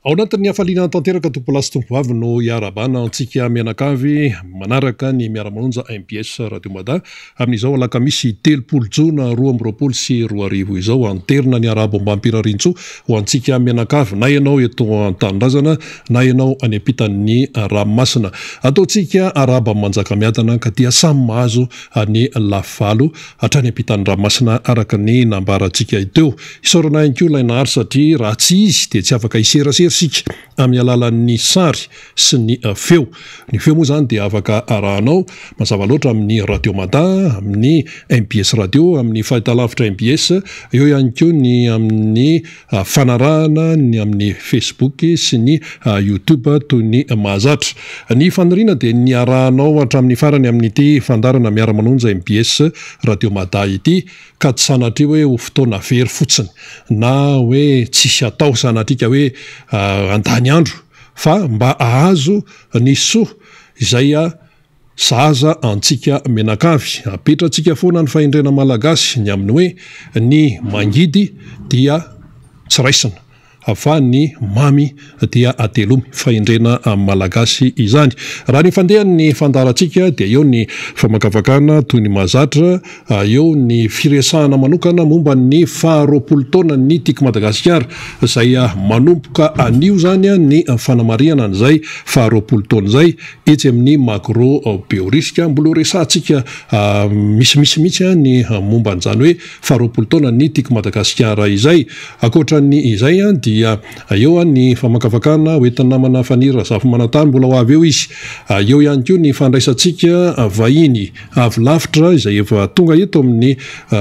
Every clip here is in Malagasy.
Ao anatin'ny hafaliana tanteraka tompolasy tompovavy no iarabana antsika mianakavy manaraka ny miaramonja MBS Radio Mada amin'izao alakamisy 3 Jona 2024 izao anterina ny arabo ambampirarintso ho antsika mianakavy na ianao eto an-tanindrazana na ianao any ampitan'ny ranomasina ataontsika arabo manjaka miadana ka dia samy mahazo ny lafalo hatrany ampitan'ny ranomasina araka ny nambarantsika iteo isorana ihany koa ilay nahary satria raha tsy izy dia tsy afaka iserasera sika amin'ny alalan'ny sary sy ny feo. Ny feo moa zany dia afaka arahanao mazava loatra amin'ny Radio Mada, amin'ny MBS Radio, amin'ny fahitalavitra MBS, eo ihany koa ny amin'ny fanarahana, ny amin'ny Facebook sy ny YouTube toy ny mahazatra. Ny faniriana dia ny arahanao hatramin'ny farany amin'ity fandarana miara-manonja MBS Radio Mada ity ka tsy sanatria hoe ho fotoana very fotsiny na hoe tsisy atao sanatrika hoe andany andro fa mba ahazo ny soa izay zaza antsika menakavy apetratsika foana ny fahendrena malagasy ny amin'ny hoe ny mangidy dia tsy raisina fa ny mamy dia atelomy fahendrena malagasy izany. Raha ny fandehan'ny fandarantsika dia eo ny famakavakana toy ny mahazatra, eo ny firesahana manokana momba ny faharoapolo taona ny tiako Madagasikara izay manomboka anio zany ny fanamariana an'izay faharoapolo taona izay etsy amin'ny macro biorisika mbola resahantsika misimisy mihitsy ny momba an'izany hoe faharoapolo taona ny tiako Madagasikara izay. Akoatran'ny izay dia eo ny famakavakana hoentina namana fanira zafy manatany mbola ho avy eo izy. Eo ihany koa ny fandraisantsika vahiny avy lavitra izay efa tonga eto amin'ny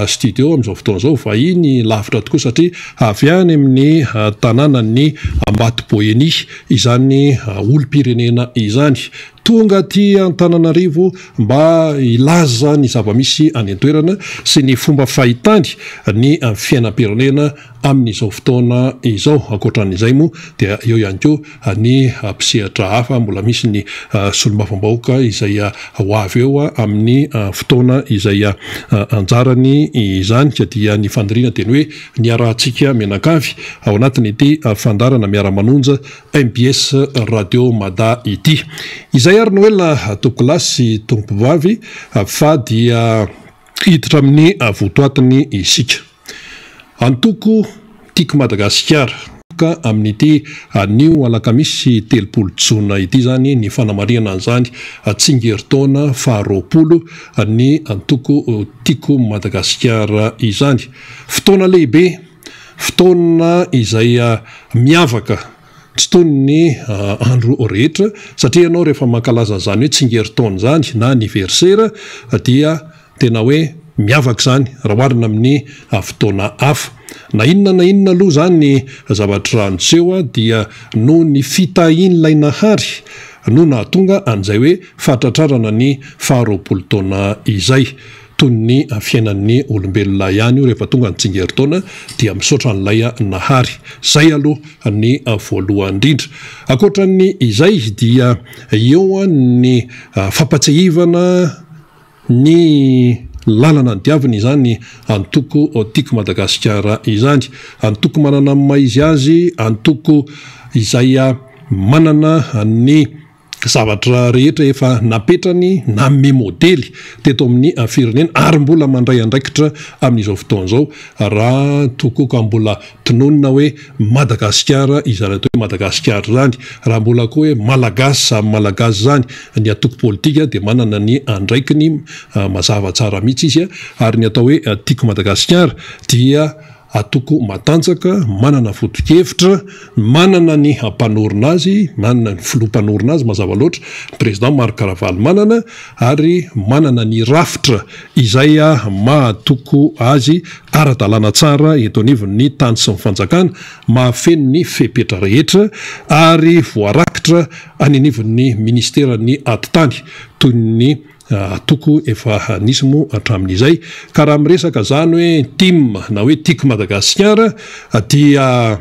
studio amin'izao fotoana izao, vahiny lavitra tokoa satria avy any amin'ny tanànan'ny Ambato-Boeny izany olom-pirenena izany. Tonga ty Antananarivo mba ilaza ny zava-misy any an-toerana sy ny fomba fahitany ny fiainam-pirenena amin'izao fotoana izao. Akoatran'izay moa dia eo ihany koa ny mpisehatra hafa mbola misy ny solombavambahoaka izay ho avy eo amin'ny fotoana izay anjarany izany ka dia ny fandirina teny hoe ny arahantsika menakavy ao anatin'ity fandarana miara-manonja MBS Radio Mada ity. Izay ary Noela tompolasy tompovavy fa dia hiditra amin'ny votoatiny isika. Antoko tiako Madagasikara ka amin'ity anio alakamisy 3 Jona ity zany ny fanamariana an'izany tsingeritaona faharoapolo ny antoko tiako Madagasikara izany. Fotoana lehibe, fotoana izay miavaka tsy toy ny andro rehetra satria ianao rehefa mankalaza zany hoe tsingeritaona zany na anniversaire dia tena hoe miavaka zany raha oharina amin'ny fotoana hafa. Na inona aloha zany ny zavatra niseho dia no ny fitahian'ilay nahary no nahatonga an'izay hoe fahatratrarana ny faharoapolo taona izay. Toy ny fiainan'ny olombelona ihany io rehefa tonga ny tsingeritaona dia misaotra n'ilay nahary. Zay aloha ny voalohany indrindra. Akoatran'ny izay dia eo ny fampatsahivana ny lalana ny diaviny izany antoko tiako Madagasikara izany. Antoko manana ny maizy azy, antoko izay manana ny zavatra rehetra efa napetrany na modely teto amin'ny firenena ary mbola mandray andraikitra amin'izao fotoana izao raha toko ka mbola tononina hoe Madagasikara izany atao hoe Madagasikara zany, raha mbola koa hoe malagasy samy malagasy zany. Ny antoko politika dia manana ny andraikiny mazava tsara mihitsy izy ary ny atao hoe tiako Madagasikara dia atoko matanjaka, manana foto-kevitra, manana ny mpanorina azy, manana ny filoha-mpanorina azy mazava loatra, président Marc Caravaly manana ary manana ny rafitra izay mahatoko azy ara-dalàna tsara eto anivon'ny tany sy ny fanjakana, mahafeno ny fepetra rehetra ary voarakitra any anivon'ny ministeran'ny atitany toy ny atoko efa nisy moa hatramin'izay. Ka raha miresaka zany hoe TIM na hoe tiako Madagasikara dia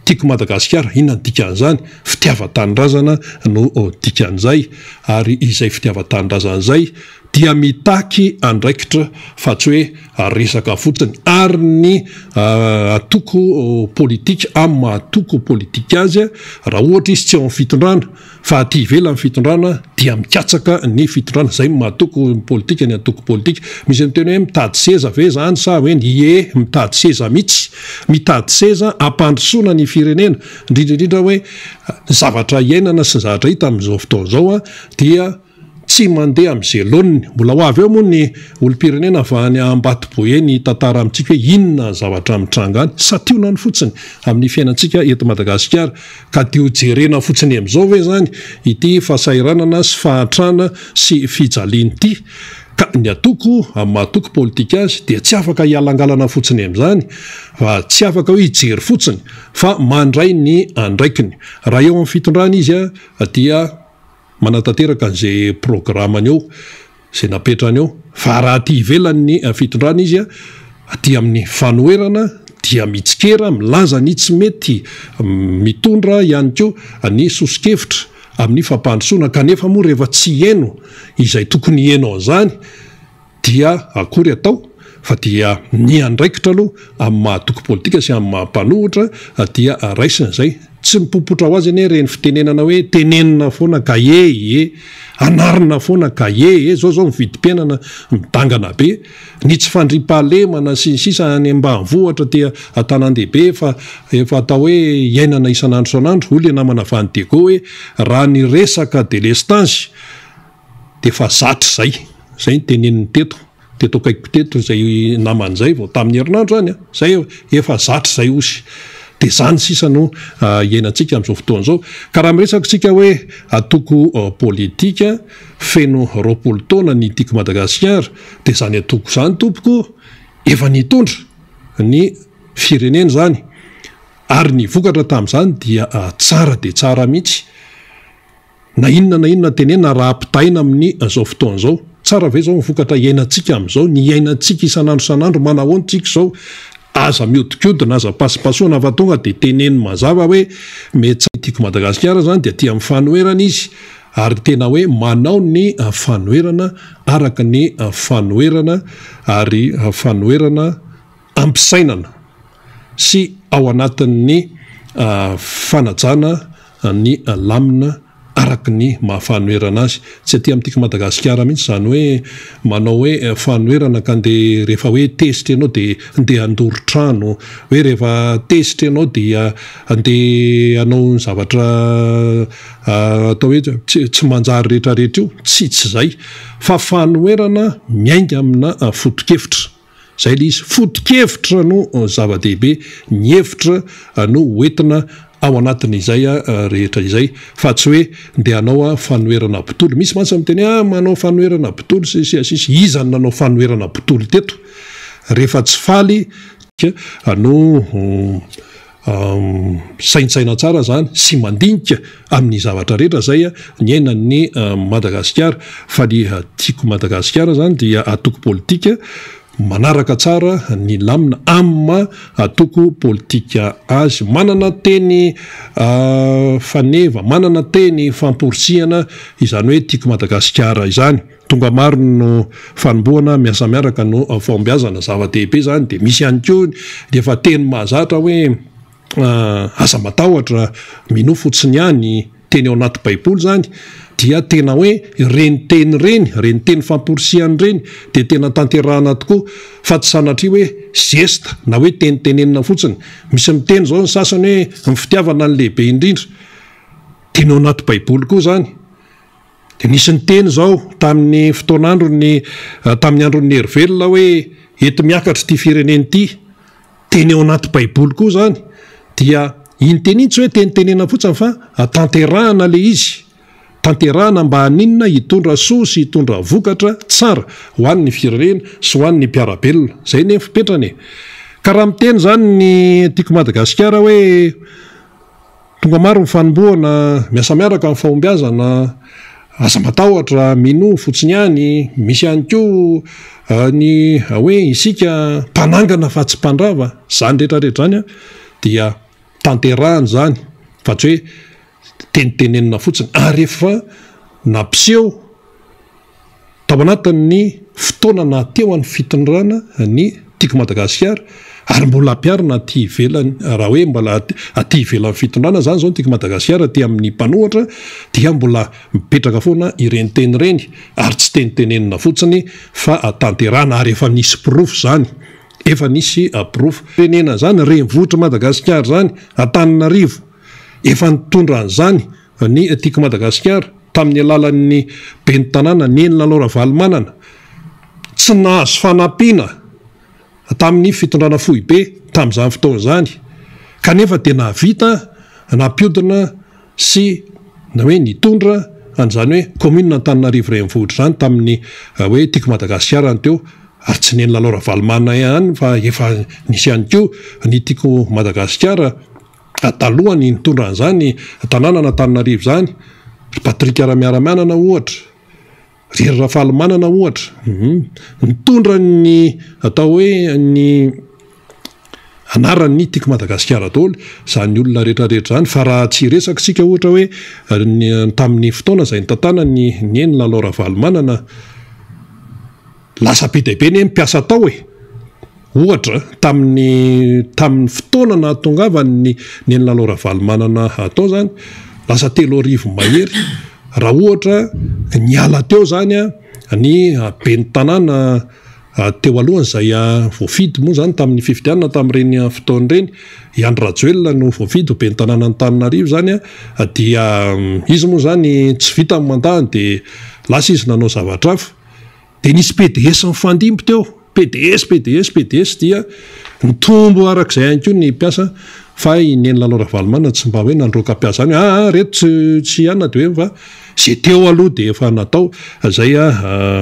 tiako Madagasikara inona ny dikan'izany? Fitiavan-tanindrazana no dikan'izay ary izay fitiavan-tanindrazana izay dia mitaky andraikitra fa tsy hoe resaka fotsiny ary ny atoko politika amin'ny mahatoko politika azy raha ohatra izy tsy ao amin'ny fitondrana fa aty ivelany fitondrana dia mikatsaka ny fitondrana zay mahatoko politika ny atoko politika misy miteny hoe mitady seza ve zany sa hoe mitady seza mitady seza ampandrosoana ny firenena indrindraindrindra hoe zavatra iainana sy zavatra hita amin'izao fotoana zao dia tsy mandeha amin'izay loniny mbola ho avy eo moa ny olom-pirenena fa any Ambatoboe ny tantara amintsika hoe inona zavatra mitranga any sationa ny fotsiny amin'ny fiainantsika eto Madagasikara ka dio jerena fotsiny amin'izao ve zany ity fahasahiranana sy fahatrana sy fijaliany ity ka ny atoko amin'ny mahatoko politika azy dia tsy afaka hialangalana fotsiny amin'izany fa tsy afaka hoe hijery fotsiny fa mandray ny andraikiny raha eo amin'ny fitondrana izy dia manatanteraka an'izay programany eo izay napetrany eo fa raha aty ivelan'ny fitondrana izy aty amin'ny fanoherana dia mitsikera milaza ny tsy mety mitondra ihany koa ny sosikevitra amin'ny fampandrosoana kanefa moa rehefa tsy heno izay tokony heno an'izany dia akory atao fa dia ny andraikitra aloha amin'ny mahatoko politika sy amin'ny mahampanohitra dia raisina zay tsy mipopotra ho azy anie reny fitenenana hoe tenenina foana kaye anarina foana kaye zao mividim-piainana midangana be ny tsy fandrimpahalemana sy sisa any ambanivohitra dia atanan-dehibe efa atao hoe iainana isan'andro san'andro olona namana vanidego hoe raha ny resaka délestance dia fa zatra zay ny teneniny teto akaiko teto zay naman'izay vao tamin'ny herinandro zany zay efa zatra zay osy dia zany sisa no iainantsika amin'izao fotoana izao ka raha miresaka tsika hoe atoko politika feno 20 taona ny tiako Madagasikara dia zany atoko zany tompoko efa nitondra ny firenena zany ary ny vokatra tamin'izany dia tsara dia tsara mihitsy na inona tenena raha ampitaina amin'ny zao fotoana izao tsara ve zao mivokatra iainantsika amin'izao ny iainantsika isan'andro san'andro manahoantsika zao aza miodikodina aza pasipasoana fa tonga dia teneny mazava hoe mety tiako Madagasikara zany dia tia amin'ny fanoherana izy ary tena hoe manao ny fanoherana araka ny fanoherana ary fanoherana ampisainana sy ao anatin'ny fanajana ny lamina araka ny mahafanoherana azy tsy aty amin'tiako Madagasikara mihitsy zany hoe manao hoe fanoherana ka ndeha rehefa hoe tesitra ianao dia ndeha andoro-trano hoe rehefa tesitra ianao dia andeha anao zavatra atao hoe tsy manjary rehetrarehetra io tsy zay fa fanoherana miainga amina foto-kevitra zay le izy foto-kevitra no zava-dehibe ny hevitra no hoentina ao anatin'izay rehetra izay fa tsy hoe ndeha anao fanoherana botolo misy mansa miteny manao fanoherana botolo sisy izany nanao fanoherana botolo teto rehefa tsy faly no saintsaina tsara zany sy mandinika amin'ny zavatra rehetra zay ny ainan'ny Madagasikara fa ny tiako Madagasikara zany dia atoko politika manaraka tsara ny lamina amin'ny atoko politika azy manana teny faneva manana teny famporisihana izany hoe tiako Madagasikara izany tonga maro no fanombohana miasa miaraka no fombiazana zava-dehibe zany dia misy ihany koa rehefa teny mahazatra hoe aza matahotra mino fotsiny ihany teny ao anaty baiboly zany dia tena hoe reny teny famporisihany reny dia tena tanterahana tokoa fa tsy sanatria hoe gesta na hoe tenenina fotsiny misy miteny zao ny sasany hoe mifitiavana ny lehibe indrindra teny ao anaty baiboly koa zany dia nisy ny teny zao tamin'ny fotoan'andro tamin'ny andron'ny Hervelona hoe eto miakatra ity fireneny ity teny ao anaty baiboly koa zany dia iny teny iny tsy hoe tenenina fotsiny fa tanterahana le izy tanterahana mba haninona hitondra soa sy hitondra vokatra tsara ho an'ny firenena sy ho an'ny mpiarabelona zay ny fipetrany ka raha miteny zany ny tiako Madagasikara hoe tonga maro mifanombohana miasa miaraka amin'ny fahombiazana aza matahotra mino fotsiny ihany misy ihany koa ny hoe isika mpanangana fa tsy mpandrava zany rehetrarehetra zany dia tanterahana zany fa tsy hoe tenenina fotsiny ary efa nampiseho tao anatin'ny fotoana na teo an'ny fitondrana ny tiako Madagasikara ary mbola ampiarina aty ivelany raha hoe mbola aty ivelan'ny fitondrana zany zao tiako Madagasikara aty amin'ny mpanohatra dia mbola mipetraka foana ireny teny ireny ary tsy tenitenenina fotsiny fa tanterana ary efa nisy proof zany efa nisy proof tenena zany renivohitra Madagasikara zany Antananarivo efa nitondra an'izany ny tiako Madagasikara tamin'ny alalan'ny ben'ny tanàna ny enina Laura Valomanana tsy nahazo fanampiana tamin'ny fitondrana fohy be tamin'izany fotoana zany kanefa dia nahavita nampiodina sy na hoe nitondra an'izany hoe commune Antananarivo renivohitra zany tamin'ny hoe tiako Madagasikara teo ary tsy neny Laura Valomanana ihany fa efa nisy ihany koa ny tiako Madagasikara talohany nitondra an'izany tanàna Antananarivo zany Patrika Ramiaramianana ohatra Rery Rafalomanana ohatra nitondra ny atao hoe ny anaran'ny tiako Madagasikara daholo zany olona rehetrarehetra zany fa raha tsy resaka sika ohatra hoe tamin'ny fotoana izay nitantana ny enina Laura Valomanana lasa be dia be ny mpiasa tao ohatra tamin'ny fotoana na tongavany ny enina Laura Valomanana atao zany lasa 3,000 mahery raha ohatra niala teo zany ny ben'ny tanàna teo alohany izay voafidy moa zany tamin'ny fifidianana tamin'ireny fotoana ireny Andry Rajoelina no voafidy ho ben'ny tanàna Antananarivo zany dia izy moa zany tsy vita amin'ny mandahany dia lasa izy nanao zavatra hafa dia nisy PDS mifandimby teo PDS dia nitombo arak'izay ihany koa ny mpiasa fa ineny Laura Valomanana tsy mba hoe nandroaka mpiasa any reto tsy ihana dia hoe fa zay teo aloha dia efa natao zay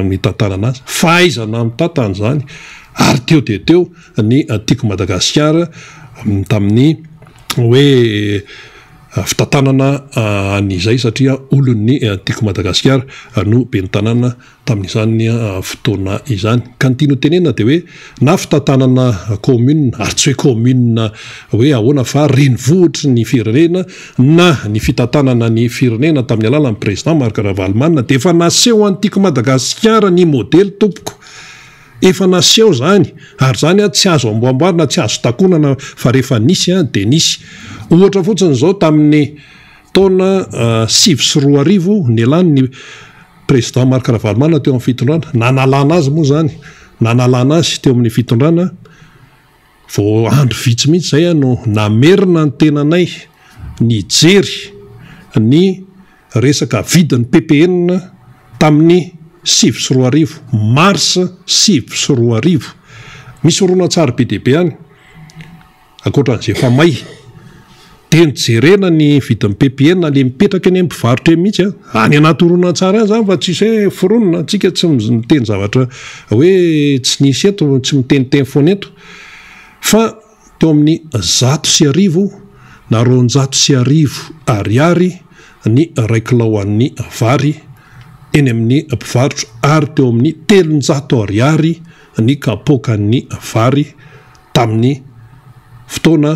mitantana anazy fahaizana mitantana zany ary teo dia teo ny tiako Madagasikara tamin'ny hoe fitantanana an'izay satria olon'ny tiako Madagasikara no ben'ny tanàna tamin'izany fotoana izany ka ny tiano tenena dia hoe na fitantanana commune ary tsy hoe commune hoe ahoana fa renivohitry ny firenena na ny fitantanana ny firenena tamin'ny alalan'ny président Marc Ravalomanana dia efa naseho an'ny tiako Madagasikara ny modely tompoko efa naseho zany ary zany tsy azo amboamboarina tsy azo takonana fa rehefa nisy dia nisy ohatra fotsiny zao tamin'ny taona 2024 ny elany ny président Marc Ravalomanana teo amin'ny fitondrana nanalana azy moa zany nanalana azy teo amin'ny fitondrana vao andro vitsy mihitsy zay no namerina ny tenanay ny jery ny resaka vidin'ny PPN tamin'ny 2024 mars 2024 misy horonan-tsary be dia be any ankoatran'izay efa may dia nijerena ny vidin'ny PPN le mipetraka eny amin'ny mpivarotra eny mihitsy any anaty horonan-tsary any zany fa tsisy hoe foronina antsika tsy miteny zavatra hoe tsy nisy eto tsy miteniteny foana eto fa teo amin'ny 100,000 na 200,000 ariary ny ray kilao an'ny vary eny amin'ny mpivarotra ary teo amin'ny 300 ariary ny kapokan'ny vary tamin'ny fotoana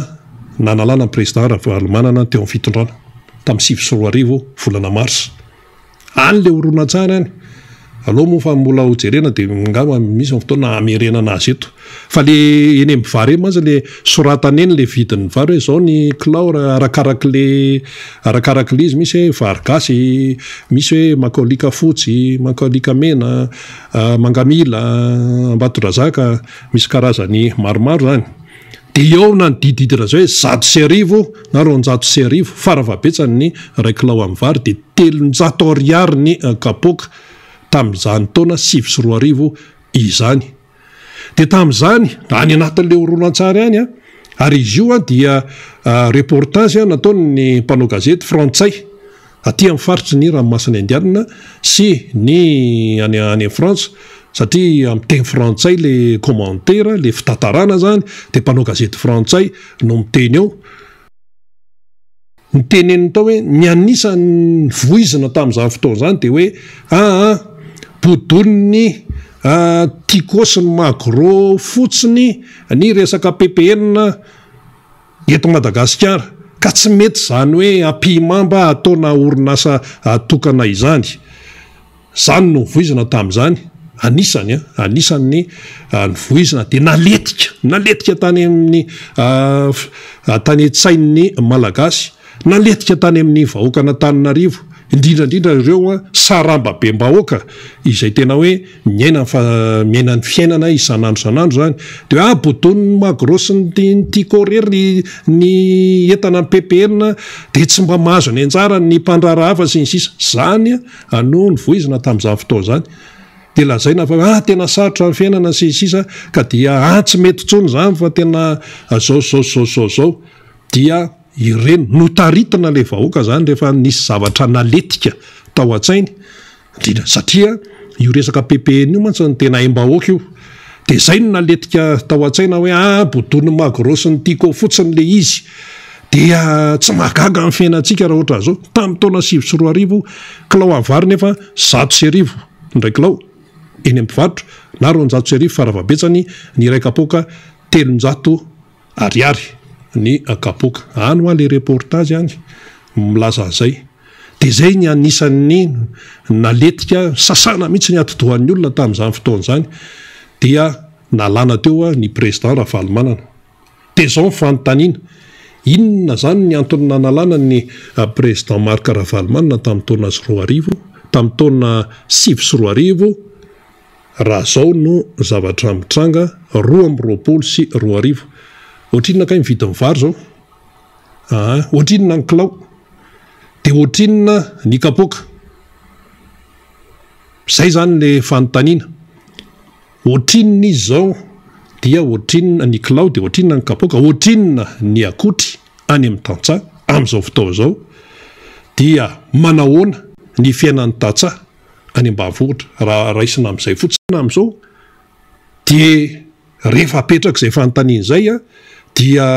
nanalana président Ravalomanana teo amin'ny fitondrana tamin'ny 2024 volana mars any le horonan-tsary any aloha moa fa mbola hojerena dia ngamba misy fotoana amerenana azy eto fa le eny amin'ny vary mantsy le soratana eny le vidin'ny vary hoe zao ny kilao arakarak'le izy misy hoe vary gasy misy hoe makalika fotsy makalika mena mangamila ambatondrazaka misy karazany maromaro zany dia eo na nidididina zao hoe 100,000 na 200,000 faravabetsany ny ray kilao amin'ny vary dia 300 ariary ny kapoka tamin'izany taona 2024 izany dia tamin'izany any anatin'le horonan-tsary any ary izy io dia reportage nataony mpanao gazety frantsay aty amin'ny faritry ny ranomasina indianina sy ny any France satria amin'ny teny frantsay le commentaire le fitantarana zany dia mpanao gazety frantsay no miteny eo niteneny tao hoe ny anisan'ny voizina tamin'izany fotoana zany dia hoe bodoniny tikosiny magro fotsiny ny resaka PPN eto Madagasikara ka tsy mety zany hoe ampimamba ataona orinasa tokana izany zany no voizina tamin'izany anisan'ny voizina dia naletika tany amin'ny tany an-tsain'ny malagasy, naletika tany amin'ny vahoakana Antananarivo, indrindrandrindra ireo saramba be mbahoaka izay tena hoe miaina ny fiainana isanandro zany de botony magrosy ny tikorery ny entana ny PPN de tsy mba mahazo ny anjara ny mpandrara hafa sy ny sisa zany no ny voizina tamin'izany fotoana zany de lazaina fa tena sarotra ny fiainana sy sisa ka dia tsy mety tsony zany fa tena zao dia ireny notaritana le vahoaka zany rehefa nisy zavatra naletika tao an-tsainy indrindra satria io resaka PPN io mantsy ny tena aim-bahoaka io de zay no naletika tao an-tsaina hoe bodony magrosy ny tiako fotsiny le izy dia tsy magaga amin'ny fiainantsika raha ohatra zao tamin'ny taona 2024 kilao avary nefa 100 ndraiky kilao eny am-pivarotra na 200 faravabetsany ny iray kapoka 300 ariary ny kapoka any le reportage any milaza zay de zay ny anisan'ny naletika sasana mihitsy ny atidohan'ny olona tamin'izany fotoana zany dia nalana teo ny président Ravalomanana de zao fanontaniana inona zany ny antony nalana ny président Marc Ravalomanana tamin'ny taona 2024 tamin'ny taona 2024 raha zao no zavatra mitranga 2024 ohatrinona kay mividy ny vary zao ohatrinona ny kilao de ohatrinona ny kapoka zay zany le fanontaniana ohatrinona izy zao dia ohatrinona ny kilao de ohatrinona ny kapoka ohatrinona ny akotry any amin'ny tantsaha amin'izao fotoana zao dia manahoana ny fiainan'ny tantsaha any ambanivohitra raha raisina amin'izay fotsiny amin'izao de rehefa apetraka izay fanontaniana zay dia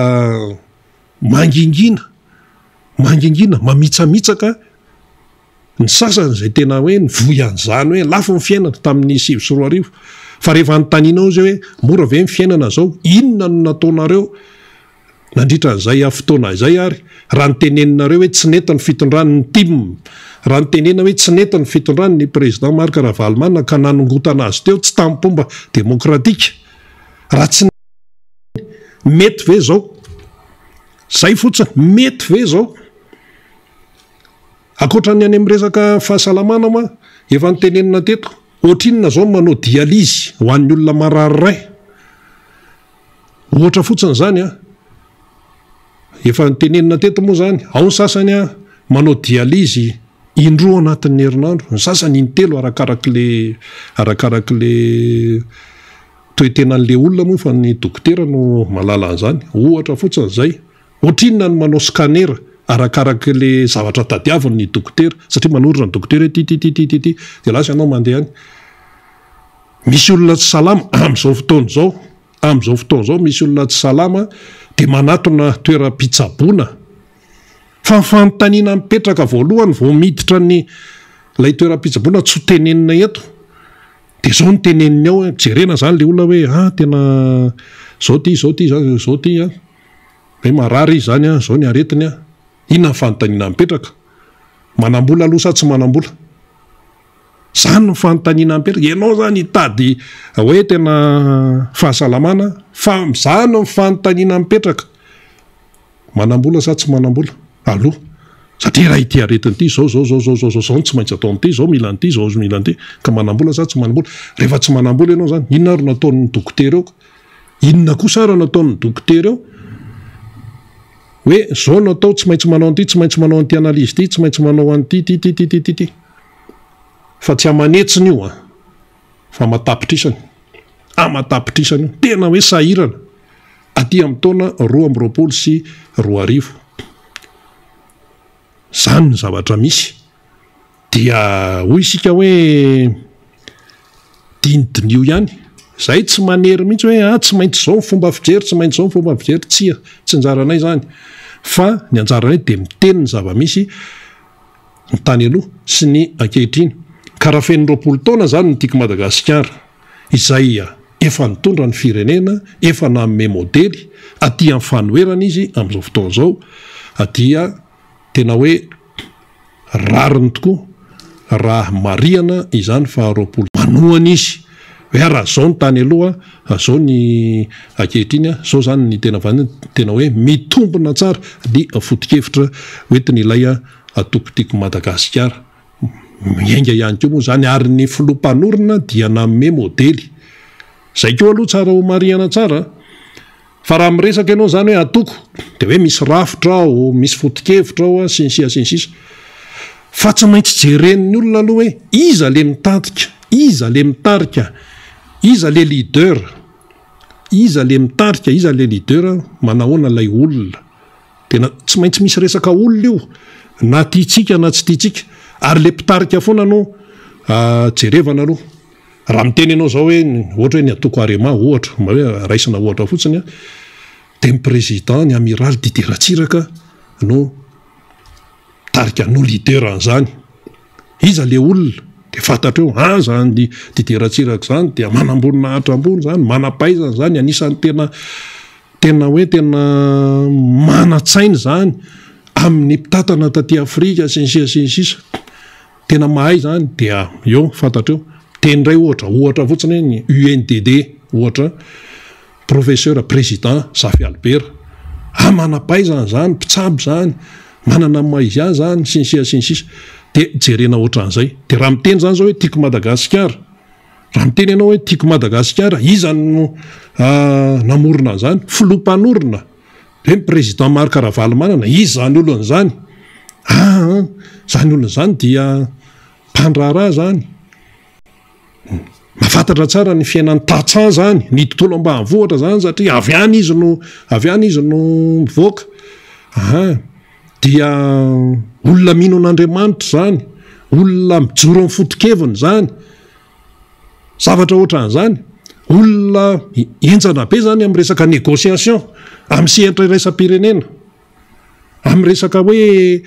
mangingina mamitsamitsaka ny sasany zay tena hoe ny voyan'izany hoe lafo ny fiainana tamin'ny 2024 fa rehefa anontanianao zay hoe mora ve ny fiainana zao inona no nataonareo nandritra n'izay fotoana izay ary raha nyteneninareo hoe tsy nety ny fitondran'ny tim raha nytenena hoe tsy nety ny fitondran'ny ny président Marc Ravalomanana ka nanongotana azy teo tsy tamin'ny fomba demokratika raha tsy mety ve zao zay fotsiny mety ve zao akoatrany any amin'ny resaka fahasalamana ma efa nytenenina teto ohatrinona zao manao dialyse ho an'ny olona marary ohatra fotsiny zany efa nytenenina teto moa zany ao ny sasany manao dialyse indroa anatin'ny herinandro ny sasany intelo arakarak'le toetenan'le olona moa fa ny dokotera no malala an'izany ohatra fotsiny zay ohatrinona ny manao scanner arakarak'le zavatra tadiaviny ny dokotera satria manorina ny dokotera ty de lasa ianao mandeha any misy olona tsy salama amin'izao fotoana zao misy olona tsy salama de manatona toeram-pitsaboana fa fanontaniana mipetraka voalohany vao miditra ny lay toeram-pitsaboana tsy tenenina eto de zao ny teneniny ao jerena zany le olona hoe tena zao ty hoe marary izy zany zao ny aretiny inona ny fanontaniana mipetraka manambola aloha sa tsy manambola zany ny fanontaniana mipetraka ianao zany hitady hoe tena fahasalamana fa zany ny fanontaniana mipetraka manambola sa tsy manambola aloha satria raha ity aretin'ity zao tsy maintsy atao n'ity zao mila n'ity zao mila n'ity ka manambola sa tsy manambola rehefa tsy manambola ianao zany inona ary nataon'ny dokotera eo inona kosa ary nataon'ny dokotera eo hoe zao natao tsy maintsy manao an'ity tsy maintsy manao an'ity analyse ity tsy maintsy manao an'ity ty fa tsy amanetsiny io fa matapitrisany io tena hoe sahirana aty amin'ny taona 2024 zany ny zavatra misy dia hoy isika hoe dinidinio ihany zay tsy manery mihitsy hoe tsy maintsy zao fomba fijery tsy maintsy zao fomba fijery tsy anjaranay zany fa ny anjaranay de miteny ny zava-misy ny tany aloha sy ny ankehitriny ka raha feny 20 taona zany ny tiako Madagasikara izay efa nitondra ny firenena efa nanome modely aty amin'ny fanoherana izy amin'izao fotoana zao dia tena hoe rariny tokoa raha mariana izany faharoapolo manoana izy hoe raha zao ny tany aloha zao ny ankehitriny zao zany ny tena vanina tena hoe mitombona tsara ny foto-kevitra hoentiny ilay atokotiko Madagasikara miainga ihany koa moa zany ary ny filompanorina dia nanome modely zay koa aloha tsara ho mariana tsara fa raha miresaka ianao zany hoe atoko de hoe misy rafitra ao misy foto-kevitra ao sy ny sisa fa tsy maintsy jeren'ny olona aloha hoe iza le mitantika iza le mitarika iza le leader iza le mitarika iza le leader manahoana lay olona tena tsy maintsy misy resaka olona io na tiatsika na tsy tiatsika ary le mpitarika foana no jerevana aloha raha miteny ianao zao hoe ohatra hoe ny atoko Arema ohatra hoe raisina ohatra fotsiny de ny président ny amiral Didier Ratsiraka no tarika no leader an'izany iza le olona de fantatra eo zany Didier Ratsiraka zany dia manambonina hatrambony zany manapaizana zany anisany tena hoe tena manatsaina zany amin'ny mpitatana taty Afrika sy ny sisa tena mahay zany dia eo fantatra eo tendray ohatra fotsiny ny UNDD ohatra professeur président Safi Albert manapaizana zany mpitsabo zany manana maizy azy zany sy ny sisa de jerena ohatran'izay de raha miteny zany zao hoe tiako Madagasikara raha miteny ianao hoe tiako Madagasikara iza no namorona zany filompanorona de président Marc Ravalomanana izy zany olona zany zany olona zany dia mpandraraha zany mafantatra tsara ny fiainan'ny tatsan zany ny tontolo ambanivohitra zany satria avy any izy no mivoaka dia olona mino an'Andriamanitra zany olona mijoro amin'ny foto-keviny zany zavatra ohatran'izany olona enjana be zany amin'ny resaka négociation amin'ny sehatra iraisam-pirenena amin'ny resaka hoe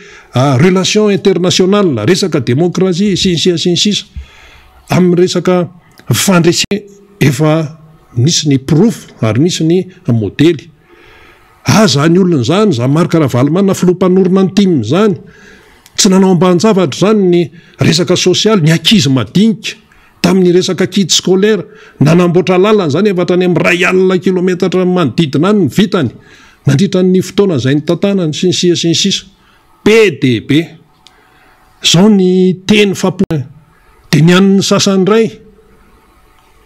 relation internationale resaka démocratie sy ny sisa amin'ny resaka fandresena efa nisy ny proof ary nisy ny modely zany olona zany za Marc Ravalomanana filompanorona ny time zany tsy nanao ambanin-javatra zany ny resaka sosialy ny ankizy madinika tamin'ny resaka kit scolaire nanamboatra lalana zany efatrany amin'ny 1 kilometatra manodidina any ny vitany nandritra ny fotoana zay ny tantanany sy ny sisa be de be zao ny teny fampona de ny an'ny sasany ray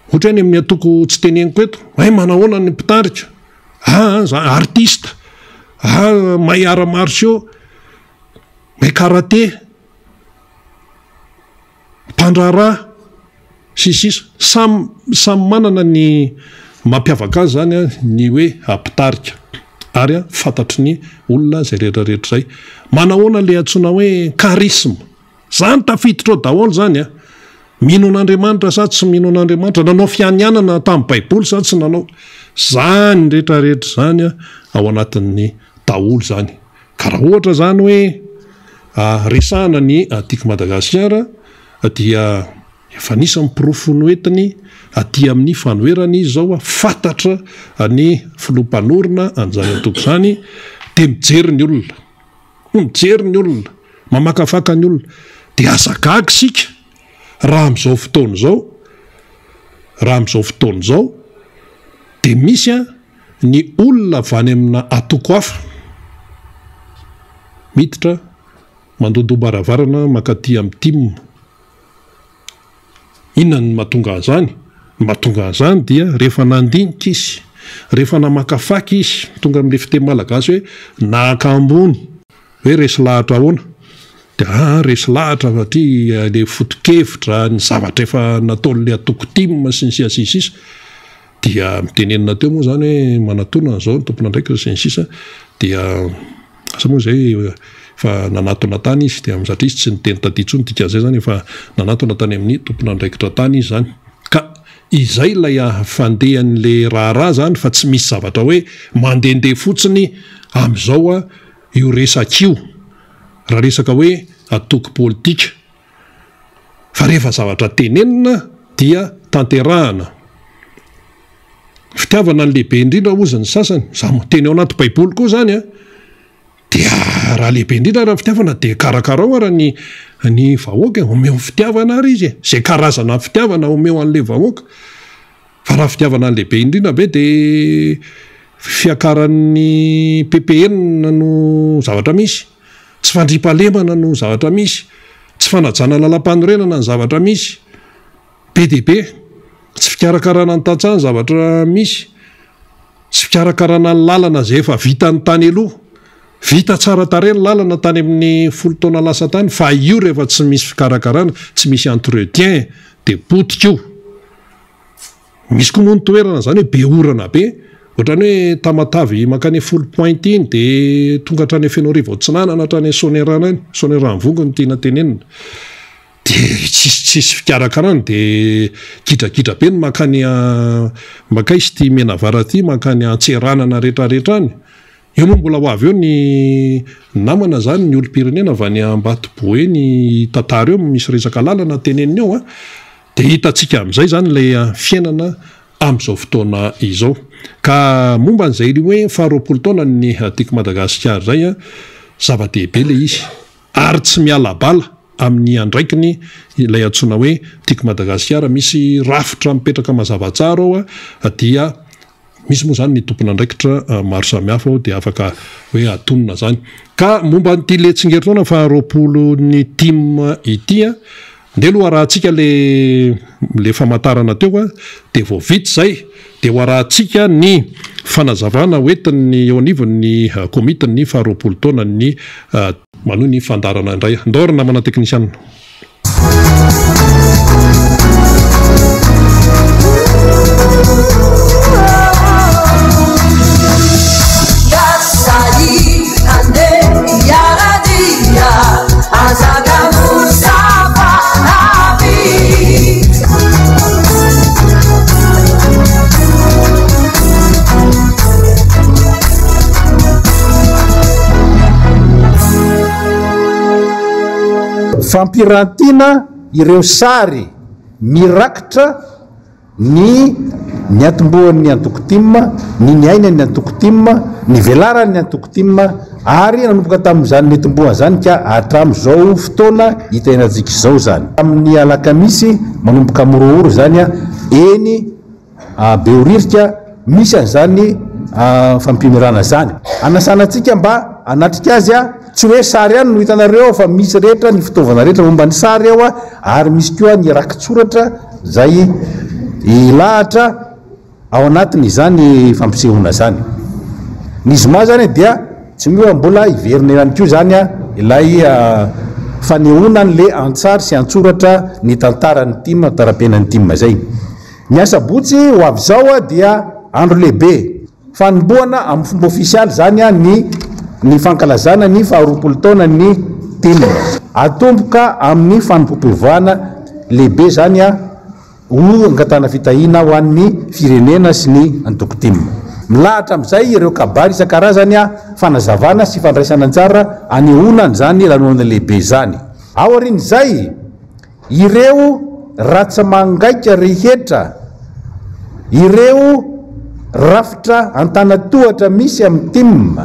ohatra ny amin'ny atoko tsy teneniko eto hoe manahoana ny mpitarika artiste mahay arts martiaux mahay karaté mpandraraha sy sisa samy manana ny mampiavaka azy zany ny hoe ampitarika ary fantatry ny olona zay rehetrarehetra zay manahoana le antsoina hoe charisme zany tafiditra ao daholo zany mino an'Andriamanitra sa tsy mino an'Andriamanitra nanao fianianana tamin'ny baiboly sa tsy nanao zany rehetrarehetra zany ao anatin'ny daholo zany ka raha ohatra zany hoe resahana ny tiako Madagasikara dia efa nisy miprofo noentiny aty amin'ny fanoherana izy zao fantatra ny filompanorina an'izany atoko zany de mijery ny olona mamakafaka ny olona de azagaga sika raha am'izao fotoana zao de misy ny olona vany amina atoko hafa miditra mandodo baravarana makaty amin'ny time inona ny mahatonga an'izany dia rehefa nandinika izy rehefa namakafaka izy tonga amin'le fiteny malagasy hoe nahaka ambony hoe resy lahatra ahoana de resy lahatra satria le foto-kevitra ny zavatra efa nataon'le atoko time sy ny sisa dia mitenenina teo moa zany hoe manatona zao ny tompona ndraiky sy ny sisa dia asa moa zay fa nanatona tany izy dia satria izy tsy niteny taty tsony dikan'izay zany efa nanatona tany amin'ny tompona ndraikitra tany izy zany ka izay lay fandehan'le raharaha zany fa tsy misy zavatra hoe mandehandeha fotsiny am'izao io resak'io raha resaka hoe atoko politika fa rehefa zavatra tenenina dia tanterahana fitiavana ny lehibe indrindra ozy ny sasany za teny ao anaty baiboly koa zany dia raha lehibe indrindra raha fitiavana dia karakarao raha ny vahoaka omeo fitiavana ary izy zay karazana fitiavana omeo an'le vahoaka fa raha fitiavana ny lehibe indrindra be dia fiakaran'ny PPN no zavatra misy, tsy fandripahalemana no zavatra misy, tsy fanajana lalam-panorenana ny zavatra misy, be dia be tsy fikarakarana ny tantsaha ny zavatra misy, tsy fikarakarana ny lalana zay efa vita ny tany aloha, vita tsara tarehy ny lalana tany amin'ny 10 taona lasa tany, fa io rehefa tsy misy fikarakarana, tsy misy entretien dia potika io. Misy koa moa ny toerana zany hoe be orana be, ohatrany hoe Tamatavy makany 10 point iny dia tonga hatrany Fenorivo Atsinanana hatrany Sonerana any, Sonerana Vongo ny tiana tenenina. Dia tsisy fikarakarana dia gidra be ny makany ity Menavara ity makany Antseranana rehetrarehetra any. Io moa mbola ho avy eo ny namana zany ny olom-pirenena avy any Ambatoboe ny tantara eo misy resaka lalana teneniny eo dia hitantsika amin'izay zany ilay fiainana amin'izao fotoana izao. Ka momba n'izay hoe 20 taona ny tiako Madagasikara zay zava-dehibe ilay izy ary tsy miala bala amin'ny andraikiny ilay antsoina hoe tiako Madagasikara. Misy rafitra mipetraka mazava tsara ao dia misy moa zany ny tompona andraikitra maro samihafa ao dia afaka hoe atonina zany. Ka momba n'ity letsingeritaona 20 ny team ity nde aloha arahantsika le famantarana teo dia vao vita zay dia ho arahantsika ny fanazavana hoentin'ny eo anivon'ny komitiny 20 taona ny manohy ny fandarana indray. Ndao ary namana teknisianina. Fampirantina ireo sary mirakitra ny atombohan'ny antokotimma, ny ainan'ny antokotimma, ny velaran'ny antokotimma ary nanomboka tamin'izany ny atombohana zany ka hatramin'izao fotoana hitainantsika izao zany. Amin'ny alakamisy manomboka morooro zany eny Behoririka misy an'izany fampimirana zany. Anasanantsika mba anatrika azy tsy hoe sary ihany no hitanareo fa misy rehetra ny fitaovana rehetra momba ny sary ao ary misy koa ny rakitsoratra zay ilahatra ao anatiny izany fampisehoana zany. Ny zoma zany dia tsy mioa mbola iverina ihany koa zany ilay fanehoana n'le antsary sy antsoratra ny tantaran'ny team, tarapenan'ny team zay. Ny asabotsy ho avy zao dia andro lehibe fanombohana amin'ny fomba ofisialy zany ny fankalazana ny 20 taona ny team. Atomboka amin'ny fanompoam-pivavahana lehibe zany ho angatana fitahina ho an'ny firenena sy ny antokotimma. Milahatra amin'izay ireo kabary isan-karazany fanazavana sy fandraisana anjara anehoana zany lanoana lehibe zany. Ao aorian'izay ireo ratsamangaika rehetra, ireo rafitra antanatohatra misy amin'ny team,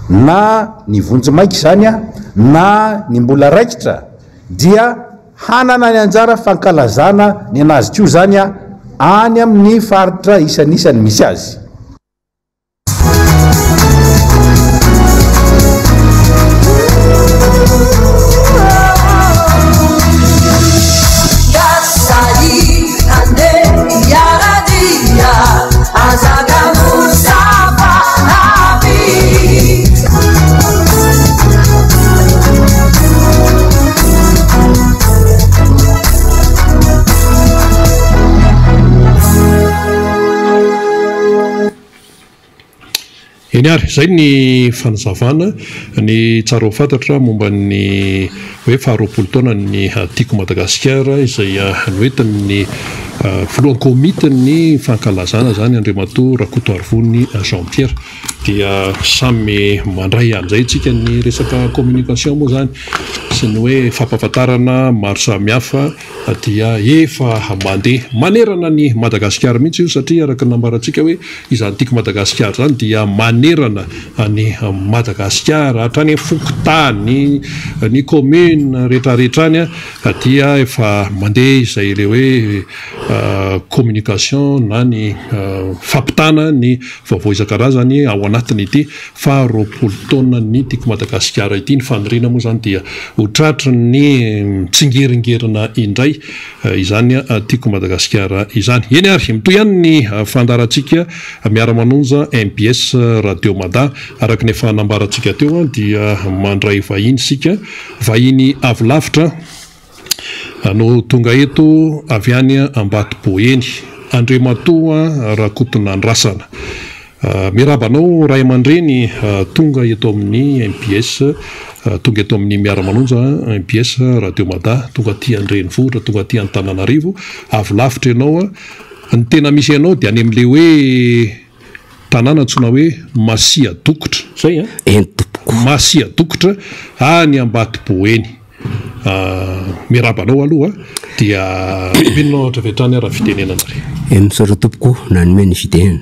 na ny vonjimaiky zany na ny mbola raikitra dia hanana ny anjara fankalazana ny anazy koa zany any amin'ny faritra isan'isany misy azy. Eny ary zay ny fanazavana ny tsara ho fantatra momba ny hoe 20 taona ny tiako Madagasikara izay noentin'ny voalohany komitiny fankalazana zany Andriamatoa Rakotoarivony Jean Pierre. dia samy mandray an'izay tsika ny resaka communication moa zany sy ny hoe fampahafantarana maro samihafa dia efa mandeha manerana ny Madagasikara mihitsy io satria araka nambarantsika hoe izany tiako Madagasikara zany dia manerana ny Madagasikara hatrany fokotany ny commune rehetrarehetrany dia efa mandeha izay le hoe communication na ny fampitana ny vaovao isan-karazany ao anatiny ity faharoapolo taona ny tiako Madagasikara ity ny fanirina moa zany dia hotratra ny tsingeringerina indray izany tiako Madagasikara izany eny ary mitoy ihany ny fandarantsika miara-manonja MBS Radio Mada araka ny efa nambarantsika teo dia mandray vahiny sika vahiny avy lavitra no tonga eto avy any Ambatoboeny Andriamatoa Rakotonandrasana mirabanao ray aman-dreny tonga eto amin'ny MBS tonga eto amin'ny miara-manonja MBS Radio Mada tonga aty Andrenivohitra tonga aty Antananarivo avy lavitra ianao ny tena misy ianao dia any amin'le hoe tanàna antsona hoe Masia Dokotra zay Masia Dokotra any Ambatoboeny mirabanao aloha dia minonao ohatra vetrany raha fitenenana re misaotra tompoko nanome ny fitenena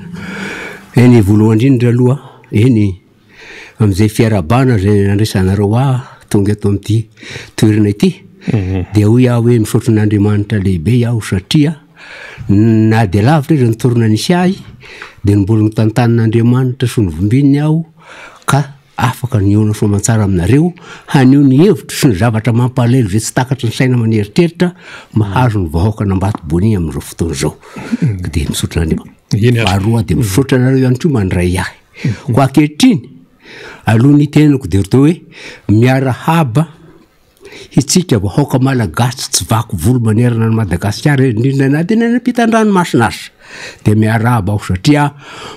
eny voalohany indrindra aloha eny amin'izay fiarabana zay nandraisanareo tonga eto amin'ity toerana ity dia hoy aho hoe misaotra n'Andriamanitra lehibe iaho satria na dia lavitra izy nitorona nisy ahy dia mbola nitantanin'Andriamanitra sy nivombininy aho ka afaka niona soamantsara aminareo hanio ny hevitra sy ny zavatra mampalahelo zay tsy takatra ny saina manieritreritra mahazo ny vahoaka n'Ambatoboeny amin'izao fotoana izao dia misaotra n'Andriamanitra faharoa dia misaotra anareo ihany koa mandray ahy ko ankehitriny aloha ny tenako dia tao hoe miarahaba itsika vahoaka malagasy tsy vaky volo manerana ny Madagasikara indrindra na dia nampitan-dranomasina azy dia miarahaba aho satria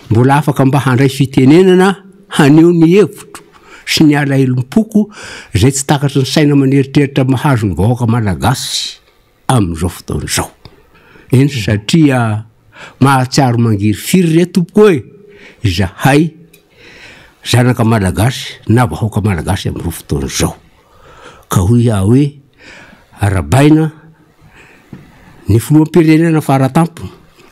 mbola afaka mba handray fitenenana haneo ny hevitro sy ny alahelo-poko zay tsy takatra ny saina manieritreritra mahazo ny vahoaka malagasy amin'izao fotoana izao eny satria mahatsiaro mangiry firy re tompoko hoe izahay zanaka malagasy na vahoaka malagasy amin'izao fotoana izao ka hoy aho hoe arabaina ny filoham-pirenena faratampo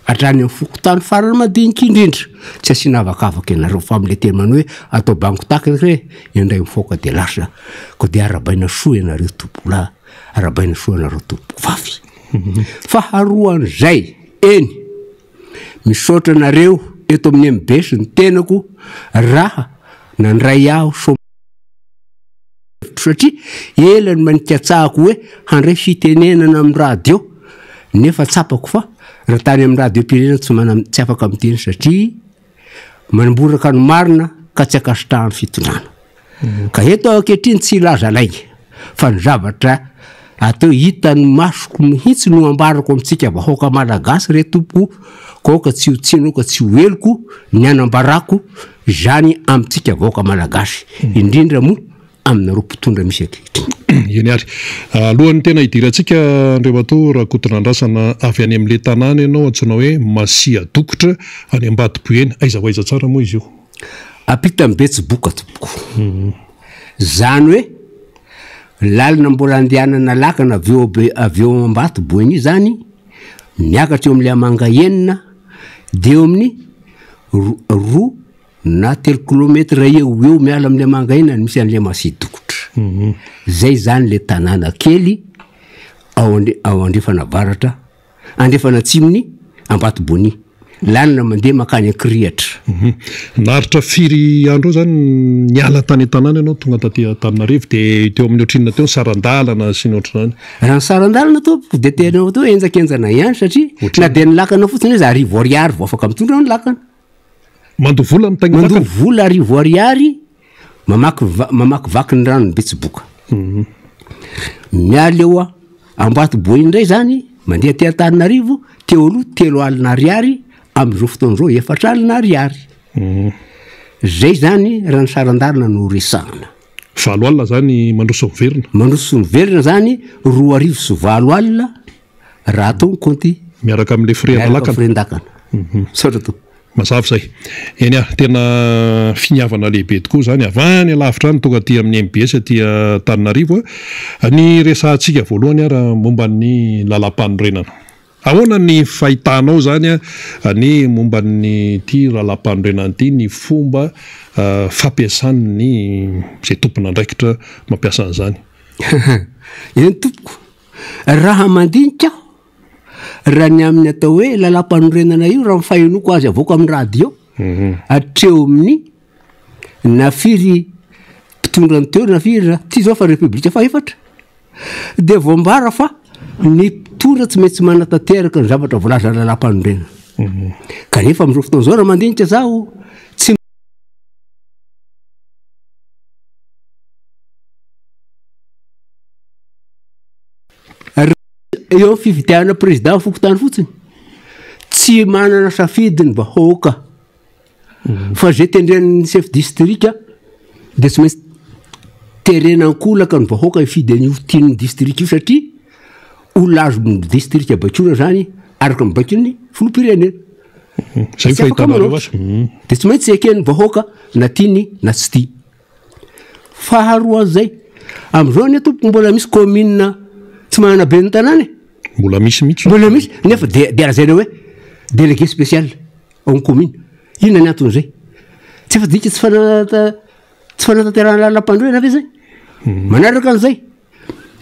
hatrany amin'ny fokotany farany madinika indrindra tsy asiana avakavaka ianareo fa amin'ilay teny manao hoe atao bango takaka hoe indray mifoaka dia lasa ko dia arabaina soa ianareo tompola arabaina soa ianareo tompoko vavy faharoan'izay eny misaotra anareo eto amin'ny MBS ny tenako raha nandray aho satria elany manikatsahako hoe handray fitenenana amin'ny radio nefa tsapako fa raha tany amin'ny radio pirenena tsy afaka miteny satria manamboraka ny marina ka tsy akasitrahany fitondrana ka eto ankehitriny tsy ilaza lainga fa ny zavatra atao hitany masoko mihitsy no ambarako amintsika vahoaka malagasy re tompoko koka tsy ho tsino ka tsy ho eloko ny anambarako zany amintsika vahoaka malagasy indrindra moa aminareo mpitondra misy ankehitriny eny ary alohan'ny tena hidirantsika Andriamatoa Rakotonandrasana avy any amin'le tanàna ianao antsoina hoe Masia Dokotra any Ambatoboeny aiza ho aiza tsara moa izy io apita Betsiboka tompoko zany hoe lalina mbola andehanana lakana avy eo Ambatoboeny zany miakatra eo amin'le Amanga enina dia eo amin'ny roa na 3 kilometra eo miala amin'le Amanga enina misy an'le Masia Dokotra zay zany le tanàna kely ao andrefana varatra andrefana atsimony Ambatoboeny lalina mandeha makany Ankirihatra naritra firy andro zany niala tany tanàna ianao tonga taty Antananarivo dia teo amin'ny ohatrinona teo sarandalana sy ny ohatran'izany raha ny sarandalana tompoko dia tenao teo enjakenjana ihany satria na dia ny lakana fotsiny hoe za arivo ariary vao afaka mitondra ny lakana mandovola mitagny lakana mandovola arivo ariary mamaky vaky ny rano ny Betsiboka miala eo Ambatoboeny indray zany mandeha ty Antananarivo teo aloha 3 alina ariary amin'izao fotoana izao 4 alina ariary zay zany raha ny sarandalina no resahana 4 alina zany mandroso miverina mandroso miverina zany 2 arivo sy 20 alina raha atao ny konty miaraka amin'le fren-dakana saotra to mazava zay eny tena finiavana lehibe tokoa zany avany alavitra any tonga ty amin'ny MBS ty Tananarivo ny resantsika voalohany ara momba ny lalam-panorenana ahoana ny fahitanao zany ny momba ny ty lalam-panorenana ty ny fomba fampiasan'ny zay tompona andraikitra mampiasa an'izany eny tompoko raha mandinika raha ny amin'ny atao hoe lalam-panorenana io raha mifahinoko azy avoaka amin'ny radio atreo amin'ny nafiry mpitondra ny teo nafiry raha ty zao fa repoblika fahefatra dia voambara fa ny mpitondra tsy maintsy manatanteraka ny zavatra voalaza lalam-panorenana kanefa amin'izao fotoana zao raha mandinika zaho tsy eo fivitiana président fokotany fotsiny tsy manana safidiny vahoaka fa zay tendren'ny chef district dia tsy maintsy terenankolaka ny vahoaka ifidy an'io tian'ny district io satria olona azo ny district bakona zany araka mibakiny filoham-pirenena zay fahitanareo azy dia tsy maintsy eken'ny vahoaka na tiany na tsy tia faharoa zay amin'izao ny tompoko mbola misy commune tsy manana be ny tanàna mbola misy nefa dia zay hoe délégué spécial ao commune inona ny antony zay tsy efa dika tsy fanatanterana lalam-pandroana ve zay manaraka an'izay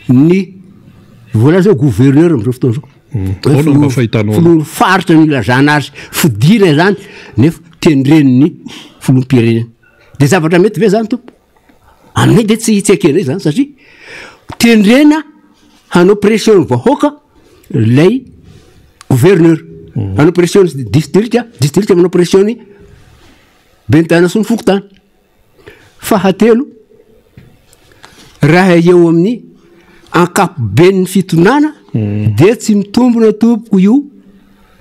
ny voalaza hoe gouverneur amin'izao fotoana zao filoha faritra ny ilazana azy fidina zany nefa tendreniny filoham-pirenena dia zavatra mety ve zany tompo aminay dia tsy akenay zany satria tendrena hanao pression ny vahoaka lay gouverneur hanao pression district manao pression ny bentana sy ny fokotany fahatelo raha eo amin'ny ankapoben'ny fitonana dia tsy mitombona tompoko io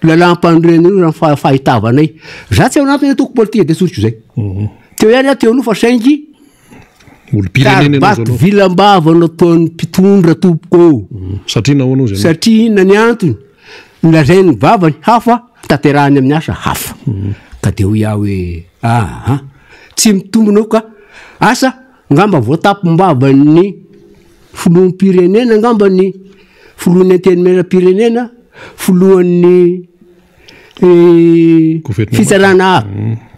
lalam-panorenana io raha fahitavanay za tsy ao anatiny atoko politika dia soriko zay teo ihany aho teo aloha fa saingy bato vilambava nataon'ny mpitondra tompoko satria inona ny antony nylazay ny vavany hafa tanterahany amin'ny asa hafa ka dia ho iaho hoe tsy mitombona ka asa ngamba voatapom-bavan'ny filoham-pirenena ngamba ny filohan'ny antenimera-pirenena filohan'ny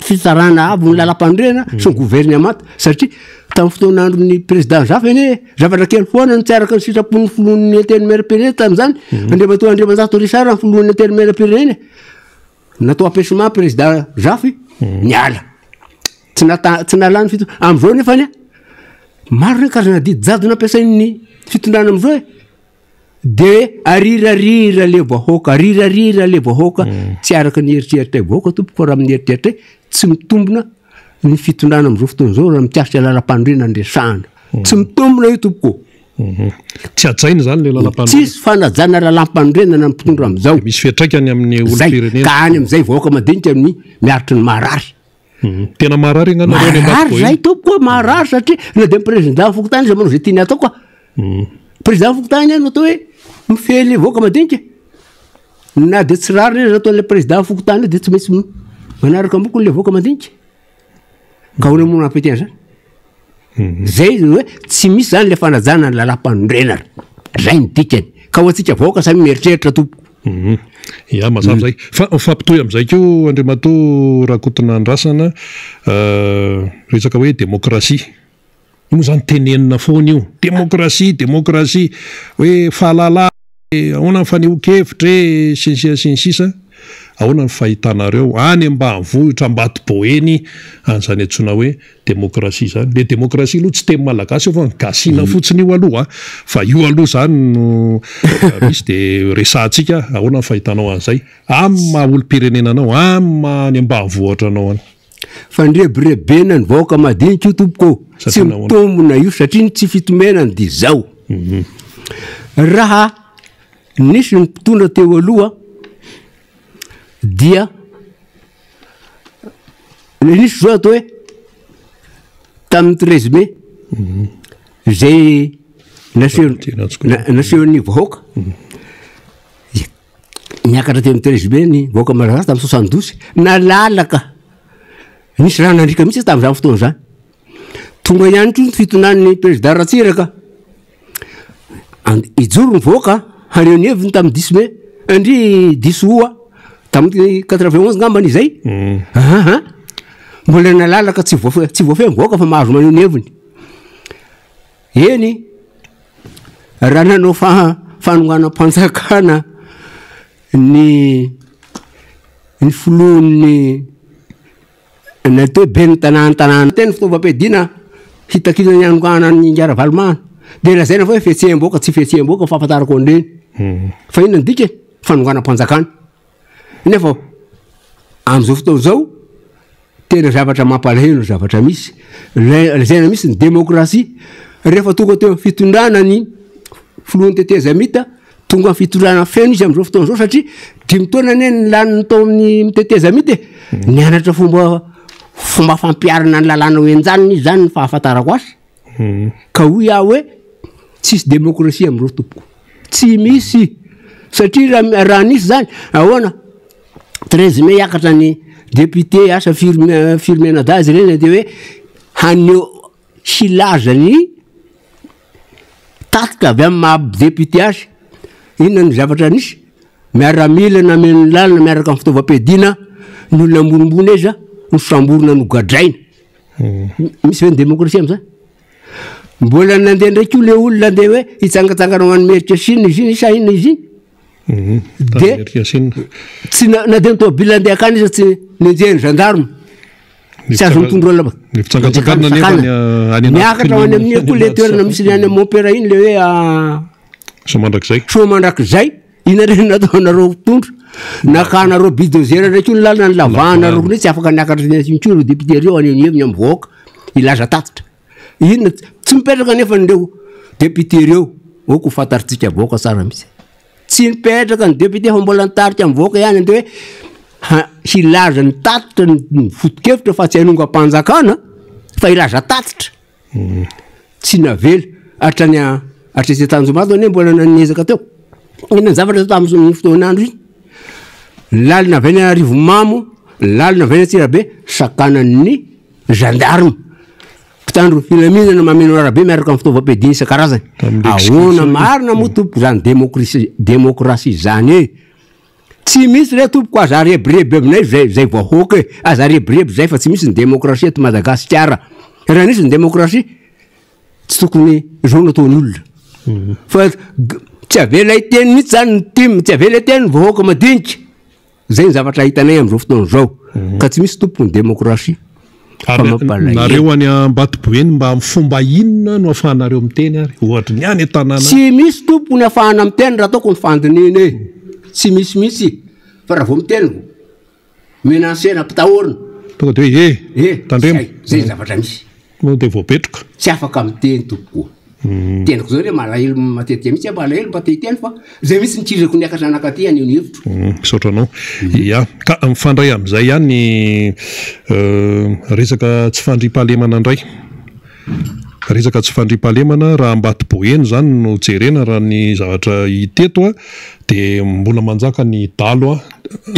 fitsarana avy ny lalam-pandrena sy ny gouvernemanta satria tamin'ny fotoanandron'ny président zafy eny zavatra kely foana ny tsy araka ny sitrapon'ny filohan'ny antenimera-pirenena tamin'izany Andriamantoa Risara ny filohan'ny antenimera-pirenena natao ampesement président zafy niala tsy nalany fito amin'izao nefa ny maro ny karazana didy jado nampiasain'ny fitondrana amin'izao dia arirarira le vahoaka tsy araka ny eritreritra vahoaka tompoko raha amin'ny eritreritra tsy mitombona ny fitondrana amin'izao fotoana zao raha mitiasitra lalam-pandrena andresahana tsy mitombona io tompoko tsy ajaina zany le lalam-pandrena tsisy fanajana lalam-pandrenana mpitondra amin'izao misy fiatraikany amin'ny olo-pirenena ka any amin'izay vahoaka madinika amin'ny miaritry ny marary tena marary marary zay tompoko marary satria na dia président fokotany zay manao zay tiany atao koa président fokotany any atao hoe mifely vahoaka madinika na dia tsy rary ny ataon'le président fokotany dia tsy maintsy manaraka ambokony le vahoaka madinika ka hoana moa nampetena zany zay hoe tsy misy zany le fanajana ny lalam-pandrenana zay ny dikany ka ho antsika vahoaka samy mieritreritra tompoko ia mazava zay fa fampitoy amin'izay keo Andriamatoa Rakotona Andrasana resaka hoe démocratie io moa zany tenenina foana io démocratie hoe fahalala ahoana ny fanehoan-kevitra sinsisa ahoana ny fahitanareo any ambanivohitra Ambatoboeny an'izany antsoina hoe démocratie zany le démocratie aloha tsy teny malagasy io fa gasina fotsiny io aloha fa io aloha zany no misy dia resantsika ahoana ny fahitanao an'izay amin'ny maha olo-pirenenanao amin'ny any ambanivohitra anao any fandrebirebena ny vahoaka madinika io tompoko tsy mitombona io satria tsy fitomenany dia zao raha nisy ny mpitondra teo aloha dia nisy zao atao hoe tamin'ny 13 mai zay nasehon'ny vahoaka miakatra teo amin'ny trésime ny vahoaka malagasy tamin'ny 72 nalalaka nisy raha nandrika mihitsy tamin'izany fotoana zany tonga ihany ko ny fitonan'ny président Ratsiraka ijoro ny vahoaka haneo ny heviny tamin'ny 10 mai andry 10 oa tamin'ny 91 ngambany izay mbola nalalaka tsy voafehy mivoaka fa mahazo maneo ny heviny eny raha nanao fanonganam-panjakana ny filohan'ny natao ben'ny tanàna tena fitaovam-piadiana hitakina ny anongana ny ngara valimana dia lazaina fa hoe fihetseham-boaka tsy fihetseham-boaka fa afantarako an'ireny fa inona ny dika fanonganam-panjakana nefa amin'izao fotoana izao tena zavatra mampalahelo zavatra misy lazaina misy ny démocratie rehefa tonga teo fitondrana ny filohan'ny tetezamita tonga ny fitondrana feno izy amin'izao fotoana izao satria 5 taona ny laniny tao amin'ny mitetezamita nianatra fomba fampiarana ny lalàna hoenjaniny izy zany ny fahafantarako azy ka hoy aho hoe tsisy démocratie amin'izao tompoko tsy misy satria raha nisy zany ahoana 13 mai hiakatra ny député asa firmena dazy reny dia hoe haneo silazany tatika avy amin'ny maha-député azy inona ny zavatra nisy miaramila na men'ny lalina miaraka amin'ny fitaovam-piadiana ny olona ambonimbony eza no samborona no gadraina misy hoe ny démocratie amin'izany mbola nandeha ndraiky io le olona andeha hoe hitsangatsangana ho an'ny merika Chine izy iny sa inona izy iny dia tsy nandeha ny tômôbila andeha akany izy tsy nenjehany gendarme tsy azo mitondro olona miakatra ho any amin'ny koa le toerana misy any amin'ny opéra iny le hoe somandrakizay ina reny nataonareo mpitondro nakanareo bidozera ndraiky io ny lalina ny lavanareo kony tsy afaka niakatra intsoro député reo any heviny amin'ny vahoaka ilaza tatitra inona tsy mipetraka nefa nireo député reo oko fantaritsika vahoaka tsara mihitsy tsy mipetraka ny député fa mbola nitarika amin'ny vahoaka ihany andeha hoe hilaza ny tatitra ny fotokevitra fa tsy hanonga-mpanjakana fa ilaza tatitra tsy navela hatrany atrese Tanjomato ane mbola nanezaka teo inona ny zavatra tamin'ny fotoanandro iny lalina avy any Arivomamo lalina avy any Antsirabe sakanan'ny gendarme mpitandro filaminana mameno arabe miaraka amin'ny fitaovam-piadiana isan-karazany ahoana marina moa tompoko zany démocratie zany e tsy misy re tompoko aza rebreby aminay zay vahoaka e aza rebreby zay fa tsy misy ny démocratie eto Madagasikara raha nisy ny démocratie tsy tokony zao nataony olona fa tsy avela iteny mihitsy zany ny tim tsy avela iteny ny vahoaka madinika zay ny zavatra hitanay amin'izao fotoana zao ka tsy misy tompoko ny démocratie nareo any Ambatoboeny mba amin'ny fomba inona no afahanareo miteny ary ohatra ny any tanàna tsy misy tompoko ny afahana miteny raha ataoko ny fandinina e tsy misy mihitsy fa raha vao miteny menansena mpitahorina tonga dia hoe tandremo zay ny zavatra misy dia voapetroka tsy afaka miteny tompoko teniko zao re malahelo matetika mihitsy malahelo mba te-teny fa zay misy nikirako niakatra anakaty any io ny hevitro misaotranao ia ka mifandray amin'izay ihany ny resaka tsy fandriam-pahalemana indray resaka tsy fandriam-pahalemana raha Ambatoboeny zany no jerena raha ny zavatra hiteto dia mbola manjaka ny dalo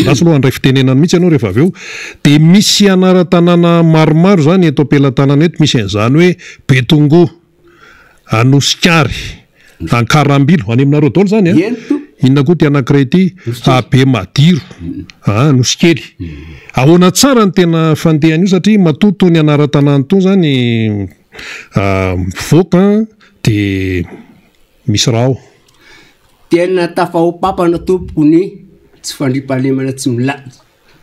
lasa aloha andray fitenenana mihitsy ianao rehefa avy eo dia misy anara-tanàna maromaro zany eto ampelantanana eto misy an'izany hoe Betongo Anosikary Ankarambilo any aminareo daholo zany inona koa ty anankiray ity Abe Madiro Anosikely ahoana tsara ny tena fandehana io satria matoto ny anara-tanàna to zany mivoaka dia misy raha tena tafahopapana tompoko ny tsy fandriam-pahalemana tsy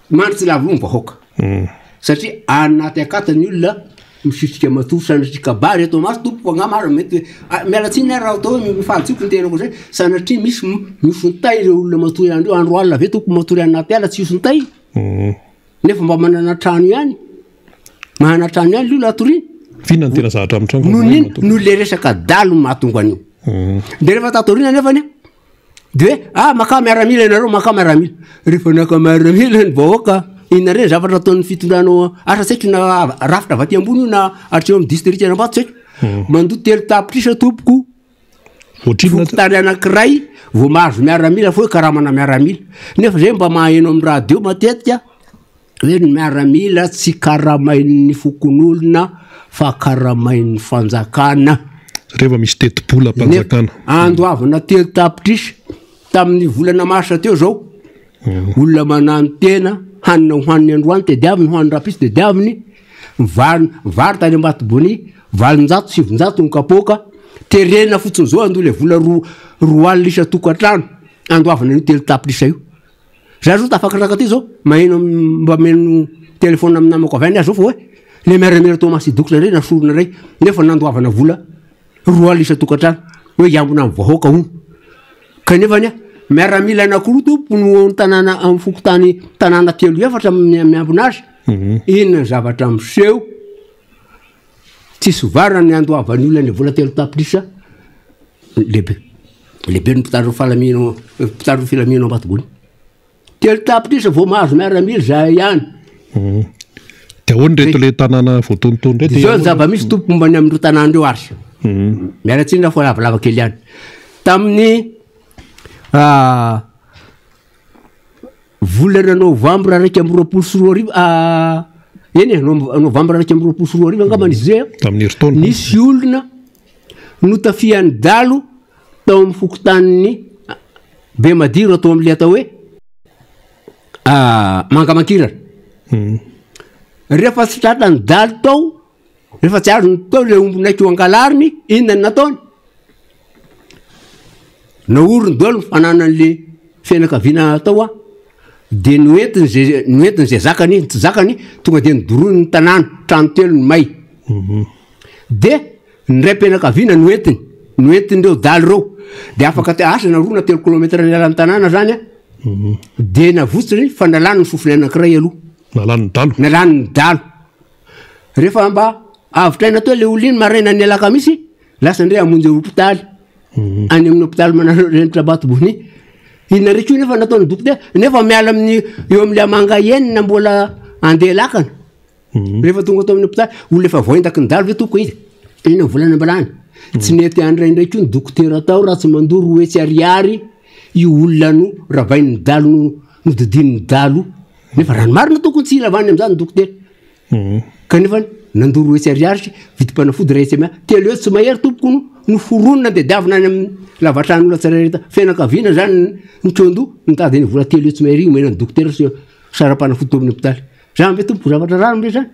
mandry tsy lavolo ny vahoaka satria anaty akatany olona misisika matory sanatria kabary eto maso tompoko angamara mety mialatsiny raha atao mifahatsiko ny tenako zay sanatria misy mifontay ireo olona matory ihany io andro alina ave tompoko matory anaty ala tsy isontay nefa mba manana trano ihany mahana trano ihany io latoriny fina ny tena zavatra amin'ny trano noniny no le resaka dalo mahatonga an'io dia rehefa tatorina nefany dia hoe maka miaramila ianareo maka miaramila rehefa naka miaramila ny vahoaka inona reny zavatra ataon'ny fitondranao asa tsaiko na rafitra avy aty ambony io na atreo amin'ny district Anambato tsaiko mandoa telo tapitrisa tompoko fokotany anankiray vo mahazo miaramila foe karamana miaramila nefa zay mba maheno amin'ny radio matetika hoe ny miaramila tsy karamain'ny fokon'olona fa karamain'ny fanjakana rehefa misy tetibola mpanjakana andoavana telo tapitrisa tamin'ny volana marsa teo zao olona manano tena hanina hohaniny androany tediaviny hohaniny rapisy tediaviny vary tany ambatobony 700 ny kapoka terena fotsiny zao andoha le vola roa alina isa tokatrano andoavana io telo tapitrisa io za zao tafakaraka ty zao maheno mba meno telefona amin'ny namako avy any azy zao fa hoe le miaramila Thomas Dokitra ndray nasorona ray nefa nandoavana vola roa alina isa tokatrano hoe iambona amin'ny vahoaka hono kanefany miaramila anankiroa tompony tanàna amin'ny fokotany tanàna telo efatra miambona azy inona zavatra miseho tsisy varana ny andoavany olona ny vola telo tapitrisa lehibe ny mpitandro filaminao ambatobony telo tapitrisa vao mahazo miaramila za ihany de ahoany reto le tanàna voatonotony reto zao ny zava-misy tompo mbany amin'ireo tanàn'ireo ary miaratsindra fa lavalava kely ihany tamin'ny volana novambra 2 eny novambra 2 angambany izy zay tamin'ny heritaona nisy olona notafian'ny dalo tao amin'ny fokotanin'ny be madiro atao amin'le atao hoe mangamankirana rehefa tsy tratrany dalo tao rehefa tsy azony tao le ombonaiky angalariny inona ny nataony naorony dolo fananan'le fianakaviana tao de noentiny zay zakany tsy zakany tonga de nidorony ny tanàna trano telo ny may de nyray mpianakaviana noentiny reo daly reo de afaka asa narona 3 kilometra ny alan'ny tanàna zany de navotsiny fa nalany ny sofiny anankiray aloha nalany ny dalo rehefa mba avitraina tao le oliny maraina ny alakamisy lasa ndray amonjy hopitaly any amin'ny hopitaly manarenitra batobony inona reky io nefa nataony dokotera nefa miala amin'ny eo amin'le amanga enina mbola andeha lakana rehefa tonga tao amin'ny hopitaly olona efa voaindaky ny dalo ve toko izy ina volana mbalany tsy nety andray ndraiky io ny dokotera tao raha tsy mandoro hoetsy ariary io olona no ravain'ny dalo no didin'ny dalo nefa ranomarina tokony tsy ilavany am'zany dokotera kanefa nandoro hoetsy ariary vitim-panafody raetsy amia telo eo tsy mahery tompoko no foronona de diavina any amin'ny lavatranyolona tsirareta fianakaviana zany nitsondo nitady ny vola telo eo tsy mahery io menany dokotera sara-panafody tao amin'ny hopitaly za mbe tompoko zavatra rariny re zany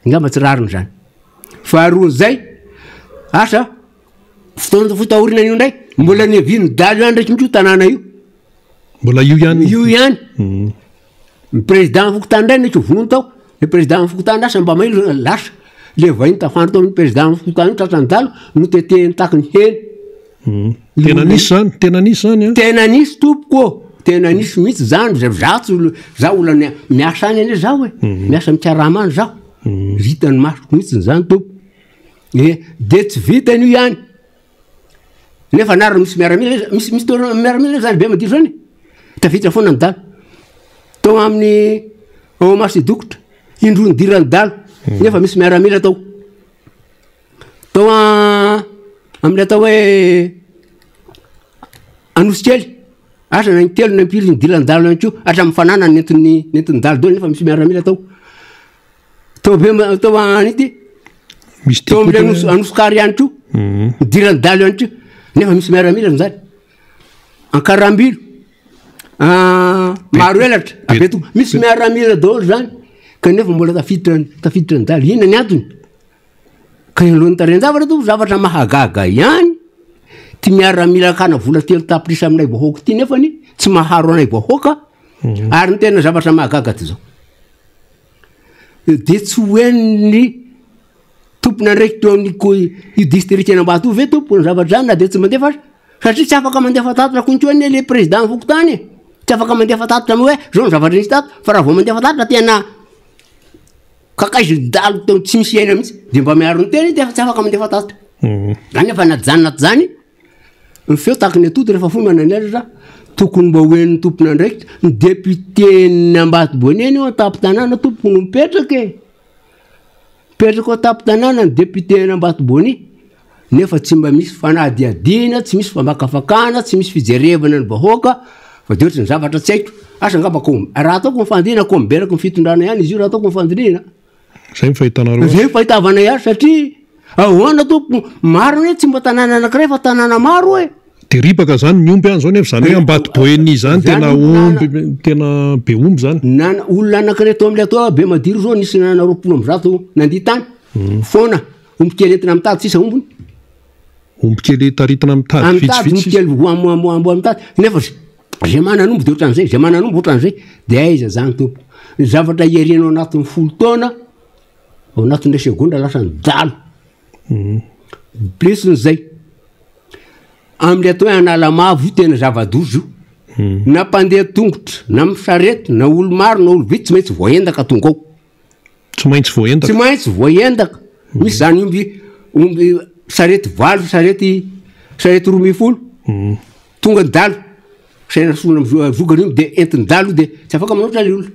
ngamba tsy rariny zany faharoany zay asa fotoana fotaorina io ndray mbola neviny dalo ihany ndraiky mitsyo tanàna io mbola io ihany président fokotany ndray ndraiky vonony tao le président fokotany lasa mba mailo lasa le vahiny tafandro tao amin'ny président fokotany tratrany dalo no tetehny takiny heny tena nisy nisy tompoko tena nisy mihitsy zany za olona miasa any ane zaho miasa mitsiaramany zaho vitany masoko mihitsy zany tompo de tsy vitany io ihany nefa anara misy miaramila zany be madiro zany tavitra foana ny dalo tao amin'ny Thomas Dokitra indrony dirany dalo nefa misy miaramila tao amin'le atao hoe anosikely asa na telo na impiry ny dirany dalo ihany ko hatramin'ny fanana nentiny dalo dolo nefa misy miaramila tao tao anity tao am'le anosikary ihany ko dirany dalo ihany ko nefa misy miaramila zany ankarambilo maro elatra abeto misy miaramila daholo zany kanefa mbola tafiditra ny dalo inona ny antony ka alohan'ny tarenjavatra to zavatra mahagaga ihany ty miaramila kana vola telo tapitrisa aminay vahoaka ty nefany tsy maharo anay vahoaka ary ny tena zavatra mahagaga ty zao de tsy hoeniny tompona ndraiky teo amin'ny io district Anambatoa ve tompony zavatra zany na de tsy mandefa satria tsy afaka mandefa tatitra kontsony le président fokotany tsy afaka mandefa tatitra hoe zao ny zavatra nisy tato fa raha vao mandefa tatitra tena kakaizy dalo tao tsy misy aina mihitsy de mba miaro ny tena de tsy afaka mandefa tatitra zany efa najanona zany ny feo taky ny atody rehefa fo mananelatra tokony mba hoen'ny tompona ndraiky ny député-ny Ambatoboany eny io atapy-tanàna tompony mipetraka ao atapy-tanàna ny député-ny Ambatoboany nefa tsy mba misy fanadiadina, tsy misy famakafakana, tsy misy fijerevana ny bahoaka fa de ohatrany zavatra tsy haiko asa angambako raha ataoko mifandina ko miberako mifitondrana ihany izy io raha ataoko mifandinina zay mifahitanareo zay fahitavana ihany satria ahoana tompo maro hoe tsy mba tanàna anankiray fa tanàna maro e de ripaka zany ny omby any zao nefa zany hoe ambato boeny zany tena omby tena be omby zany nana olona anankiray to am'le atao be madiro zao nisy nana 20 nandiha tany foana omby kely entina mitady sisa ombony omby kely taritana mitady vitsivitsy kely ambo mitady nefa zay mananombo de ohatran'izay zay mananombo ohatran'izay de aiza zany tompo zavatra ierinao anatin'ny 10 taona ao anatin'ilay segondra lasa ny dalo plus n'izay am'le atao hoe analamavo io tena zava-dozo io na mpandeha tongotra na misarety na olo maro na olo vitsy tsy maintsy voaendaka tonga ao tsy maintsy voaendaka misy zany omby sarety valo sarety 10 tonga ny dalo saina sona zogany io de entiny dalo de tsy afaka manoatra le olona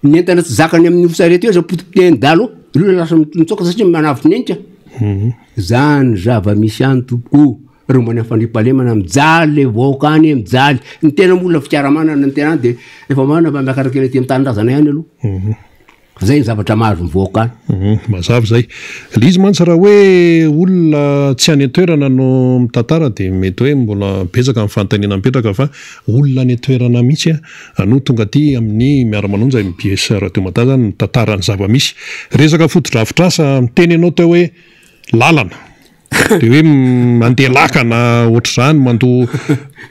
ny entana tsy zakany amin'ny olo sarety io za potipotehany dalo io olona lasa mitsoka satria manavitra nenitra zany zava-misy any tompoko rombany afandripalemana mijaly le vaokany mijaly ny tena molona fikaramanana ny tena de efa mana mba miakarakely aty am'tanindrazana ihany aloha zay ny zavatra mahazo mivoaka any mazava zay le izy mantsy raha hoe olona tsy any atoerana no mitantara de mety hoe mbola betsaka amin'ny fanontaniana mipetraka fa olona any atoerana mihitsy no tonga aty amin'ny miara-manonja MBS Radio Mada zany mitantarany zava-misy resaka foto-drafitrasa miteny ianao teo hoe lalana de hoe mandeha lakana ohatr' zany mando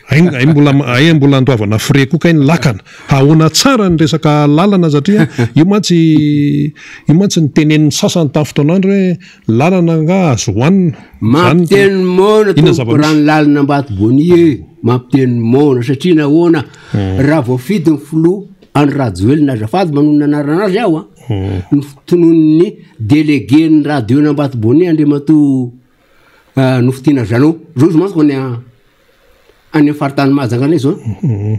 ay mbola andoavana fre koka ny lakana ahoana tsara ny resaka lalana satria io mantsy ny tenen'ny sasany tamin'ny fotoanandro hoe lalana nga azo hoanina mampiteny mona torany lalana ambato boni e mampiteny mona satria nahoana raha voafidy ny filo any radioely azafady manonona anarana azy aho ny fitonon'ny délégué ny radio ny ambato boni andriamato nofitina zanao zao izy mantsy any amin'ny faritany Mahajanga zao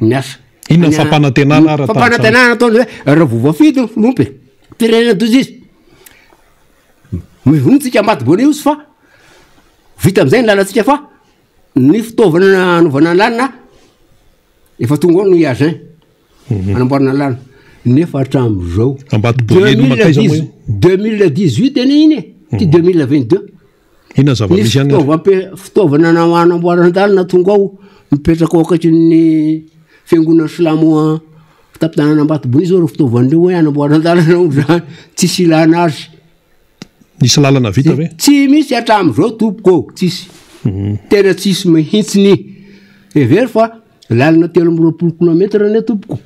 miasa inona fampanantenana ataony hoe raha voafidy ny filompy pirenena dozy izy mivonitsika ambato boni io sy fa vita am'izay ny lalantsika fa ny fitaovana anovana lalina efa tonga ao no iazin anamboarana lalina nefa hatram'izao 2018 eny iny ty 2022 ina zava-misy any fitaovana anamboarana lalina tonga ao mipetraka ao akatry ny fiangonana silamo fitapitanana ambato boni zao ro fitaovan'ireo hoe anamboarana lalina ao zany tsisy ilana azy nisy lalana vita ve tsy misy hatram'izao tompoko tsisy tena tsisy mihitsiny every fa lalina 320 kilometra ne tompoko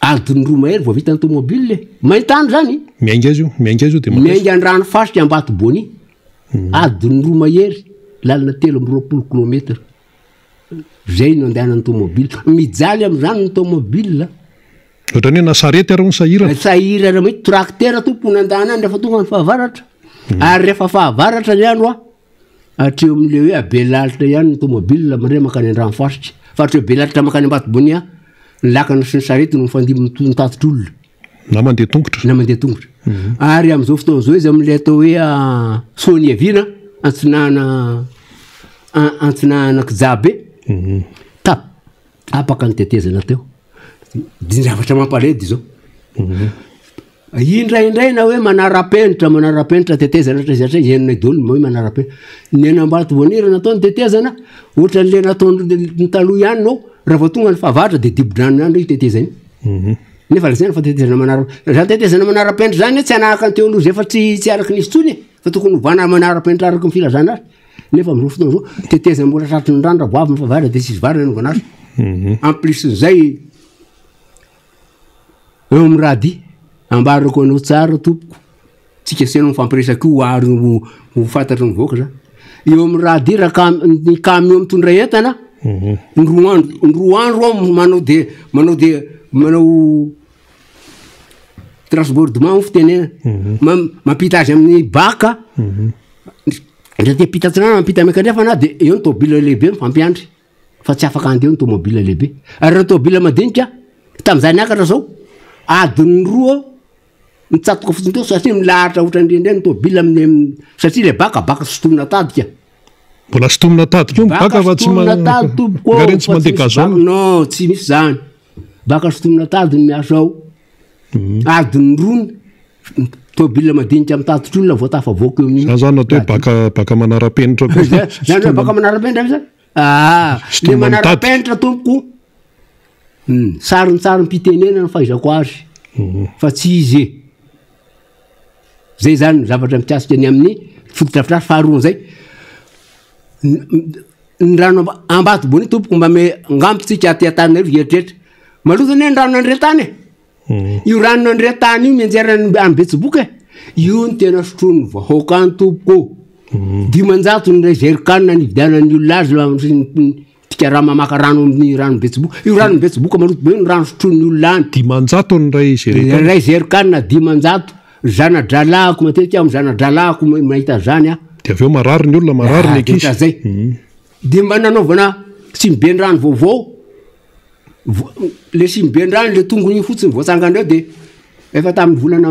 adiny 2 mahery voavita ny tomobile maintany zany miainga azy io de miainga any rano fasika ambato boni adiny 2 mahery lalina 320 kilometra zay no andehanany tomobile mijaly am'zany ny tomobile ohatrany hoe na sarety ary ny sahira raha mety tracteur tompo nandana any rehefa tonga ny fahavaratra ary rehefa fahavaratra ny andro atreo am'le hoe abelalitra ihany ny tomobile mare makany andrano fasitra fa atreo belalitra makany ambato boni ny lakana sy ny sarety no mifandimby mitatitra olona na mandeha tongotra ary am'izao fotoana zao izy am'le atao hoe Sonia Vina antsinahana kijabe tapaka ny tetezana teo di zavatra mampaledy zao indraindray na hoe manara-penitra tetezana zatra enina idolona hoe manara-penitra ny anambato voanira nataony tetezana ohatran'le nataony taloha ihany nao raha vao tonga ny fahavaratra de dibodrano ihany reo tetezany nefa lazana fa tetezana manara-penitra zany tsy anahaka ny teolozy efa tsy araky nisy tsony fa tokony hovana manara-penitra araky ny filazana azy nefa am'izao fotoana zao tetezana mbola tratry ny rano raha voavy ny fahavaratra de sisy varina nanovana azy en plus zay eo amin'ny rady ambarako anao tsara tompoko tsika sena mifampiresaka io ary ho fantatry ny voaka zany eo amin'ny rady raha ny camion mitondra entana ny roa andro manao transportement fitenena mampita azy amin'ny baka ndra te pitatsina mampita amikandrefa na de eo ny tômobile lehibe mifampiandry fa tsy afaka andeha ny tômobile lehibe ary raha tômobile madinika tam'izany akatra zao adiny 2 mitsatoka fotsiny teo satria milahatra ohatrandrendreny tôbila amin'ny satria le baka sotomina tadika mbola sotomina tadika io baka fa tsy gareny tsy mandeha gazon non tsy misy zany baka sotomina tady ny miasa ao adiny rony tôbila madinika mitatotra olona vao tafavoaka eo amin'iny zany atao hoe baka manara-penitra koa zany hoe baka manara-penitra zany le manara-penitra tompoko sariny mpitenena ny fahaizako azy fa tsy izy zay zany zavatra mitiasika ny amin'ny fotodrafitrasy faharoa zay ny rano ambatobony tompoko mba ngampitsika aty-tany eritreritra malotany hoe ny rano andretany io rano andretany io mianjerany any Betsiboka io ny tena sotrony vahoaka any tompoko 900 ny zerikanina ny vidianany olona azy tika raha mamaka rano amin'ny rano Betsiboka io rano Betsiboka maloto be ny rano sotrony olona any 900 ny ray zerikanina 900 zana-dralahako matetika amin'ny zana-dralahako mahita zany dia aveo marary ny olona marary ny akisy zay dia mba nanaovana simbendrano vaovao le simbendrano le tongony fotsiny voatsangandreo dia efa tamin'ny volana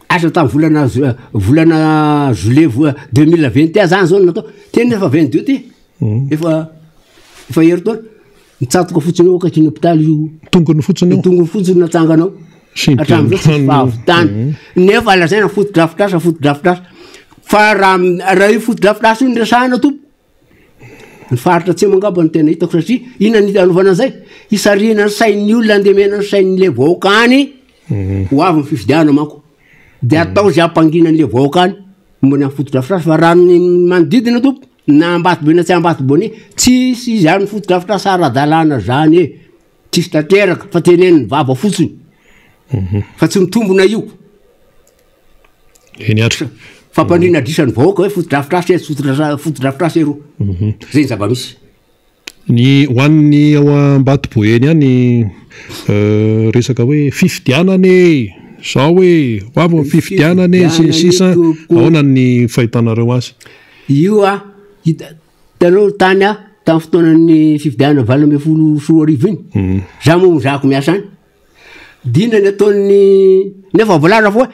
asa tamin'ny volana juillet 2021 zany zao natao teny efa 22 ty efa heritaona mitsatoka fotsiny eo akatiny hôpitaly io tongony fotsiny natsanganao hatramin'izao tsy fahavitany nefa lazaina fotodrafitrasa fa raha io fotodrafitrasa io nresahana tompo ny faritra tsy mangamba ny tena hitako satria inona ny anaovana zay isarina ny sain'ny olona andemena ny sain'le vahoaka any ho avy ny fifidiana manko dia atao zay ampanginan'le vahoaka any mbony amin'ny fotodrafitrasa fa raha ny manodidina tompo na ambatobe na tsy ambatobe tsisy zany fotodrafitrasa ara-dalàna zany tsisy tanteraka fa teneniny vava fotsiny fa tsy mitombona io fampandrina adrisany vahoaka hoe fotodrafitrasa ero zay ny zava-misy ny hoan'ny ao ambatoboeny any resaka hoe fifidianane zao hoe hoavy ny fifidianane sy ny sisa ahoana ny fahitanareo azy io hitanao tany tamin'ny fotoanan'ny fifidiana 2014 iny za moa zako miasa any dina ny ataony nefa volana foa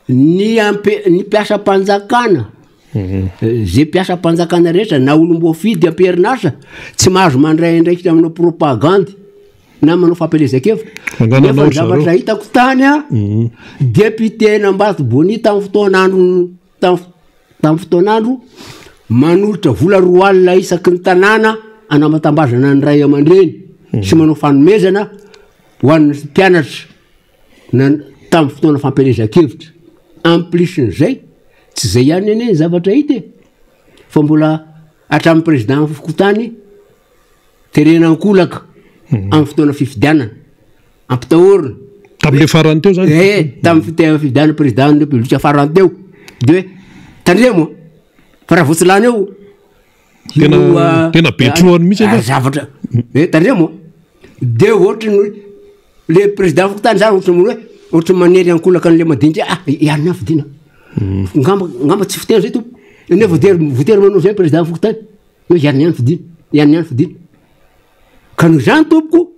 ny mpiasa-panjakana zay mpiasa-panjakana rehetra na olombo fidy amperinasa tsy mahazo mandray ndraiky aminao propagandy na manao fampelezakevitra nefa zavatra hitako tany député n'Ambatobony tamin'ny fotoanandro manolotra vola 2 alina isaky ny tanàna anamatambazana ny ray aman-dreny sy manao fanomezana ho an'ny mpianatra tamin'ny fotoana fampelezakevitra en plus n'izay tsy zay ihany ene zavatra hita fa mbola hatramin'ny président Fokotany terenankolaka amin'ny fotoana fifidianana ampitahorina tamin'le farany teo zany tamin'ny fifidianana président ny république farany teo dia hoe tandremo fa raha voatsilany eo tena betroany mihitsy zavatra tandremo dia ohatrany le président Fokotany zany ohatry manery ankolaka an'le madinika ianina fidina ngamba tsy fitena zay tompo ne votery manao zay président Fokotany hoe ianina fidina ka noho zany tompoko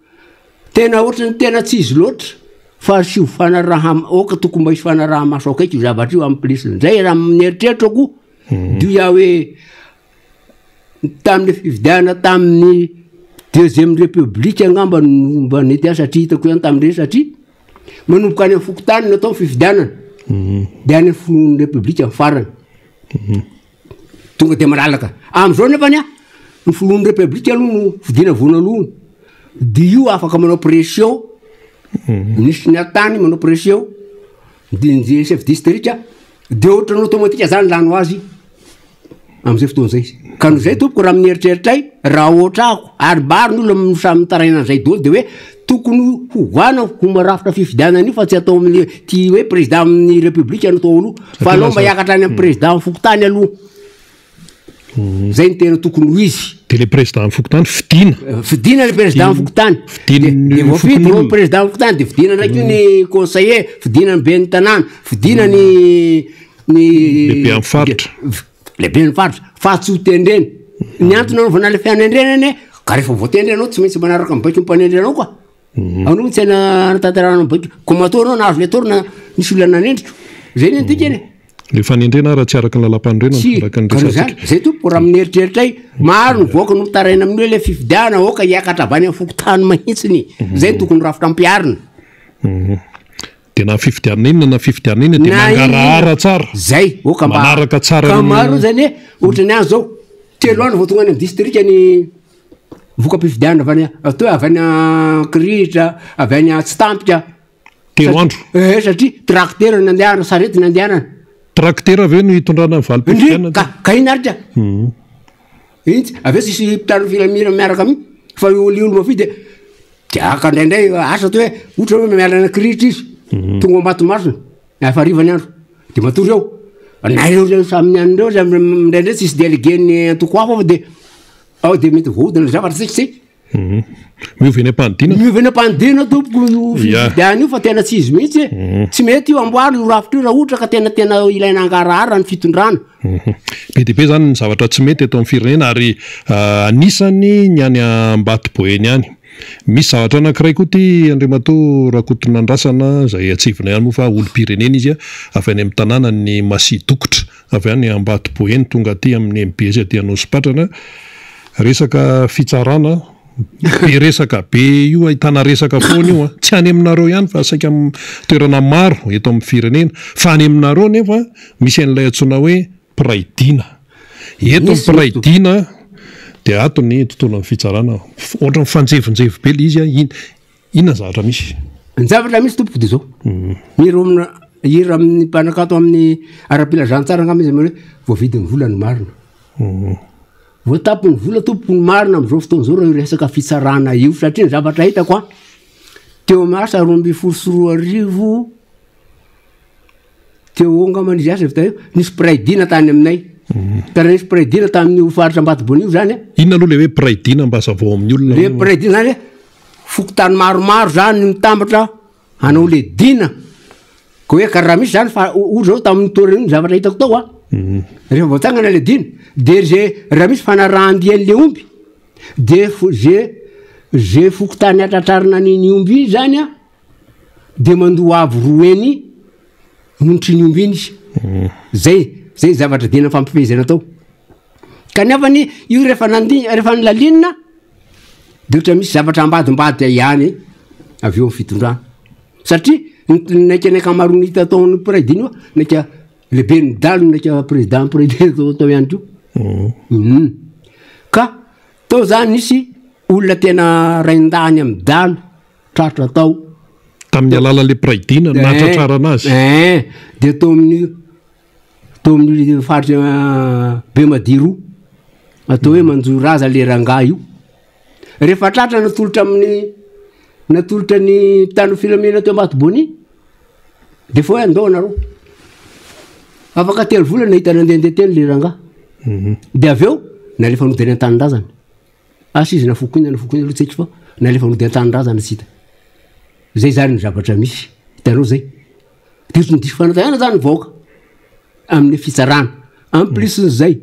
tena ohatrany tena tsy izy loatra fa sy fanaraha oka tokony mba hisy fanaraha maso akaiky io zavatra io amin'ny polisy zay raha mieritreritrako dio ia hoe tamin'ny fifidiana tamin'ny 2e république angamba mba nety satria hitako ihany tamin'ireny satria manomboka any amin'ny Fokotany natao fifidianana dia any amin'ny république amin'ny farany tonga dia malalaka amin'izao nefa ny filohan'ny république aloha no fidina vonalohany dia io afaka manao pression nisy ny atany manao pression dia chef district dia ohatrany automatique zany lano azy amin'izay fotoan'izay ka noho zay tompoko raha mieritreritra raha ohatrako ary bary ny olona samy mitaraina an'izay dolo dia hoe tokony hoana ho marafitra fifidianana io fa tsy atao amin'ny ty hoe président amin'ny république no atao aloha fa alao mba hiakatra any amin'ny président Fokotany aloha zay ny tena tokony ho izy dia le président Fokotany fidina le président Fokotany dia voafity ro président Fokotany dia fidina ndraiky io ny conseiller fidina ny be ny tanàna fidina ny lehibe amin'ny faritra lehibe ny faritra fa tsy ho tendreny ny antony anaovana le fianendrenany ka rehefa voatendrenao tsy maintsy manaraka mibaiko mpanendrenao koa anao tsy natantarana baiko komatoro nahazo le torona nisy olana nendriko zay ny andikany le fanendrena raha tsy araka ny lalam-pandrena zay tompo raha mineritreritray maro ny voaka no mitaraina amin'ny hoe le fifidiana oka hiakatra avany amin'ny fokotany mahitsiny zay ny tokony rafitra ampiarina de na fifidiarana inona na fifidiarana inona de mangarahara tsara zay oka manaraka tsara ka maro zany hoe ohatrany any zao telo andro vao tonga any amin'ny distrika ny voka-pifidiana avy any kirihitra avy any Tsitampika telo andro satria tracteur ny andehanana sarety ny andehanana tracteur avy eo no hitondrana valim-pifidiana ka iny aritra intsy avy eo sisy mpitano filamira miaraka aminy fa olo mafidy de aka indraindray asa to hoe ohatra hoe mialana kirihitra izy tonga ambatomasina afarivany andro de matory eo na ireo samy an'ireo indraindray tsisy délégué-ny antoko hafa fa de ao de mety vohodina zavatra tsik miovy eny am-panidina tompoko fifidiana io fa tena tsy izy mihitsy tsy mety io amboary io rafitra io raha ohatra ka tena ilaina angarahara ny fitondrana be de be zany ny zavatra tsy mety eto amin'ny firenena ary anisany ny any Ambatoboeny any misy zavatra anankiray koa ty Andriamatoa Rakotonandrasana zay atsivona ihany moa fa olo-pirenena izy avy any amin'ny tanàna ny Masidokotra avy any Ambatoboeny tonga aty amin'ny MBS aty Anosipatrana resaka fitsarana be resaka be io ahitana resaka foana io tsy any aminareo ihany fa saika toerana maro eto amin'ny firenena fa any aminareo nefa misy an'ilay antsoina hoe piraidina eto amin'ny piraidina de ato ny tontolo amin'ny fitsarana ohatra mifanjevinjevy be le izy inona zavatra misy ny zavatra misy tompoko de zao ira amin'ny mpanakato amin'ny ara-pilazantsara angamba izy hoe voavidiny vola ny marina voatapony vola tompony marina am'izao fotoan'izao raha resaka fitsarana io satria ny zavatra hitako a teo asa 2024 teo angambany izy asa vita eo nisy piraidina tany aminay karaha nisy piraidina tamin'io faritra Ambatoboeny io zany inona aloha le hoe piraidina mba hazavao amin'ny olona le piraidina zany fokotany maromaro zany mitambatra hanao le dina ko hoe karaha misy zany fa olo zao tamin'ny torina iny zavatra hitako tao a rehefa voatsangana le dina de zay raha misy fanarahandian'le omby de zay fokotany atratrarina ny omby iny zany a de mandoa avo roeny nonotry ny omby iny izy zay zavatra dina fampifezana tao kanefany io rehefa nylalinina de ohatra misy zavatra ambadimbady ihany avy eo amin'ny fitondrana satria naika marony hita taon'ny piraidina io naika lehibe ny daliny naika président tao ihany ko ka tao zany nisy olona tena raindany amin'ny dalo tratra tao tamin'ny alalan'le piraidina natratrarana azy de tao amin'ny faritra be madiro atao hoe manjoy raza le rangah io rehefa tratra natolotra ny mpitano filamina teo Ambatoboeny de fa hoe andao anareo afaka telo volana hita nandehandeha teny le rangah de avy eo nalefa nodiny an-tanindrazana asa izy nafokoina aloha tseky fa nalefa nody an-tanindrazana tsy hita zay zany ny zavatra misy hitanao zay de ny diso fanatahana zany vaoka amin'ny fitsarana en plus n'izay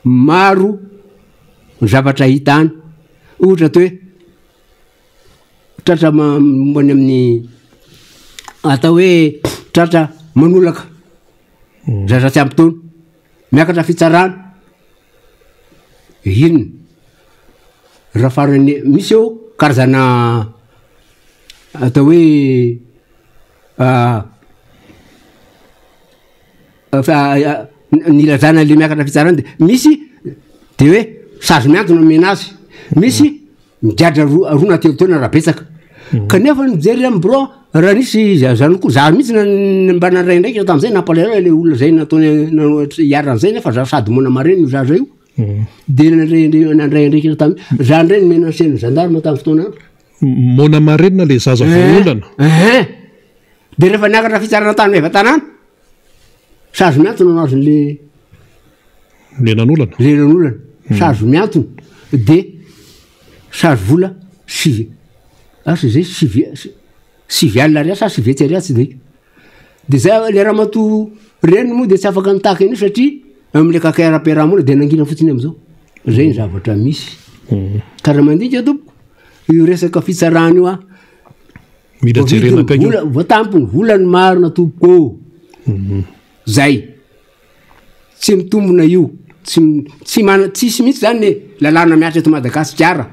maro ny zavatra hitany ohatra to hoe tratra mombany amin'ny atao hoe tratra manolaka zaza tsy ampy taona miakatra fitsarana inona raha farany misy eo karazana atao hoe nilazana le miakatra fitsarana de misy de hoe sazo miantona menazy misy migadra rona telo taona raha betsaka kanefa nijery amin'ny bro raha nisy zany koa za mihitsy mba nandray ndraiky tam'izay nampalera le olona zay nataony iaran'izay nefa za sady mona mareny io zaza io de nandray ndraiky tamy za ndray menaseny gendarme tamin'ny fotoana mona marenina le zaza voolana de rehefa niakatra fitsarana tany eva tanàna sazo miantona anazy le nanolana sazo miantona de sazo vola asa zay sivy alina ariasa sivy etsy ariatsy zay de zay le raha mato reny moa de tsy afaka nitaka iny satria am'le kakera-piarahamonina de nangina fotsiny am'izao zay ny zavatra misy karaha mandika tompoko io resaka fitsarana io a mila jerena akaiky voatampony volany marina tompoko zay tsy mitombona io tsisy mihitsy zany lalàna miatra eto Madagasikara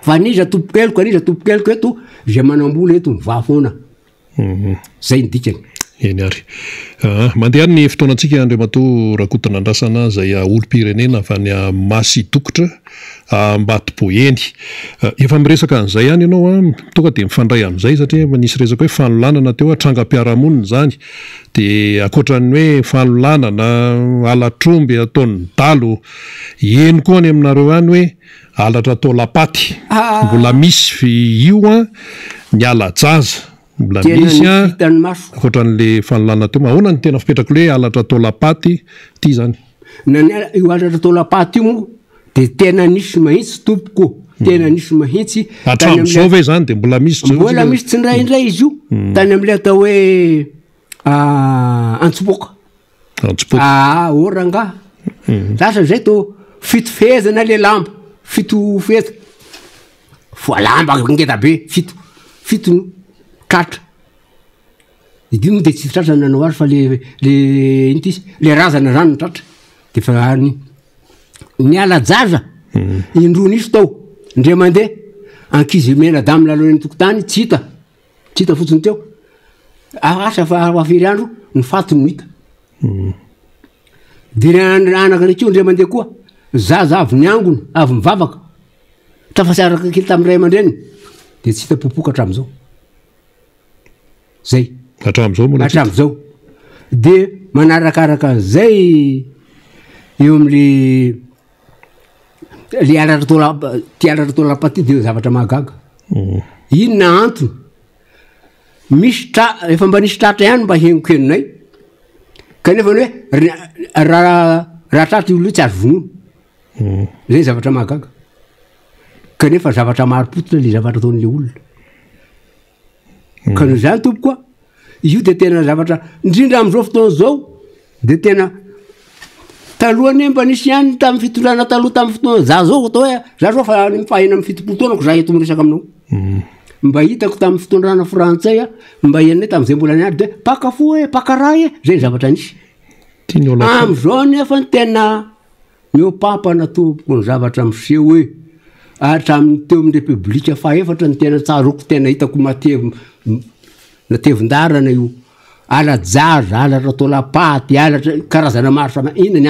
fa niza tompokeloko eto zay manambola eto miva foana zay ny dikany eny ary mandeha ny fotoanantsika Andriamatoa Rakotana Andrasana zay olo-pirenena avy any Masidokotra Ambatopôeny efa miresaka an'izay ihany ianao tonga de mifandray amin'izay satria nisy resaka hoe fanolanana teo trangam-piarahamonina zany de akoatran'ny hoe fanolanana alatromby ataon'ny dalo eny koa any aminareo any hoe alatra atao lapaty mbola misy io ny alajaza mbola misy akoatran'le fanolana teo ahoana ny tena fipetraka hoe alatra atao lapaty ty zany io alatra atao lapaty io moa de tena nisy mahitsy tompoko tena nisy mahitsy hatram'izao ve zany de mbola misy tsy ndraindray izy io tany am'le atao hoe antsopoka oranga lasa zay to fito fezana le lamba fito feza lamba ngeda be fito tratra idino de tsy tratra nanao azy fa le razana zany ny tratra de fa ny alajaza indro nisy tao ndre mandeha ankizy mena damy lalony tokotany tsy hita fotsiny teo asa fa afiry andro ny fato no hita de anakarikio ndre mandeha koa zaza avy ny angony avy mivavaka trafasiaraka kely tamin'ny ray aman-dreny de tsy hita popoka hatram'izao zay hatram'izao de manarakaraka an'izay eo am'le alatra tao lapaty de zavatra mahagaga inona antony misy efa mba nisy tratra ihany mba hengokenonay kanefa ny hoe raha tratra io tsy azo vonono zay zavatra mahagaga kanefa zavatra maropotina le zavatra ataon'le olona ka noho zany tompo koa io de tena zavatra indrindra am'izao fotoana zao de tena talohany mba nisy ihany tamin'ny fitondrana taloha tamin'ny fotoana za zao atao hoe za zao fa mifahina amin'ny fitopolo taonako za eto miresaka aminao mba hitako tamin'ny fitondrana frantsay mba ianay tamin'izay mbola niady de pakafo pakaray zay ny zavatra nisy am'izao nefa ny tena miopampana tompoko ny zavatra miseho hoe hatramin'ny teo amin'ny repoblika faefatra ny tena tsaroko tena hitako natevin-darana io alajaza alatra atao lapaty alatra karazana maro sama inona ny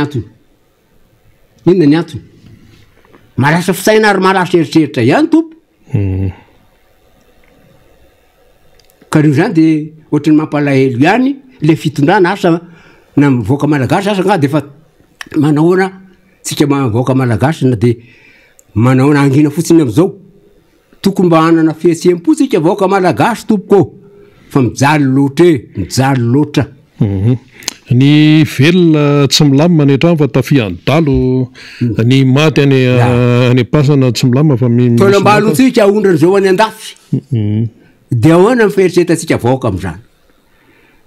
antony malasa fisaina ary malasa eritreritra ihany tompo ka rio zany de ohatrany mampalahelo ihany le fitondrana asa na mivoaka malagasy asa nga de fa manahoana tsika mavoaka malagasy na de manahoana angina fotsiny am'izao tokony mba hanana fihetsem-po tsika voaka malagasy tompoko fa mijaly loatra ny velona tsy milamina ny trano fa tafiany dalo ny maty any pasana tsy milamina fa tolambalotsika aondranyzao any andafy de ahoana miferitretatsika vaoaka am'izany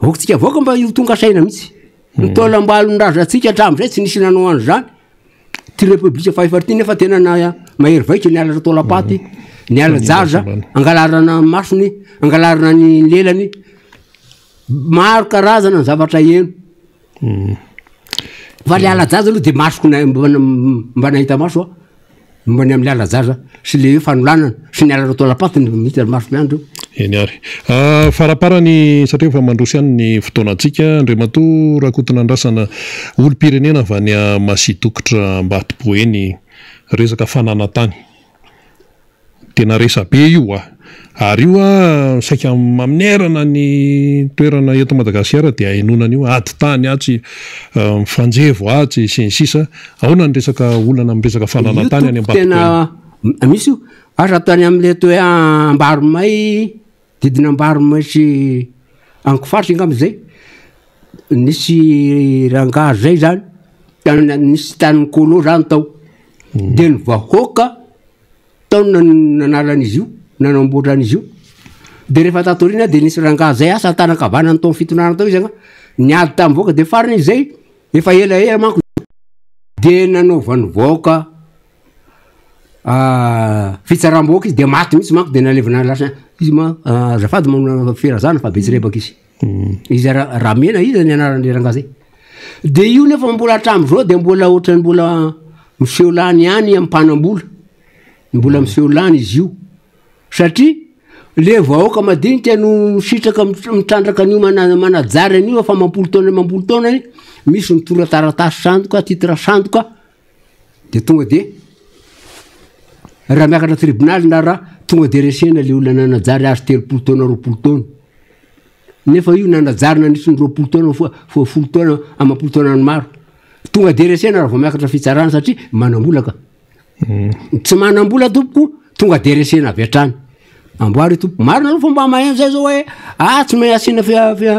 vokatsika voaka mba io tonga saina mihitsy ny tolambalo nrazatsika hatram'izay tsy nisy nanao an'izany ty repoblika fahefarity nefa tena mahery vaika ny alatra tao lapaty ny alajaza angalarana masony angalarana ny lelany maro karazana ny zavatra eno fa le alajaza aloha de masoko mba nahita maso mba ny am'le alajaza sy le fanolanana sy ny alatra tao lapaty mihita maso miandro eny ary faraparany satria fa mandrosy ihany ny fotoanantsika Andriamatoa Rakotana Andrasana olo-pirenena avy any Masidokotra Ambatopôeny resaka fananantany tena resa be io ary io saika aminerana ny toerana eto Madagasikara dia hainonana io ady tany atsy mifanjevo atsy sy ny sisa ahoana ny resaka olana miresaka fananantany any Ambatopôeny misy io asa tany am'le toe Ambaromay didina Ambaromay sy Ankofatsy ngam'izay nisy rangahy zay zany nisy tany kôlô zany tao de ny vahoaka tao nanalany io nanamboatrany io de rehefa tatorina de nisy rangahy zay asa tanakavanany tao fitonarana tao izy niady tamin'ny voaka de farany zay efa ela manko de nanaovany voaka fitsaram-boaka izy de maty mihitsy manko de nalevana lasa izy zafady manao firazana fa betsyrebaka izy ramena izy ny anarany rangazy de io nefa mbola hatram'zao de mbola ohatrany mbola miseholany ihany ampanambola mbola miseholany izy io satria le vahoaka madinika no sitraka mitrandraka an'io manajary an'io fa mampolo taonany misy mitora taratasy sandoka titre sandoka de tonga de raha miakatra tribunaly na raha tonga de resena le olona nanajary azy 3 taona 2 taona nefa io nanajary nanisy 2 taona folo taona amapolo taona ny maro tonga de resena raha vao miakatra fitsarana satria manambolaka tsy manambola tompoko tonga de resena avy hatrany amboary tompo marina aloha fomba maheno zay zao hoe tsy mahay asina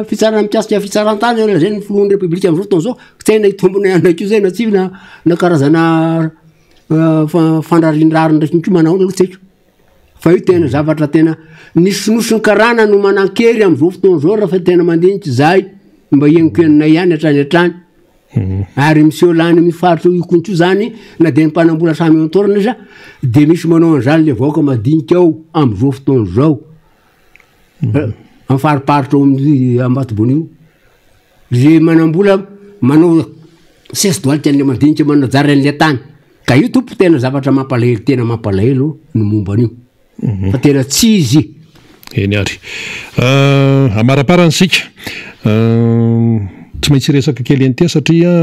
fitsarana mikasika fitsarantany zay ny filohan'ny republika am'izao taona zao tena hitombona anakio zay na tsy na karazana fandrarindrariny ndraiky miko manaona aloha tsaiko fa io tena zavatra tena nisy karana no manan-kery am'izao fotoana zao raha fa tena mandinika zay mba ieniko enina ihany hatrany ary miseholany mifaritra ikontsio zany na de mpanambola samy antorana iza de misy manao an'izany le vahoaka madinika ao am'izao fotoana zao amfariparitra ao amin'ny ambatobon'io le manambola manao sesdoalika an'le madinika manajary an'le tany ka io tompo tena zavatra mampalahelo tena mampalahelo no momba an'io fa tena tsy izy eny ary amaraparanytsika tsy maintsy resaka kely eny tia satria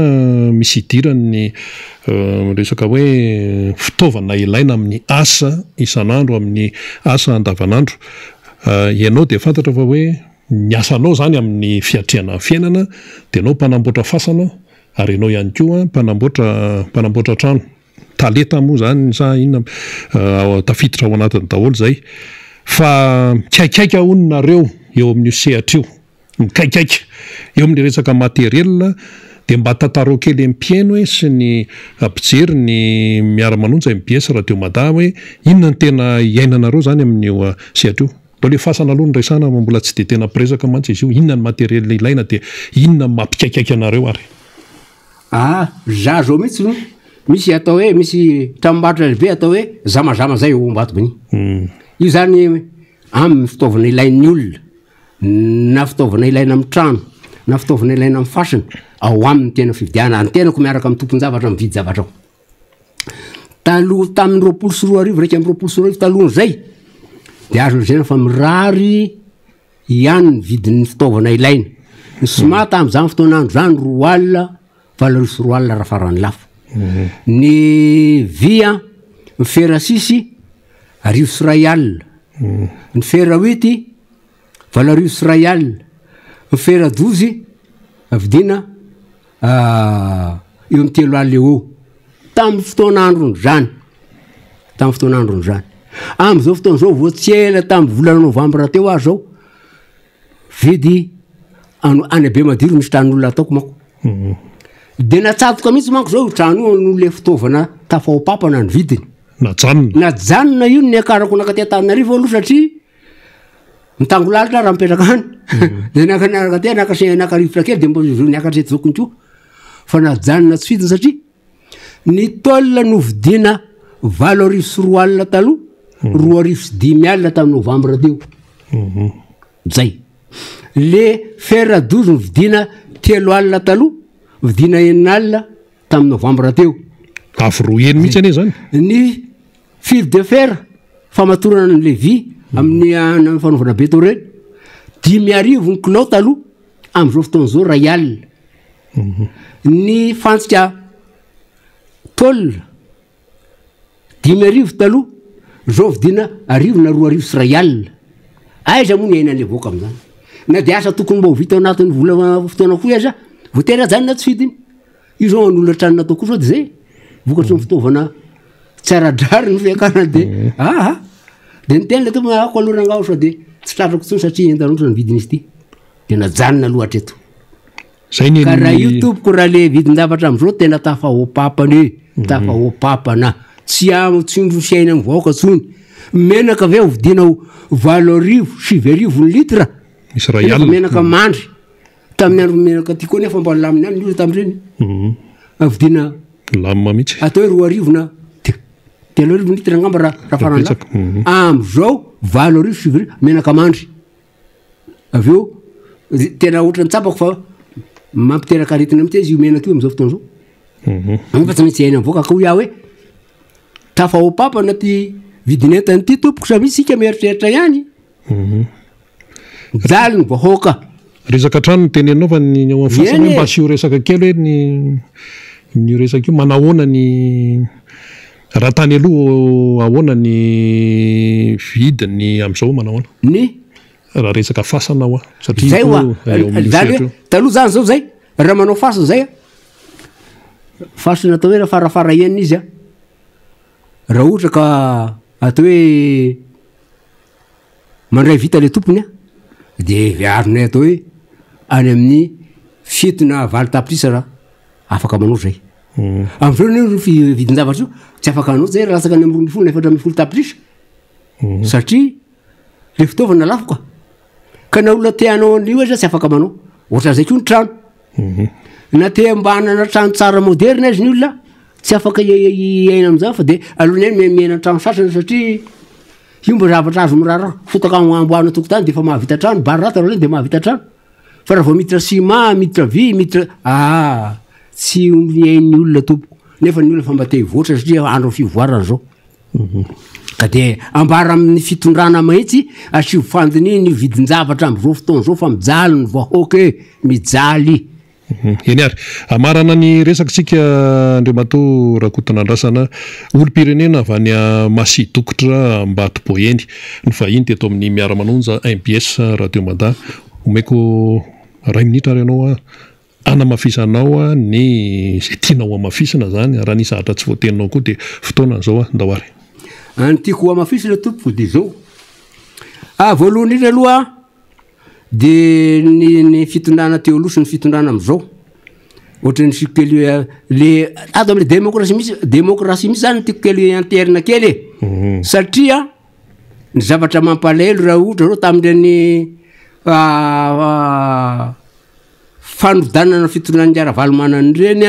misy idirany resaka hoe fitaovana ilaina amin'ny asa isan'andro amin'ny asa andavanandro ianao de fantatra fa hoe ny asanao zany amin'ny fiatriana fiainana de anao mpanamboatra fasana ary ianao ihany koa mpanamboatra trano taleta moa zany sa inona tafiditra ao anatiny daholo zay fa kaikaiky ahononareo eo amin'io sehatra io mikaikaiky eo amin'ny resaka materiel de mba tataro kely mpiaino hoe sy ny ampijery ny miara-manonja MBS radio mada hoe inona ny tena iainanareo zany amin'io sehatra io mba le fasana aloha ny resana mbola tsy de tena presaka mantsy izy io inona ny materiel ilaina de inona mampikaikaiky anareo ary za zao mihitsy misy atao hoe misy tranombarotra lehibe atao hoe zamazama zay eo ambatobony io zany amin'ny fitaovana ilain'ny olona na fitaovana ilaina amin'ny trano na fitaovana ilaina amin'ny fasana ao amin'ny tena fividiana ny tenako miaraka amin'ny tompony-javatra mividy zavatra ao taloha tamin'ny 24 raika amin'ny 24 talohany zay de azo zena fa mirary ihany ny vidin'ny fitaovana ilaina ny soma tam'izany fotoanandro zany 2 alina valorisy 2 alina raha farany lafa ny via ny fera sisy 1 ray alina ny fera 8 valorisy 1 ray alina ny fera 12 vidina eo amin'ny 3 alina eo tamin'ny fotoanandrony zany am'izao fotoana zao vao tsy ela tamin'ny volana novambra teo azy zao vidy any be madiro misy tranon'olona ataoko mako de natsatoka mihitsy manko zao trano no le fitaovana tafaopapana ny vidiny najanona io ny akarako nakatetanarivo aloha satria mitangolalitra raha mipetraka any de nakanaraka nakarivotra kely de mbo niakatra eto zokony koa fa najanona tsy fidiny satria ny tolona no vidina 4 alina taloha 2 alina tamin'ny novambra teo zay le fera 12 ny vidina 3 alina taloha vidina 9 alina tamin'ny novambra teo afroeny mihitsy ane zany ny fil de fer famatorana ny levi amin'ny fanaovana beto reny 10 ny kilao taloha am'izao fotoana zao 1 alina ny fantsika tolona 10 taloha zao vidina 1 na 2 sy 1 alina aiza moa ny ainan'le voaka am'izany na de asa tokony mba ho vita ao anatin'ny vola fotoana koa aza vo tena janona tsy fidiny io zao an'olona tranona atao koa zao de zay vokatry ny fitaovana tsaradrary ny fiakarana de de ny tena le tompo ako aloha rangao sao de tsy tratrako tsony satria entanootra ny vidiny izy ty de najanona lohatra eto ka raha io tompoko raha le vidin-davatra am'izao tena tafaopapany tafahopapana tsy indrosiaina amin'ny vahoaka tsony menaka avy ao vidinao 8 sy 7 ny litra menaka mandry tamin'ny andro menaka ty koa nefa mbola laminy any io tamin'ireny vidina lamina mihitsy atao hoe 2 na telo arivo litatra angamba raha farana am'izao 8 menaka mandry avy eo tena ohatrany tsapako fa mampiteraka aretina amity izy io menaka io am'izao fotoana zao fa tsy maintsy hainy avoaka ka ho iaho hoe tafahopapa anaty vidinentany ty tompoko sa misy sika mieritreritra ihany daly ny vahoaka resaka trano ny tenenao fa ny ao amin'ny fasana mba asio resaka kely hoe ny resaka io manahoana ny raha tany aloha ahoana ny vidiny am'izao manahoana ny raha resaka fasana ao satria zay oa zany hoe taloha zany zao zay raha manao fasana zay fasana atao hoe raha farafara enina izy raha ohatra ka atao hoe mandray vita le tompony de viaronay atao hoe any amin'ny 7 na 20 tapitrisa raha afaka manao zay am'izao ny vidin-javatra io tsy afaka anao zay raha lasaka any amin'ny 20 na 4 tapitrisa satria le fitaovana lafo ka ka na olona te hanao an'io izy tsy afaka manao ohatra zay koa ny trano na te mbanana trano tsara moderne izy ny olona tsy afaka iaina am'izao fa de alohany any miaina trano sasany satria io mba zavatra azo mirara fotaka amboana tokotany de efa mahavita trano barata raha de mahavita trano fa raha vao miditra ciment miditra vy miditra tsy iain'ny olona tompo nefa ny olona fa mba te hivoatra satria andro fivoarana zao ka de ambara amin'ny fitondrana mahitsy asio fandiny ny vidin-javatra am'izao fotoana zao fa mijaly ny vahoaka mijaly eny ary amarana ny resakitsika Andriamato Rakotonandrasana olo-pirenena avy any Masidokotra Ambatoboeny ny vahiny teto amin'ny miara-manonja MBS Radio Mada omeko 2 minitra ary ianao anamafisanao ny zay tianao amafisana zany raha nisy ahatra tsy voateninao koa de fotoana zao ndawary any tiako amafisana tompoko de zao voalohany indrindra aloha de ny fitondrana teolosy ny fitondrana am'izao ohatra ny sikely le ato am'le démocratie misy zany tiako kely interna kely satria ny zavatra mampalahelo raha ohatra reo tamin'ireny fanodanana fitondrana ny ara-valomanany reny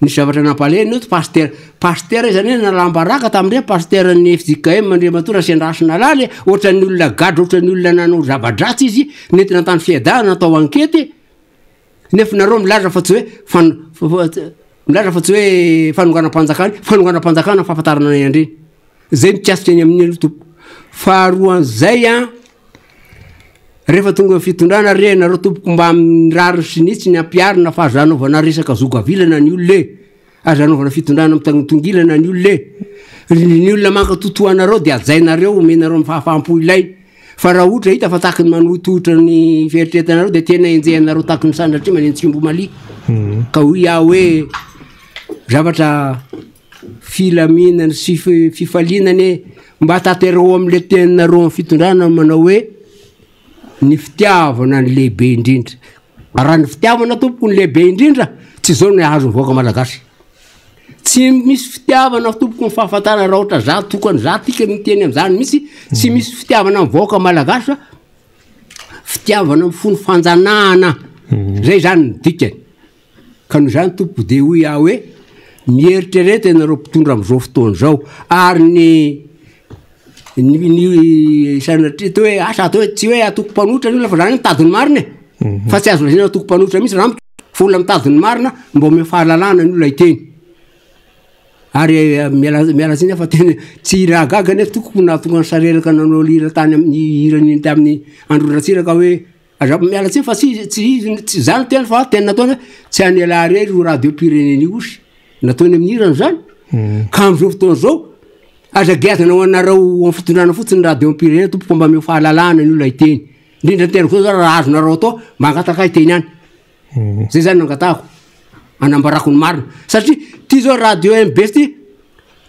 ny zavatra nampalahelo pasteur zany nalambaraka tamin'ireny pasteur ny FJKM Andriamato Rasendrasina laly ohatra ny olona gadra ohatra ny olona nanao zava-dratsy izy nentina tany fiadana natao ankety nefa nareo milaza fa tsy hoe fanonganam-panjakana fahafantarana nay andreny zay mikasika any amin'ny tompo faharoan'izay rehefa tonga fitondrana re nareo tompoko mba mirary sinitsy ny ampiarina fa azanovana resaka zogavilana ny olona azanovana fitondrana mitangitongilana ny olona ny olona manka totoanareo de ajainareo omenareo mifahafampo ilay fa raha ohatra hita fa taky ny manototra ny fieritretanareo de tena enjehanareo taky ny sanatria manentsy mali ka hoia hoe zavatra filaminany sy fifalinany mba tatereo am'le teninareo amin'ny fitondrana manao hoe ny fitiavana ny lehibe indrindra raha ny fitiavana tompoko ny lehibe indrindra tsy zao ny ahazo mivoaka malagasy tsy misy fitiavana tompoko ny fahafatana raha ohatra za tokany za tika miteny am'izany misy tsy misy fitiavana mivoaka malagasy fa fitiavana mifono fanjanahana zay zany ny dikany ka noho zany tompoko de hoy aho hoe mieritreretra ianareo mpitondra am'izao fotoana zao ary ny sanatria to hoe asa atao hoe tsy hoe atoko-panotra ny olona fa zany mitadiny marina fa tsy azo lazina atoko-panotra misy raha fa olona mitadiny marina mba ome fahalalana ny olona hiteny ary miala tsiny fa tena tsy raha gaga nefa tokoko na tonga ny sareraka nanao lira tany amin'ny irany tamin'ny androratsiraka hoe miala tsiny fa tsy zany tena fa tena nataony tsy anyala rery ro radio pireneny osy nataony amin'ny irany zany ka am'izao fotoana zao azagiazana ho anareo amin'ny fitondrana fotsiny radio pirenena tompoko mba meo fahalalana ny olona hiteny indrindra tena koa zao raha azonareo atao mangataka hiteny any zay zany nangatahako anambarako ny marina satria ty zao radio MBS ty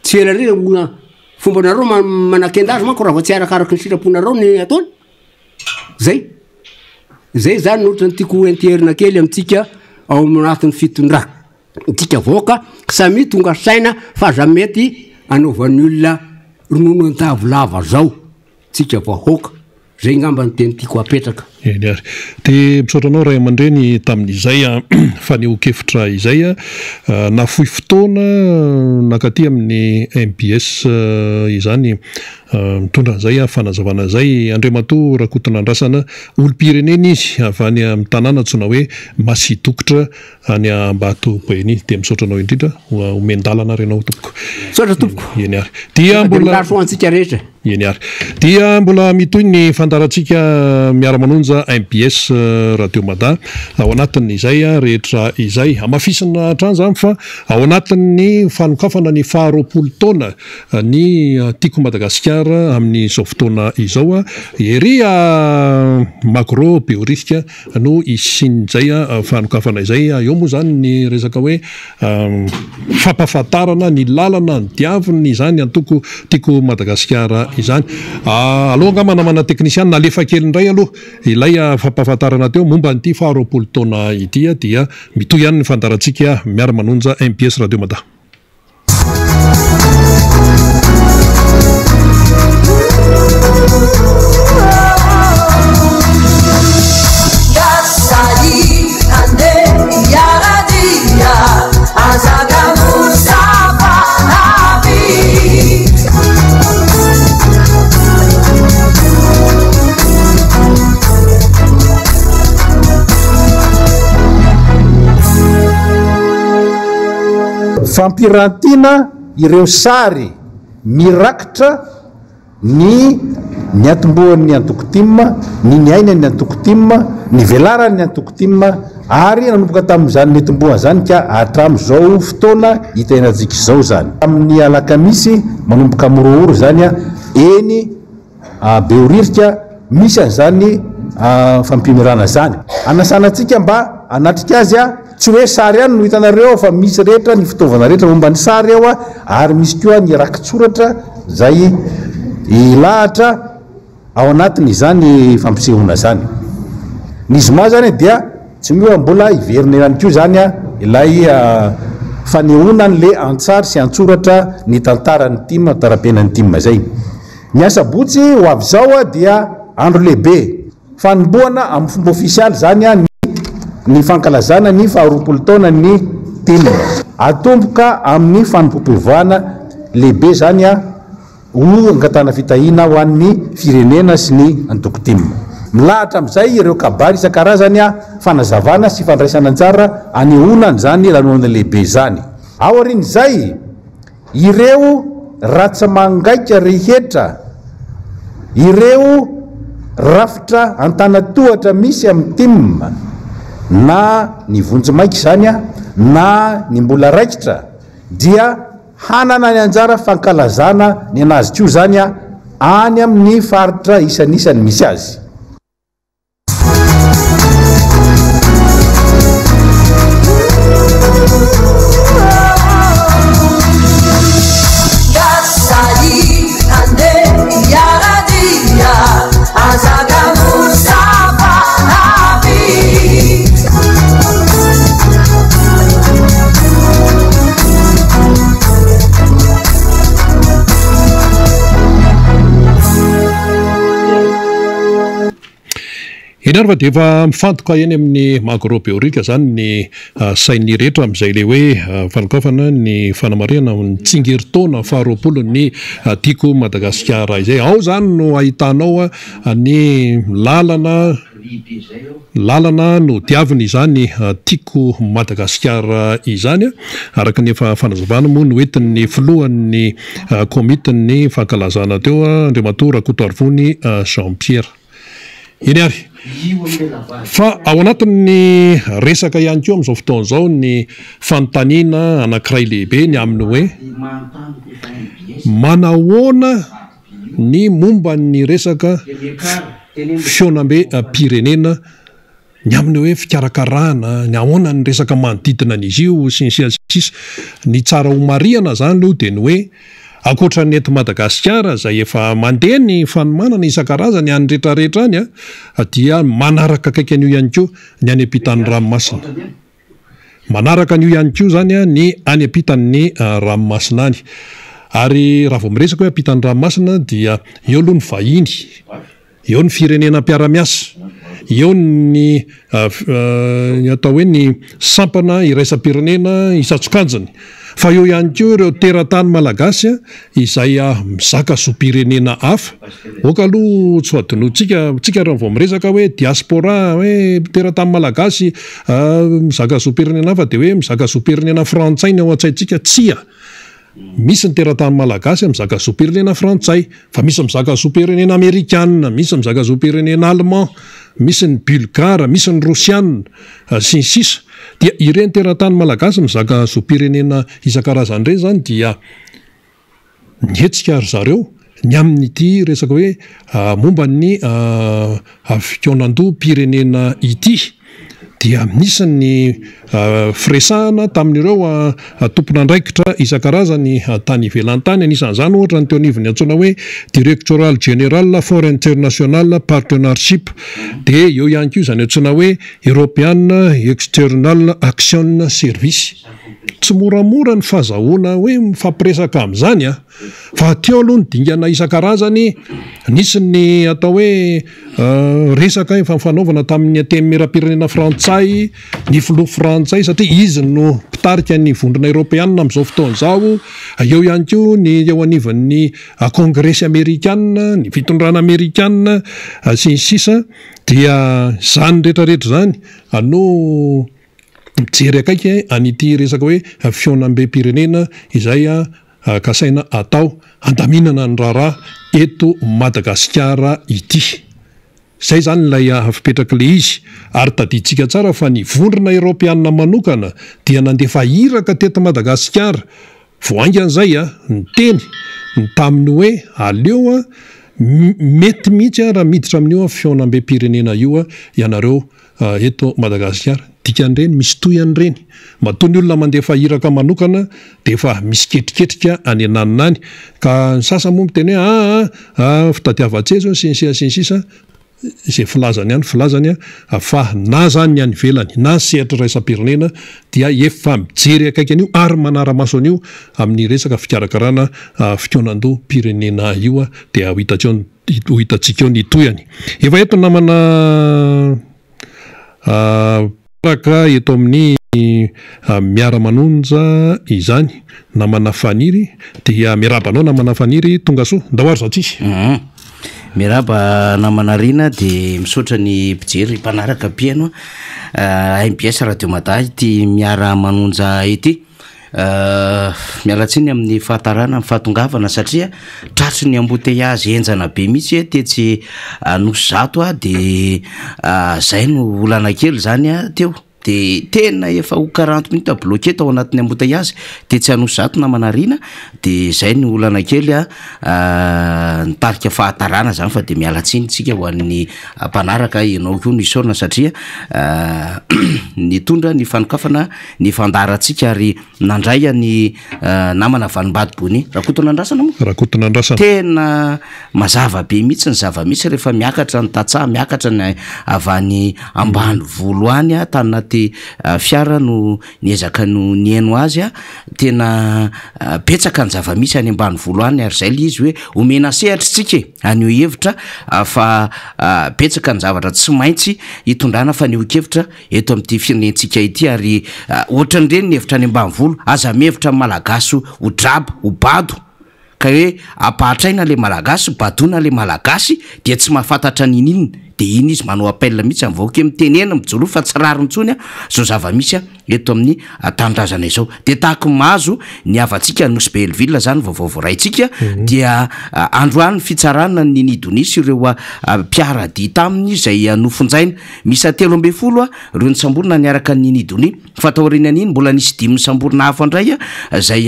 tsy ela re fomba nareo manakendazy manko raha vao tsy arakaraky ny sitraponareo ny ataony zay zany ohatra ny tiako interna kely amitsika ao anatin'ny fitondrana tika voaka samy tonga saina fa za mety anaovan'ny olona ronono an-tavolava zao tsika vahoaka zay ngamba ny teny tiako apetraka eny ary dia misaotranao ray aman-dreny tamin'izay fa nihokefitra izay na fohy fotoana nakaty amin'ny MPS izany mitondra an'izay fanazavana zay Andriamatoa Rakotonandrasana olo-pirenena izy avy any amin'ny tanàna tsona hoe Masidokotra any Ambatobeny dia misaotranao indrindra omendalana renao tompoko saotra tompoko eny ary dia mbola antsika rehetra eny ary dia mbola mitoy ny fandarantsika miara-manonja MPS Radio Mada ao anatin'izay rehetra izay amafisina hatrany zany fa ao anatin'ny fanokafana ny 20 taona ny tiako Madagasikara amin'izao fotoana izao ery macro biorisque no isin'izay fanokafana izay eo moa zany ny resaka hoe fampahafantarana ny lalana ny diaviny izany antoko tiako Madagasikara izany aloha angamba namana teknisiany nalefa kely indray aloha ilay fampahafantarana teo momba nyity 20 taona ity dia mitoy ihany ny fandarantsika miara-manonja MPS Radio Mada. fampirantina ireo sary mirakitra ny atombohan'ny antokotimma ny niainan'ny antokotimma ny velarany antokotimma ary nanomboka tamin'izany netomboha zany ka hatram'izao fotoana hitainantsika izao zany amin'ny alakamisy manomboka morooro zany eny beoririka misy an'izany fampimirana zany anasanantsika mba anatrika azy tsy hoe sary ihany no hitanareo fa misy rehetra ny fitaovana rehetra momba ny sary eo ary misy koa ny rakitsoratra zay ilahatra ao anatin'izany fampisehoana zany ny zoma zany dia tsy mioa mbola iverina ihany koa zany ilay fanehoana n'le antsary sy antsoratra ny tantarany tima tarapenany tima zay ny asabotsy ho avy zao dia andro lehibe fanomboana amin'ny fomba ofisialy zany ny fankalazana ny 20 taona ny tim atomboka amin'ny fanompoam-pivoahana lehibe zany ho angatana fitahina ho an'ny firenena sy ny antokotim milahatra amin'izay ireo kabary isan-karazany fanazavana sy fandraisana anjara anehoana zany lanoana lehibe zany ao arin'izay ireo ratsamangaika rehetra ireo rafitra antanatohatra misy amin'ny tim na ny vonjimaiky zany na ny mbola raikitra dia hanana ny anjara fankalazana ny anazy koa zany any amin'ny faritra isanisany misy azy eny ary fa dia efa mifantoka eny amin'ny macrobiorika zany ny sainy rehetra amin'izay le hoe fanokafana ny fanamarihana nitsingeritaona 20 ny tiako Madagasikara izay ao zany no ahitanao ny lalana no diaviny izany tiako Madagasikara izany araka ny efa fanazavana moa no entin'ny filohan'ny komitiny fankalazana teo Andriamatoa Rakotoarvony Jean-Pierre eny ary fa ao anatin'ny resaka ihany koa amin'izao fotoana izao ny fanontaniana anankiray lehibe ny aminy hoe manahoana ny momba ny resaka fihaonambe pirenena ny aminy hoe fikarakarana ny ahoana ny resaka manodidina an'izy io sy ny sisa ny tsara homariana zany aloha dia ny hoe akoatra ny eto Madagasikara zay efa mandeha ny fanomanana isan-karazany any rehetrarehetra any dia manaraka akaiky an'io ihany koa ny any ampitan'ny ranomasina manaraka an'io ihany koa zany ny any ampitan'ny ranomasina any ary raha vao miresaka hoe ampitan'ny ranomasina dia eo aloha ny vahiny eo ny firenena mpiaramiasa, eo ny atao hoe ny sampana iraisam-pirenena isatsokanjany, fa eo ihany koa ireo teratany malagasy izay mizaka zo-pirenena hafa. Oka aloha tsy adinotsika raha vao miresaka hoe diaspora, hoe teratany malagasy mizaka zo-pirenena hafa dia hoe mizaka zo-pirenena frantsay ny ao an-tsaintsika, tsia. Misy ny teratany malagasy mizaka zo-pirenena frantsay, fa misy mizaka zo-pirenena amerikanina, misy mizaka zo-pirenena allemand, misy ny bulgare, misy ny rosianina sy ny sisa. Dia ireny teratany malagasy mizaka zo-pirenena isan-karazany ireny zany dia nihetsika ry zareo ny amin'ity resaka hoe momba ny fikaonan-doha-pirenena ity. Dia nisy firesahana tamin'ireo tompon'andraikitra isan-karazany tany ivelany-tany. Anisan'izany ohatra ny teo anivony antsoina hoe Directoral General for International Partnership, dia eo ihany koa izany antsoina hoe European External Action Service. Tsy moramora ny fahazahoana hoe mifampiresaka amin'izany fa teo aloha ny dingana isan-karazany. Nisy ny atao hoe resaka efa fanaovana tamin'ny antenimieram-pirenena frantsay, ny filoha frantsay satria izy no mpitarika ny vondrona eropeanina amin'izao fotoan'izao. Eo ihany koa ny eo anivon'ny kongresy amerikanina, ny fitondrana amerikanina sy ny sisa. Dia zany rehetrarehetra zany no mijery akaiky an'ity resaka hoe fionam-be-pirenena izay kasaina atao andaminana ny raharaha eto Madagasikara ity. Zay zany ilay fipetraka le izy, ary tadiditsika tsara fa ny vondrona eropeanina manokana dia nandefa iraka teto Madagasikara. Voangan'izay ny teny ny taminy hoe aleo mety mihitsy raha miditra amin'io fionam-be-pirenena io ianareo eto Madagasikara. Dikan'ireny misy toyan'ireny, matoa ny olona mandefa iraka manokana dia efa misy ketriketrika any ananina any, ka ny sasa moa miteny hoe fitadiavan-tsezo sy ny sisa izay filazany fa na zany ny any ivelany na sehatra raisam-pirenena dia efa mijery akaiky an'io ary manara-maso an'io amin'ny resaka fikarakarana fikaonan-doha-pirenena io dia ho hitantsika eo ny toyany. Efa eto namana raka eto amin'ny miara-manonja izany namana faniry, dia miarabanao namana faniry, tonga soa ndahoary zatsisy. Miraba namanarina dia misaotra ny mpijery mpanaraka piano MBS Radio Mada ity miara-manonja ity. Mialatsiny amin'ny fahatarana, fahatongavana satria tratry ny embouteillage enjana be mihitsy tetsy Nosy Zato dia zay no olana kely zany teo. Dia tena efa ho 40 minutes bloqué tao anatin'ny embouteillage tetsy Nosy Zato namanarina. Dia zay ny olana kely nitarika fahatarana zany, fa dia mialatsiny tsika ho an'ny mpanaraka ianao koa ny saorina satria nitondra ny fanokafana ny fandarantsika ary nandray ny namana Vanimbadibony Rakotona Andrasana moa. Rakotona Andrasana tena mazava be mihitsy ny zava-misy rehefa miakatra ny tatsaha, miakatra ny avy any Ambanivolo any tany anaty fiara no niezaka no nieno azy tena petsaka ny zava-misy any Ambanivolo any, ary zay le izy hoe omena sehatra tsika anio hevitra fa petsaka ny zavatra tsy maintsy hitondrana fa nio kevitra eto amin'ity firenentsika ity. Ary ohatran'ireny ny hevitra any Ambanivolo aza mihevitra malagasy ho draba ho bado, ka hoe ampahatraina le malagasy, badona le malagasy dia tsy mahafantatra ninina. Dia iny izy manao appel mihitsy amin'ny vahoaka mitenena mijoro fa tsy rariny zao zava-misy eto amin'ny tanindrazana izao. Dia tahaka mahazo ny avantsika Nosy Belleville zany vaovao raitsika dia androany fitsarana ny nidonisy ireo mpiaradia taminy izay nofonjaina misy 13 ireo ny samborona niaraka ny nidony, fa taorianan'iny mbola nisy 5 samborona hafa indray izay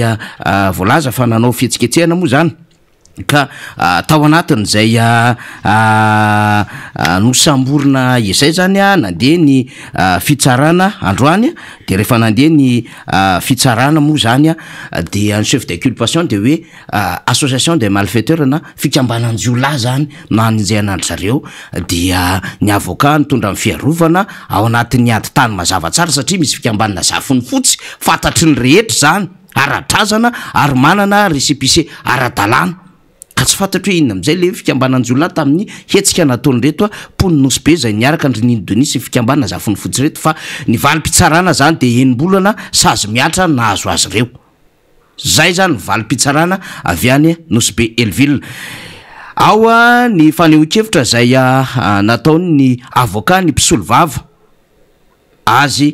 voalaza fa nanao fihetsiketsehana moa zany. Ka tao anatin'izay nosamborona izay zany nandeha ny fitsarana androany. Dia rehefa nandeha ny fitsarana moa zany dia ny chef d'inculpation dia hoe association des malfaiteurs na fikambananjiolahy zany nanjay anandry zareo. Dia ny avocat nitondra amin'ny fiarovana ao anatin'ny ady tany mazava tsara satria misy fikambanana zafiny fotsy fantatry ny rehetra zany, ara-drazana ary manana récépissé ara-dalàna. Ka tsy fantatro hoe inona am'izay le fikambananjolona tamin'ny hetsika nataony reto a pony nosy be zay niaraka andrinindonisa fikambanana zafony fotsy reto fa ny valim-pitsarana zany de enimbolana sazy miatra nahazo azy reo zay zany valim-pitsarana avy any nosy be Elville. Ao a ny fanehoan-kevitra zay nataony ny avocat ny mpisolo vava azy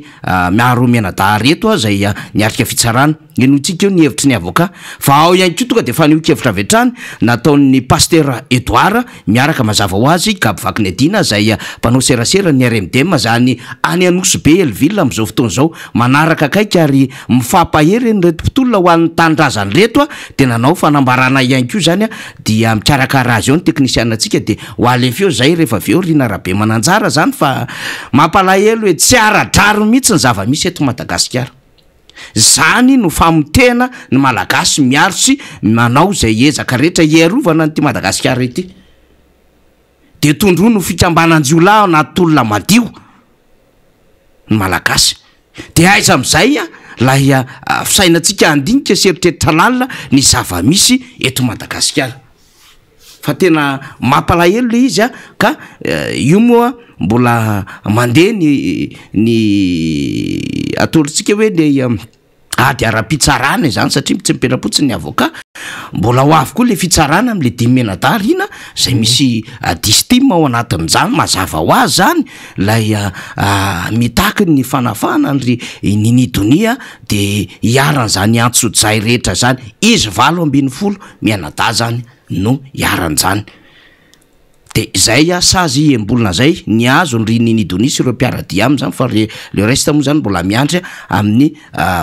miaro mianadaha reto zay niarika fitsarana enotsika eo ny hevitry ny avocat fa ao ihany ko tonga de fanehoan-kevitra avy hatrany nataon'ny pasteur Edouard miaraka mazava ho azy Gab Vakiny Adina zay mpanao serasera ny RMDM zany any Anosy be Elville am'izao fotoana zao manaraka akaika ary mifampahery reto mpitolona ho an'ny tanindrazany reto de nanao fanambarana ihany ko zany dia mikarakara azy eo ny teknisiana antsika de ho alefeo zay rehefa aveo Rina Rabe mananjara zany fa mampalahelo hoe tsy aradraro mihitsy ny zava-misy eto Madagasikara. Zany no famotena ny malagasy miaro sy manao zay ezaka rehetra iarovana ny ty Madagasikara ity. De tondro no fikambananjiolahy anaty olona madio ny malagasy. De aiza am'izay lay fisainatsika andinika seritreritra lalina ny zava-misy eto Madagasikara. Fa tena mampalahelo le izy ka io moa mbola mandeha ny atolontsika hoe le ady ara-pitsarana zany satria tsy mipelapotsy ny avocat mbola ho avy koa le fitsarana am'le Dimenada Rina zay misy distime ao anatin'izany mazava ho azy zany lay mitaky ny fanafana ny ninidonia de hiaran'izany antsodzay rehetra zany izy 7-20 mianada zany no hiaran'izany. De zay sazy embolona zay ny azo ny ninidonisy ireo mpiaradia am'zany fa le reste moa zany mbola miandry amin'ny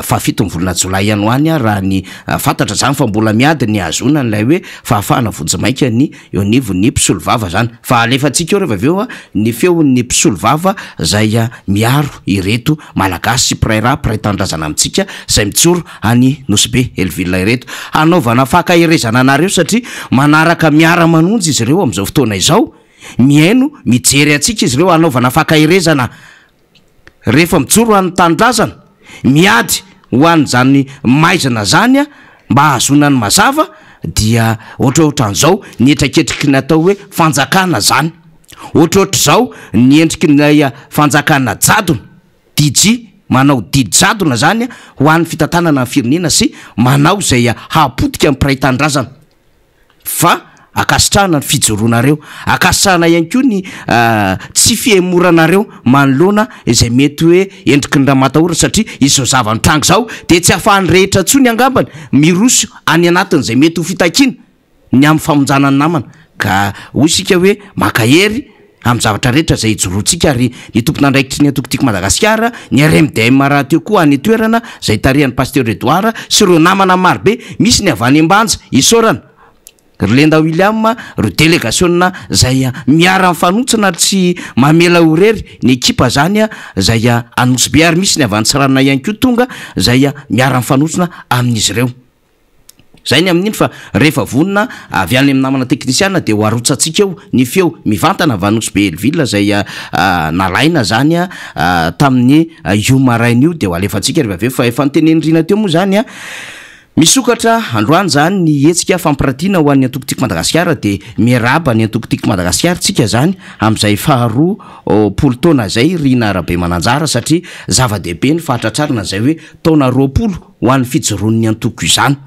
fahafitony volana Jolay any hoany raha ny fantatra zany fa mbola miady ny azona nylay hoe fahafahana vojimaika ny eo anivon'ny mpisolo vava zany fa alefatsika eo rehefa aveo ny feon'ny mpisolo vava zay miaro ireto malagasy sy piray tandrazana amitsika zay mitsoro any Nosy be Elville ireto anaovana fakahirezana anareo satria manaraka miara manonjy izy ireo am'izao fotoana izao miaino mijery atsika izy ireo anaovana fakahirezana rehefa mijoro an'ny tandrazana miady ho an'zany maizana zany mba ahazona ny mazava dia ohatraohatran'izao ny etraketriky natao hoe fanjakana zany ohatraohatr' zao ny endriky ny fanjakana jadona DJ manao didy jadona zany ho an'ny fitantanana ny firenena sy manao zay hapotika amin'ny piray tandrazana fa akasitrahana ny fijoroanareo akasitrahana ihany koa ny tsy fiemoranareo manoloana izay mety hoe endriky ny raha matahora satria izao zava-nitrango zao de tsy ahafahany rehetra tsony angambany miroso any anatin'izay mety ho fitakiana ny amin'ny famonjana ny namana ka hoy sika hoe makahery amin'ny zavatra rehetra zay ijoroantsika ary ny tompon'andraikitry ny atokotiako Madagasikara ny RMDM raha teo koa any toerana zay tarihan'ny pasteur Edouard sy ireo namana marobe misy ny avany ambanja isorana Lenda William ro délégationna zay miara mifanotsana tsy mamela horery ny ekipa zany zay Anosy be ary misy ny avantsarana ihany koa tonga zay miara mifanotsana amin'izy ireo. Zay ny amin'iny fa rehefa vonona avy any amin'ny namana teknisiana de ho arotsatsika eo ny feo mivantana avy Anosy be Elville zay nalaina zany tamin'ny io maraina io de ho alefatsika rehefa aveo fa efa nitenenirina teo moa zany misokatra androany zany ny hetsika fampirantiana ho an'ny atokotiako Madagasikara de miaraba ny atokotiako Madagasikara tsika zany am'izay faharoa polo taona zay Rina Rabe mananjara satria zava-dehibe ny fahatratrarina zay hoe taona 20 ho an'ny fijoroan'ny antoko izany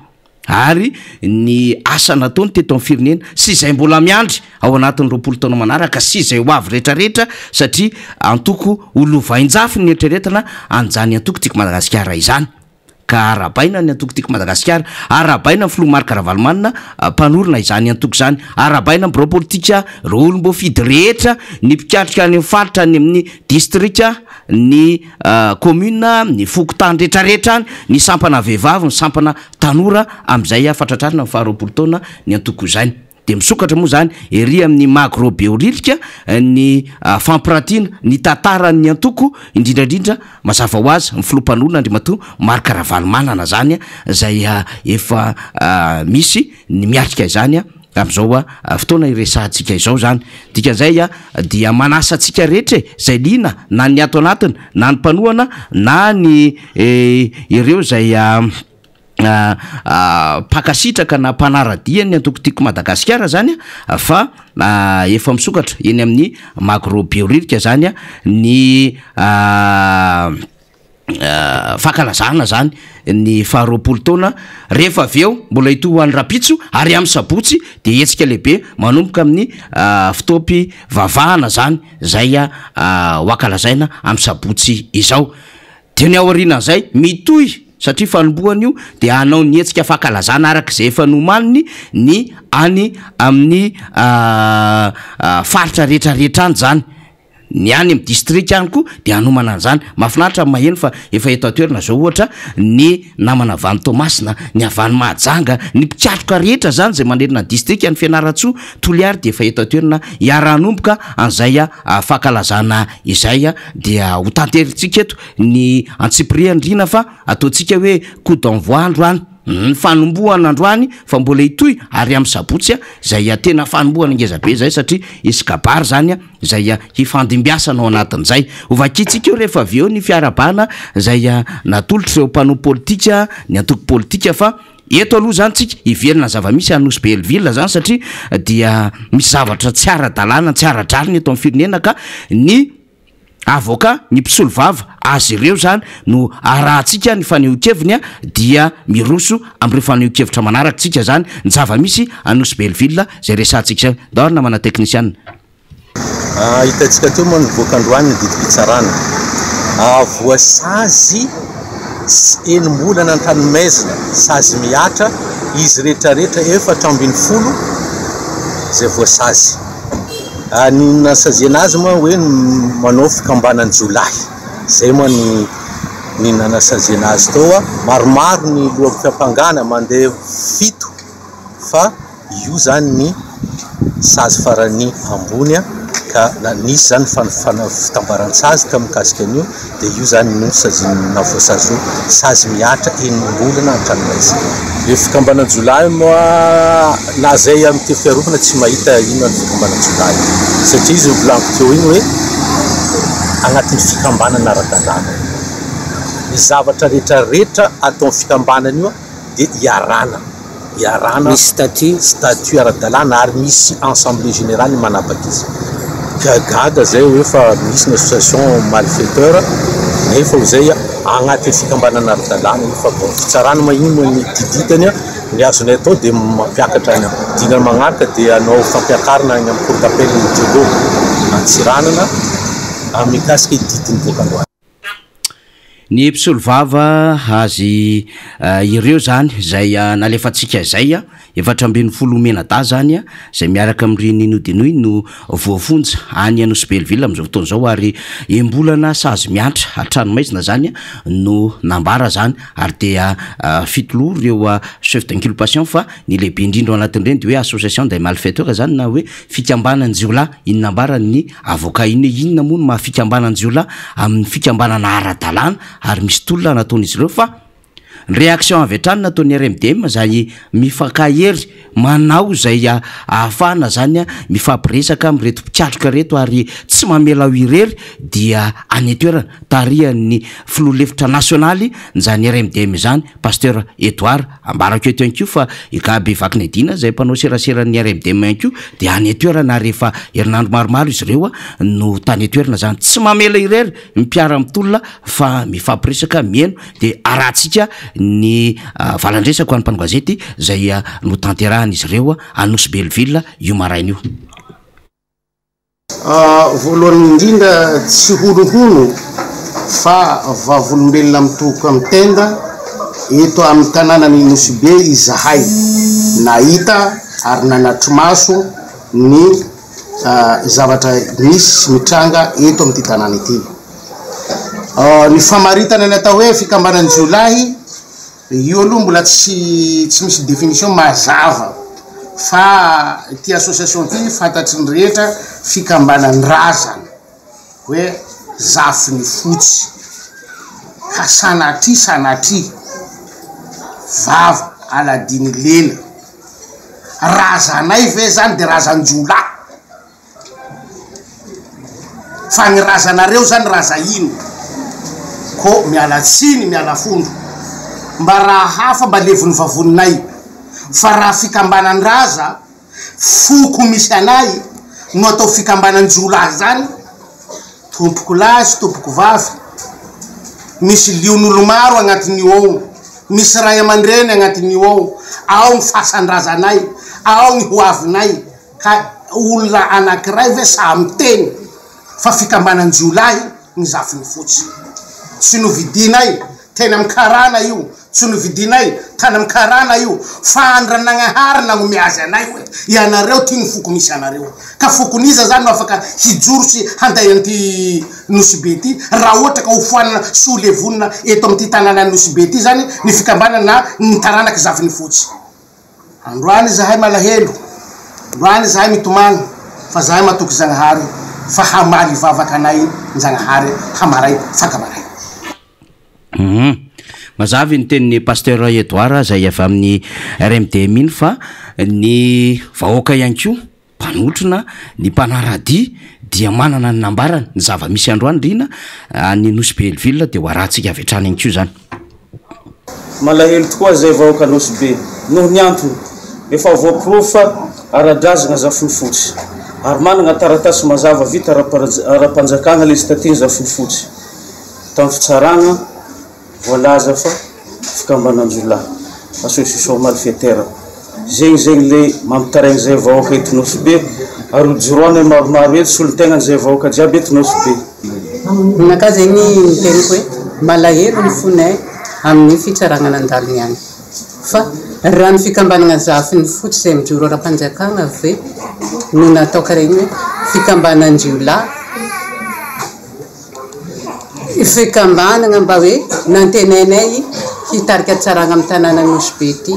ary ny asa nataony teto amin'ny firenena sy izay mbola miandry ao anatin'ny 20 taona manaraka sy izay ho avy rehetrarehetra satria antoko olovain-jafy ny eritreretana anjany atokotiako Madagasikara izany. Ka arabaina ny atokotiako Madagasikara arabaina ny Filoha Marc Ravalomanina mpanorona izany antoko zany arabaina ny bureau politika ro olombo fidy rehetra ny mpikatrika any faritra any amin'ny districta ny commune ny fokotany rehetrarehetra any ny sampana vehivavy ny sampana tanora am'izay fatratrarina ny faharoapolo taona ny antoko zany de misokatra moa zany ery amin'ny magrobeorilika ny fampirantiana ny tantaran'ny antoko indrindrandrindra mazava ho azy ny filohampanolona Andriamatoa Marc Ravalomanana zany zay efa misy ny miatrika izany am'izao fotoana iresahantsika izao zany dikan'izay dia manasa antsika rehetra zay liana na ny ato anatiny na ny mpanohana na ny ireo zay pakasitraka na mpanaradia ny antokotiko Madagasikara zany fa efa misokatra eny amin'ny macrobiolirika zany ny fakalazana zany ny faharoapolo taona rehefa aveo mbola ito hoan'ny rapitso ary amin'ny sabotsy de hetsika lehibe manomboka amin'ny fitopy vavahana zany zay hoakalazaina amin'ny sabotsy izao de ny aorianan'izay mitohy satria fanombohana io de anao ny hetsika fakalazana arak'izay efa nomaniny ny any amin'ny faritra rehetrarehetra any zany ny any amin'ny district any koa de anomana an'izany mahafinaritra maheno fa efa eto atoerana zao ohatra ny namana Vany Tomasina ny Avany Mahajanga ny mpiatroka rehetra zany zay manderina district any Fianaratsoa Toliary de efa eto atoerana hiara-hanomboka an'izay fakalazana izay dia ho tanteritsika eto ny antsipriandrina fa ataotsika hoe coup d'envoi androany ny fanombohana androany fa mbola itoy ary amin'ny sabotsy zay tena fanombohana ngezabe zay satria iskabary zany zay hifandimbiasana ao anatin'izay ovakitsika eo rehefa aveo ny fiarabana zay natolotra ireo mpanao politika ny antoko politika fa eto aloha zany tsika iverina zava-misy Anosy Belleville zany satria dia misy zavatra tsy ara-dalàna tsy ara-drariny eto amin'ny firenena ka ny avoka ny mpisolo vava azy ireo zany no arahantsika ny fanehoan-keviny dia miroso amin'ireo fanehoan-kevitra manaraka tsika zany ny zava-misy Anosy Belleville zay resantsika daorina mana teknisiana hitantsika teo moa nivoaka androany ny didipitsarana voasazy enimbolana an-tanomaizina sazy miatra izy rehetrarehetra 750 zay voasazy ny nasaziana azy moa hoe manao fikambanany Jolay zay moa ny nasaziana azy tao maromaro ny loha fiampangana mandeha 7 fa io zany ny sazy farany ambony ka nisy zany fitambaran-tsazy ka mikasika an'io de io zany no sazina voasazy sazy miatra enimbolana an-tranomaizina le fikambanany Jolay moa na zay amin'ny fiarovana tsy mahita ino ny fikambanany Jolay satria izy volaniko teo igny hoe agnatin'ny fikambanana ara-dalàna ny zavatra rehetrarehetra atao amin'ny fikambanana io de iarana misy statut ara-dalàna ary misy assemblée générale manapaka izy gaga zay hoe fa misy ny association malfaiteur nefa zay agnatin'ny fikambanana ara-dalàna io fa fitsarana mahino ny diditany ny azonay atao de mampiakatra any dina magnaraka de anao fampiakarana any amin'ny cour d'appel Diego Antsiranana mikasika didiny voakandroany ny mpisolo vava azy ireo zany zay nalefatsika zay efatra ambin'ny folo menada zany zay miaraka amin'ireny nodinoy no voafonja any Anosy Belleville amin'izao fotoana zao ary embolana sazy miatra atranomaizina zany no nambara zany ary dia fitoloha ireo chef d'inculpation fa ny lehibe indrindra ao anatin'ireny de hoe association des malfaiteurs zany na hoe fikambanany Jiola iny nambara ny avoka iny inona moa no mahafikambanany Jiola amin'ny fikambanana ara-dalàna ary misy tolona nataon'izy ireo fa ny réaction avy hatrany nataon'ny RMDM zay mifakahery manao zay ahafahana zany mifampiresaka amin'reto mpiatroka reto ary tsy mamela ho irery dia any toerana tarihan'ny filoha-lefitra nasionaly zany RMDM zany pasteur Edouard ambarako eto ihany koa fa Gaby Vaknedina zay mpanao seraseran'ny RMDM ihany koa de any toerana rehefa herinandro maromaro izy ireo no tany toerana zany tsy mamela irery mipiara mitolona fa mifampiresaka mieno de arahantsika ny valandresako any mpanogazety zay no tanterahan'izy ireo Anosy Belleville io maraina io voalohany indrindra tsy honohono fa vavolombelona mitoko amin'ny tenda eto amin'ny tanànany Anosy be izahay nahita ary nanatry maso ny zavatra misy mitranga eto amin'ity tanàna ity ny famaritana ny atao hoe fikambanany Jolay io aloha mbola tsy misy définition mazava fa ty association ty fantatry ny rehetra fikambanany razana hoe zafiny fotsy ka sanatry vava aladiny lela razanay ve zany de razany Jola fa ny razanareo zany raza ino ko miala tsiny miala fondo mba raha hafa mba levony vavoninay fa raha fikambanan-draza foko misy anay no atao fikambanan-jolahy zany tompoko lahy sy tompoko vavy misy lion'olo maro agnatin'io ao misy ray aman-dreny agnatin'io ao ny fasan-drazanay ao ny hoavinay ka olona anankiray ve samy teny fa fikambanan-jolahy ny zafiny fotsy tsy no vidinay tena mikarana io tsy no vidinay tana mikarana io fa andranagnaharina nagome azy anay hoe ianareo ty ny foko misy anareo ka fokoniza zany no afaka hijoro sy handay an'ty Nosy Be ty raha ohatra ka hofoanana sy ho levonina eto amin'ty tanàna Nosy Be ty zany ny fikambanana na ny taranaky zafiny fotsy. Androany zahay malahelo, androany zahay mitomany fa zahay matoky Zagnahary fa hamaly vavaka anay ny Zagnahary hamaray fakamaray. Mazavy ny tenin'ny pasteur Edouard zay avy amin'ny RMD miny fa ny vahoaka ihany koa mpanotrona ny mpanaradia dia manana ny nambarany ny zava-misy androany rina ny Nosy Be Ville dia ho arahantsika avy hatrany ihany koa zany. Malahelo tokoa zay vahoaka Nosy Be noho ny antony efa voaprofa ara-drazana zafiny fotsy ary manana taratasy mazava vita ara-panjakana legislative zafiny fotsy tamin'ny fitsarana voalaza fa fikambanan-jolahy association malfaiteurs zegny le mampitaraigny zay vahoaka eto Nosy Be ary hojoroany maromaro eto solon-tegnany zay vahoaka jiaby eto Nosy Be. Naka zegny teniko hoe malahelo ny fonay amin'ny fitsarana andaliny any fa raha ny fikambanana zafiny fotsy zay mijoro ara-panjakana ve no natao karegny hoe fikambanan-jolahy fikambanana mba hoe nantenainay hitarika tsarana amin'ny tanàna Nosy Be ty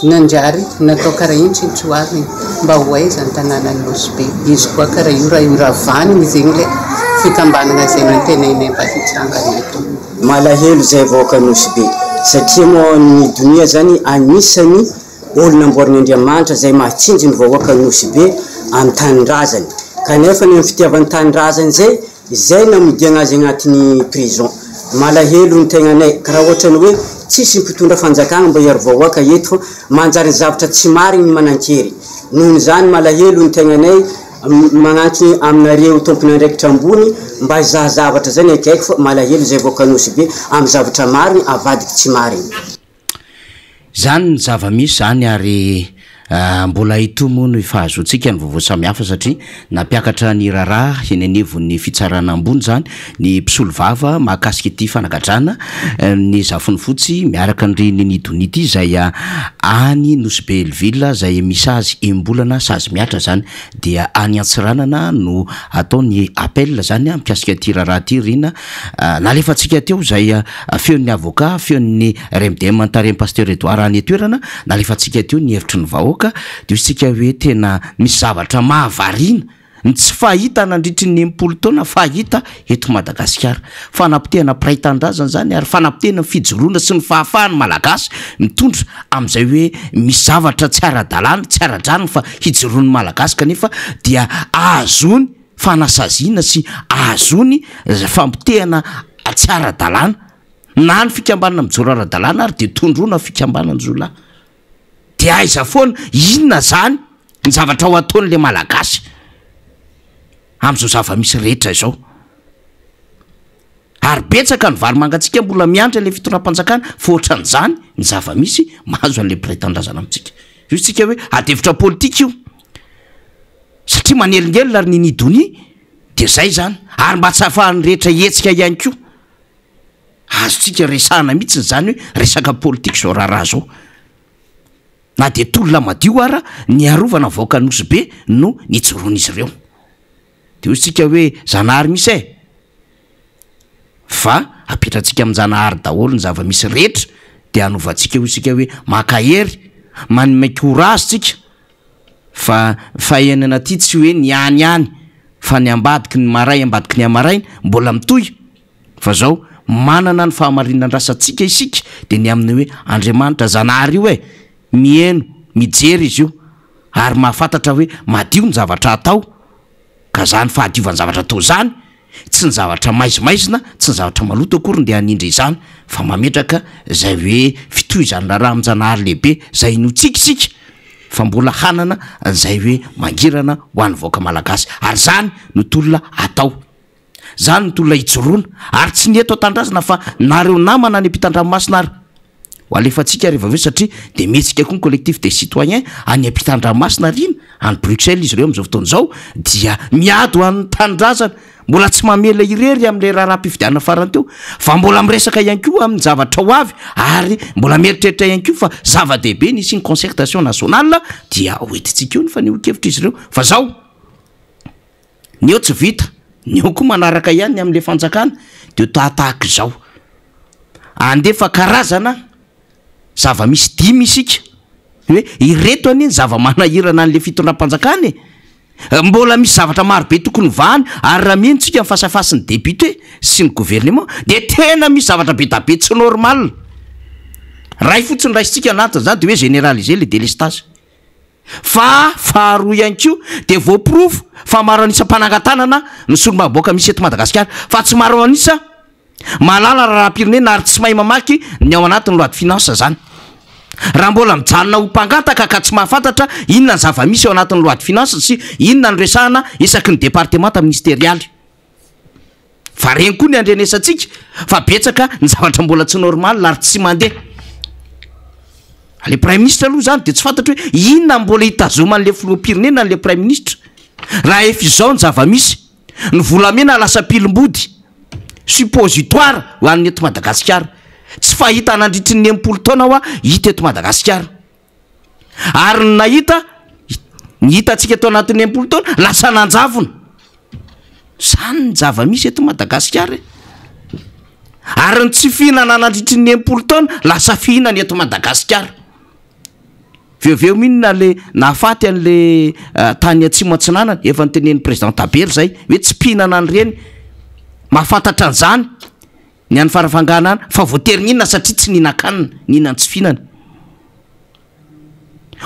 nanjary natao karaha iny tsintsoariny mba ho aiza ny tanàna Nosy Be izy koa karaha io raha io ravaniny zegny le fikambanana zay nantenainay mba hitsangana eto. Malahelo zay vahoaka Nosy Be satria moa ny donia zany anisany olona amboariny Andriamanitra zay mahatsinjy ny vahoaka Nosy Be amin'ny tanindrazany kanefa ny fitiavany tanindrazany zay namody agnazy agnatin'ny prison. Malahelo ny tegnanay karaha ohatrany hoe tsisy mpitondra fanjakana mba hiaro vahoaka eto manjary zavatra tsy mariny ny manankery nohony zany malahelo ny tegnanay magnantony aminareo tompony andraikitra ambony mba hizaha zavatra zany akaiky fa malahelo zay vahoaka Nosy Be amin'ny zavatra mariny avadiky tsy mariny zany ny zava-misy zany ary mbola itomo no fahazoantsika ny vaovao samihafa satria nampiakatra ny raharaha henenevon'ny fitsarana ambony zany ny mpisolo vava mahakasika ity fanagadrana ny zafiny fotsy miaraka ny donia ity zay any Nosy Be Ville zay misy azy imbolana sazy miatra zany dia any Antsiranana no ataony appel zany mikasika ty raharaha ty rina nalefatsika teo zay feon'ny avocat feon'ny RMD mantareny pasteur Edouard any toerana nalefatsika teo ny hevitry ny vahoaka dia isika hoe tena misy zavatra mahavarina ny tsy fahita nandritry ny 80 taona fahita eto Madagasikara fanampitehana piraitan-drazana zany ary fanampitehana fijoroana sy ny fahafahany malagasy mitondra amin'izay hoe misy zavatra tsy ara-dalàna tsy ara-drano fa hijoroan'ny malagasy kanefa dia ahazony fanasaziana sy ahazony fampitehana tsy ara-dalàna na ny fikambanana mijoro ara-dalàna ary dia tondrona fikambanan-jolahy dia aiza foana inona zany ny zavatra ho ataon'le malagasy amin'izao zava-misy rehetra izao ary betsaka ny vary mangatsika mbola miandry le fitondram-panjakana fa ohatran'izany ny zava-misy mahazo an'le piraitan-drazana amintsika io tsika hoe adevitra politika io satria manelingelina ary ny donia dia zay zany ary mba tsy hahafahan'ny rehetra hetsika ihany koa azotsika resahana mihitsy zany hoe resaka politika zao raharaha zao na dia tolona madio ara ny arovana vahoaka Nosy Be no nijoroan'izy ireo dia hoy tsika hoe Zanahary misy fa apetratsika amin'ny Zanahary daholo ny zava-misy rehetra dia hanovantsika hoy tsika hoe makahery manome courage tsika fa fahenana ty tsy hoe ny any fa ny ambadiky ny maray ambadiky ny amaraina mbola mitoy fa zao manana ny fahamarinandrasantsika isika dia ny amin'ny hoe Andriamanitra Zanahary io mieno mijery izy io ary mahafantatra hoe madio ny zavatra atao ka zany fahadiovan'ny zavatra atao zany tsy ny zavatra maizimaizina tsy ny zavatra maloto akory nde hanindry izany fa mametraka zay hoe fitohizana raha aminjanahary lehibe zay notsikisika fa mbola hanana zay hoe mangirana ho an'ny voaka malagasy ary zany no tolona atao zany no tolona ijoroana ary tsy ny eto atandrazana fa nareo namana any ampitan-dranomasina ary ho alefatsika rehefa aveo satria de metsika koa ny collectif des citoyens any ampitan-dranomasina rina any Bruxelles izy ireo am'izao fotoana zao dia miady ho an'ny tanindrazana mbola tsy mamela irery am'le raha-raha-pifidianana farany teo fa mbola miresaka ihany koa amin'ny zavatra ho avy ary mbola mieritreritra ihany koa fa zava-dehibe nisy ny concertation nationale dia hoetitsika io ny fa nihokevitra izy ireo fa zao ny eo tsy vita ny eo koa manaraka ihany am'le fanjakana de tahatahaka izao andefa karazana zava-misy dimy isika hoe ireto any zava-manahirana an'le fitondram-panjakany mbola misy zavatra marobe tokony vahany ary raha mientsika mifasafasin'ny député sy ny gouvernement de tena misy zavatra be dabe tsy normal raha fotsiny raisitsika anatiny zany de hoe généraliser le délestage fa faharoa ihany ko de voaprofo fa maro anisa mpanangatanana ny solomaboaka misy eto Madagasikara fa tsy maro anisa malala raha-pirenena ary tsy mahay mamaky ny ao anatin'ny loi de finance zany raha mbola mijanona ho mpangataka ka tsy mahafantatra inona ny zava-misy ao anatin'ny loi de finance sy inona ny resahana isaky ny départementa ministérialy fa reny koa ny andrenesantsika fa betsaka ny zavatra mbola tsy normal ary tsy mandeha le prime ministre aloha zany de tsy fantatra hoe inona mbola hitazoman'le filoham-pirenena n'le prime ministre raha efa izao ny zava-misy ny volamena lasa pilim-body suppositoire ho an'ny eto Madagasikara tsy fahita nandritry ny 90 taona hoa hita eto Madagasikara ary nahita ny hitantsika eto anatin'ny 90 taona lasa nanjavona zany ny zava-misy eto Madagasikara ary ny tsy fihinana nandritry ny 90 taona lasa fihinana eto Madagasikara veoveo minina le nahafaty an'le tany atsimo antsinanana efa nytenen'ny président Tabery zay hoe tsy mpihinana any reny mahafantatra an'izany ny an'ny farafanganana fa voaterininona satria tsy ninakanina ninany tsy fihinana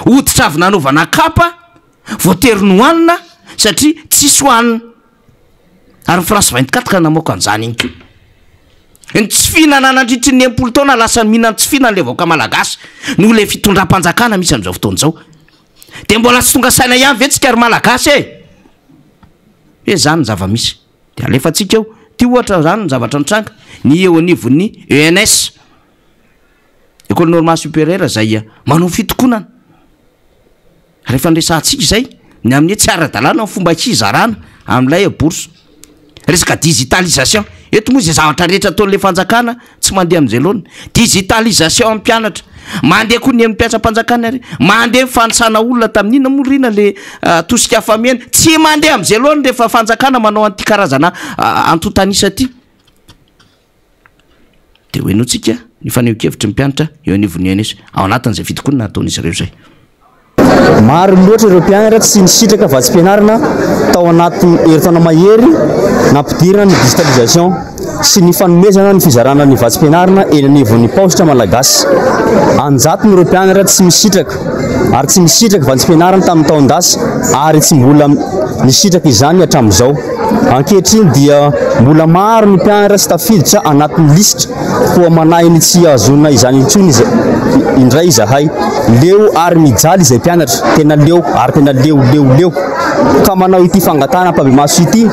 hoditra avy nanaovana kapa voatery nohanina satria tsisy hohanina ary France 24 ka namoaka an'izany iny ko ny tsy fihinana nandritry ny 90 taona lasa mihinana tsy fihinana le vaoka malagasy no le fitondram-panjakana misy am'izao fotoana zao de mbola tsy tonga saina ihany vetsika ary malagasy hoe zany ny zava-misy de alefatsika eo ty ohatra zany ny zavatra nitranga ny eo anivon'ny ENS école normale supérieure zay manao fitokonana rehefa ndresantsika zay ny amin'ny tsy ara-dalàna fomba kizarana amin'ilay bourse resaka digitalisation eto moa zay zavatra rehetra ataon'le fanjakana tsy mandeha amin'izay loana digitalisation amin'ny mpianatra mandeha koa ny amin'ny mpiatram-panjakana ary mandeha mifanisana olona tamin'ina morina le tosika famena tsy mandeha amin'izay loana rehefa fanjakana manao an'ity karazana antotanisa ty de hoe notsika ny faneho-kevitry ny mpianatra eo anivon'ny ENS ao anatin'izay fitokonana ataon'izy ireo zay maro loatra ireo mpianatra tsy nisitraka vatsy-pianarana tao anatin'ny herintaona mahery nampidirana ny digitalisation sy ny fanomezana ny fizarana ny vatsy-pianarana eny anivon'ny paositra malagasy anjatony ireo mpianatra tsy misitraka ary tsy misitraka vatsy-pianarana tamin'ny taon-dasy ary tsy mbola misitraka izany hatramin'izao ankehitriny dia mbola maro ny mpianatra sy tafiditra anatin'ny lisitra koa manahiny tsy azona izany intsony indray izahay leo ary mijaly izay mpianatra tena leo ary tena leo ka manao ity fangatana mpabe-maso ity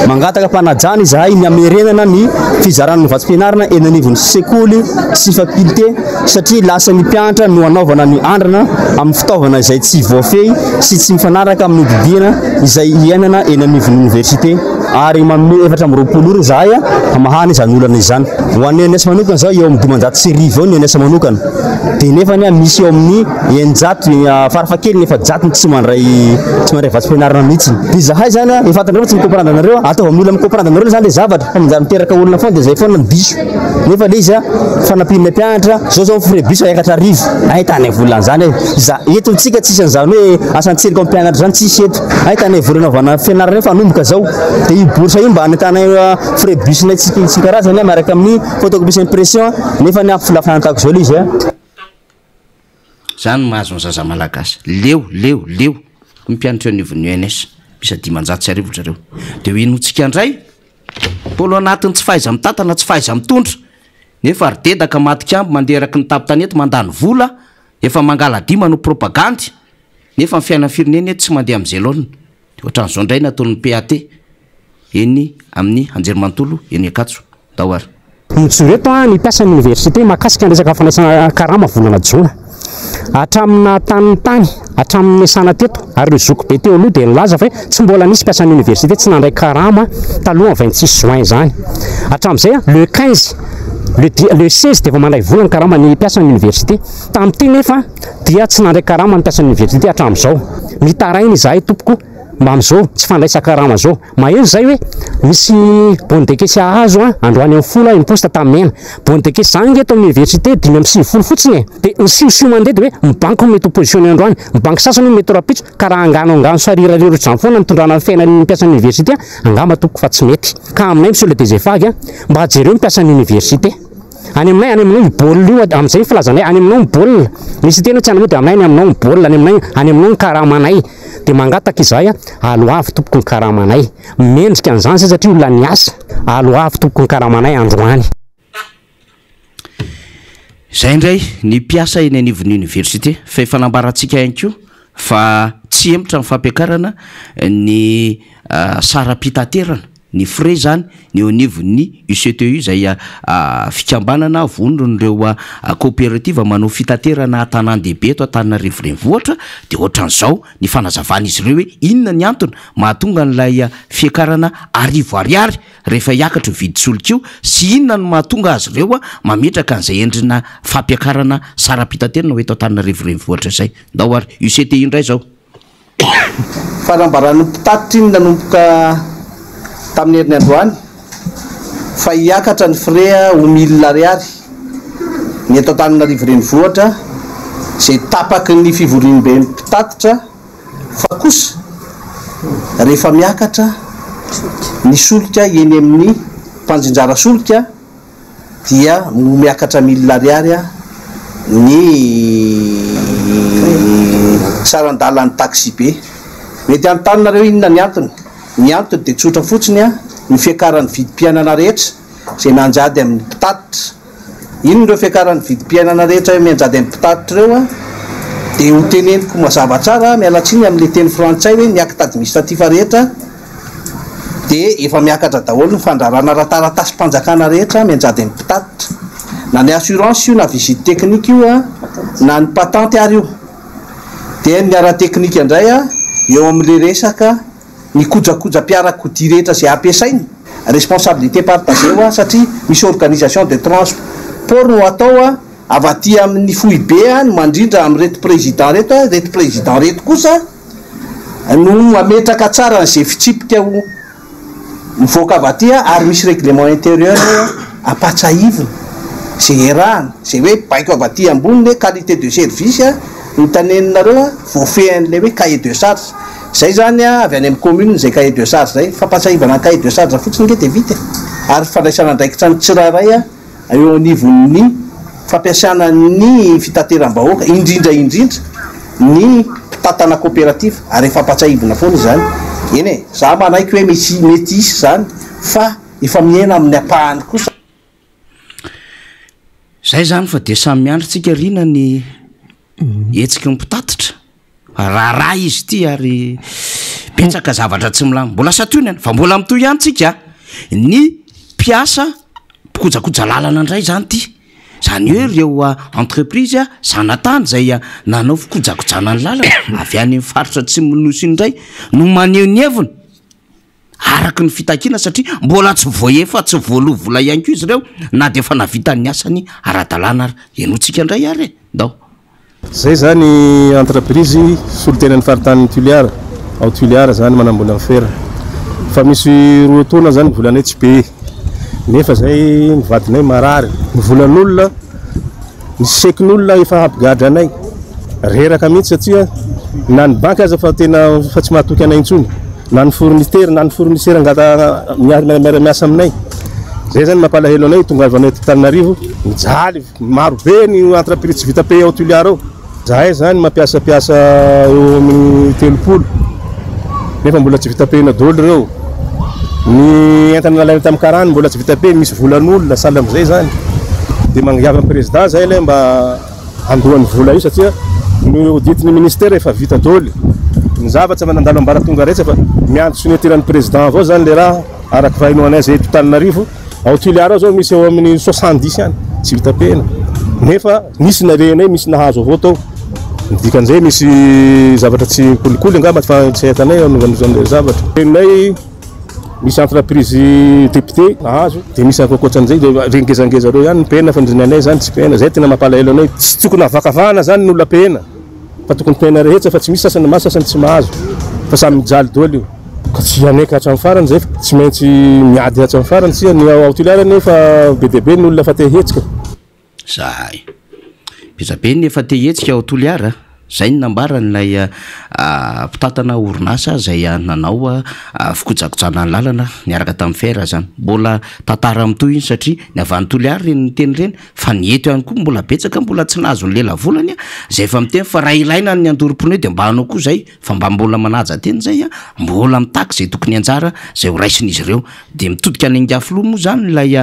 mangataka mpanajana izahay ny amerenana ny fizarana ny vatsy-pianarana eny anivon'ny sekoly sy fakulté satria lasa ny mpianatra no anaovana ny andrana amin'ny fitaovana izay tsy voafehy sy tsy mifanaraka amin'ny didina izay iainana eny anivon'ny université ary manome 420 izahay hamahana izany olana izany ho an'ny ENS manokana zao eo amin'ny 200 eo ny ENS manokana de nefany misy eo amin'ny 100 farafakely nefa 100 tsy mandray vatsy-pianarana mihitsy de zahay zany efa tanareo tsy micomprendre anareo atao amin'ny olona micomprendre anareo zany le zavatra fa manjary miteraka olona foana de zay foana ny diso nefa le izy fanampin'ny mpianatra zao frais bus 4 ahitana volana zany za eto tsika tsisy an'izany hoe asantsirika amin'ny mpianatra zany tsisy eto ahitana volanaovana fianarana fa anomboka zao de io bourse io mba anetana frais bus nay tsy karazany miaraka amin'ny photocopie impression nefa ny ampifilafana tahako zao le izy zany mahazo ny zaza malagasy leo mpianatra eo anivon'ny ENS bisa 500 sy arivo zareo de hoe notsika andray olo anatiny tsy faiza mitatana tsy faiza mitondra nefa rdedaka matikambo mandeha raky ny tapitanety mandany vola efa mangaladima no propagandy nefa fiaina fireneny tsy mandeha am'izay loana de ohatran'izao ndray nataon'ny PAT eny amin'ny anjerimanontolo eny akatso daoary mitsoreto ny piasan'ny université makasika ny resaka fanaisana karama volana jona atramina tany atramin'ny mesana teto ary le zoko be teo aloha dia nilaza fa tsy mbola nisy piasan'ny université tsy nandray karama taloha 26 juin zany hatramin'izay le 15 le 16 dia efa mandray volana karama ny piasan'ny université tamin'ity nefa dia tsy nandray karama ny piasan'ny université hatramin'izao mitarainy izahay tompoko mba am'izao tsy fandraisa karama zao maheno zay hoe misy bondekesy ahazo androany amin'ny folo ny posta tamena bondekesy zany eto amin'ny université 5 fotsiny dia nisiosio mandeha dia hoe mibanky mety oppositionné androany mibanky sasany mety rapitso ka raha angano sarirarero zany foana nitondrana ny fiainan'ny mpiasan'ny université angamba toko fa tsy mety ka aminay monsieur le DG Vague mba ajereo mpiasan'ny université any aminay mibolina io am'izay filazanay any aminao mibolina misy tena tsy anamo dia aminay any aminao mibolina any aminao ny karamanay dia mangataka izahay aloavy tompoko ny karamanay mendrika an'izany zay satria olona niasa aloavy tompoko ny karamanay androany zay indray ny piasa eny anivon'ny université fa efa nambarantsika ihany koa fa tsy emotra ny fampiakarana ny sara-pitaterana ny frais zany ny eo anivon'ny UCTU zay fikambanana vonon'ireo coopérative manao fitaterana tanàn-dehibe eto Antananarivo renivohitra dia ohatran'izao ny fanazavana izy ireo hoe inona ny antony mahatonga n'ilay fiakarana arivo ariary rehefa hiakatra vidy solokio sy inona no mahatonga azy ireo mametraka an'izay endrina fampiakarana sara-pitaterana ho eto Antananarivo renivohitra zay ndao ary UCTU indray zao fanambarany mpitatitra iny nanomboka tamin'ny herin'ny androany fa hiakatra ny frais ho 1000 ariary ny eto Antananarivo renivohitra zay tapaky ny fivoriany be mpitatitra fa kosa rehefa miakatra ny solika eny amin'ny mpanjinjara solika dia miakatra 1000 ariary ny sarandalan'ny taxi be mety antanareo inona ny antony dia tsotra fotsiny ny fiakaran'ny vidim-piainana rehetra zay manjady amin'ny mpitatitra inondreo fiakaran'ny vidim-piainana rehetra mianjady amin'ny mpitatitra ireo dia ho teneniko mazava tsara mialatsiny amin'le teny frantsay hoe ny acte administratif rehetra dia efa miakatra daholo ny fandrarana rahataratasy-panjakana rehetra mianjady amin'ny mpitatitra na ny assurance io na visite technique io na ny patente ary io dia ny ara-teknika indray eo amin'le resaka ny kojakoja-piarakodia rehetra zay ampiasainy responsabilité partagée satria misy organisation de transport no atao avy aty amin'ny fohy be no mandrindra amin'ny reto président reto kosa no ametraka tsara n'izay fitsipika mivoaka avy aty ary misy règlement intérieur ampatsahivina zay erahana zay hoe baiko avy aty ambony le qualité de service ny taneninareo voafehan'le hoe cahier de charge zay zany avy any amin'ny commune zay cahier de charge zay fampatsahivana cahier de charge fotsiny nge dia vita ary fandraisana ndraikitra ny tsirairay eo anivon'ny fampiasana ny fitateram-bahoaka indrindra ny mpitatana coopérative ary fampatsahivana foana zany eny za manaiky hoe mety isy zany fa efa miaina amin'ny apahany kosa zay zany fa dia samy miandritsika rina ny etsika mipitatitra raharaha izy ity ary petsaka zavatra tsy milamy mbola satonany fa mbola mitoy ihany tsika ny piasa mpikojakoja lalana indray zany ity zany hoe ireo entreprise zanatany zay nanao fikojakojana ny lalana avy any faritra tsy minosy indray no maneonevina araky ny fitakiana satria mbola tsy voaefa tsy voalovola ihany ko izy ireo na dia efa navitan'ny asany ara-dalàna enotsika indray ary ndao zay zany entreprise solotenan'ny faritany tuliara ao tuliara zany manambola ny fera fa misy roa taona zany volanay tsy be nefa zay mivadinay marary mivolan'olona ny sekin'olona efa hampigadra anay reraka mihitsy satria na ny banky aza fa tena fa tsy mahatoky anay intsony na ny fournisseur angata miasa aminay zay zany mampalahelo anay tonga avanay Antananarivo mijaly maro be ny entreprise vita pe ao tuliara ao zahay zany mampiasapiasa eo amin'ny 30 nefa mbola tsy vita pena dolo reo ny entana nalaina tamin'ny karany mbola tsy vita be misy volan'olona sahala am'izay zany dia magniava amin'ny président zay ilay mba andohan'ny vola io satria no ditiny ministère efa vita dôly ny zavatsy manandalo ambaratonga retsy fa miantso signature-n'ny président avao zany le raha araky vahinao anay zay eto Tananarivo ao Tuiliara ao zao misy eo amin'ny 70 any tsy vita pena nefa nisy narenay misy nahazo avao tao dikan'izay misy zavatra tsy kolikoly angamba fa tsy hitanay anogan'izany zavatra renay misy entreprise député nahazo dia misy akoatran'izay dia rengezangeza reo ihany ny pena fa ndrinanay zany tsy pena zay tena mampalahelo anay tsy tokony havakavahana zany ny olona pena fa tokony pena rehetra fa tsy misy sasany maso sasany tsy mahazo fa samy mijaly dôly io ka tsy anaiky hatramin'ny farany zay tsy maintsy miady hatramin'ny farany sia ny ao Tuiliara nefa be dia be ny olona fa te hetsika zay bezabe nefa te hetsika ao Tuiliara zay ny nambaran'ilay mpitatana orinasa zay nanao fikojakojana ny lalana niaraka tamin'ny fer zany mbola tantara am'toy iny satria ny avany Tuiliara reny ny teny reny fa ny eto ihany koa mbola betsaka mbola tsy nahazo ny lela volany zay efa miteny fa raha ilaina ny andoro-pneu dia mba hanao koa zay fa mba mbola manaja teny zay mbola mitaky zay tokony anjara zay ho raisin'izy ireo dia mitodika any angafoloha moa zany ilay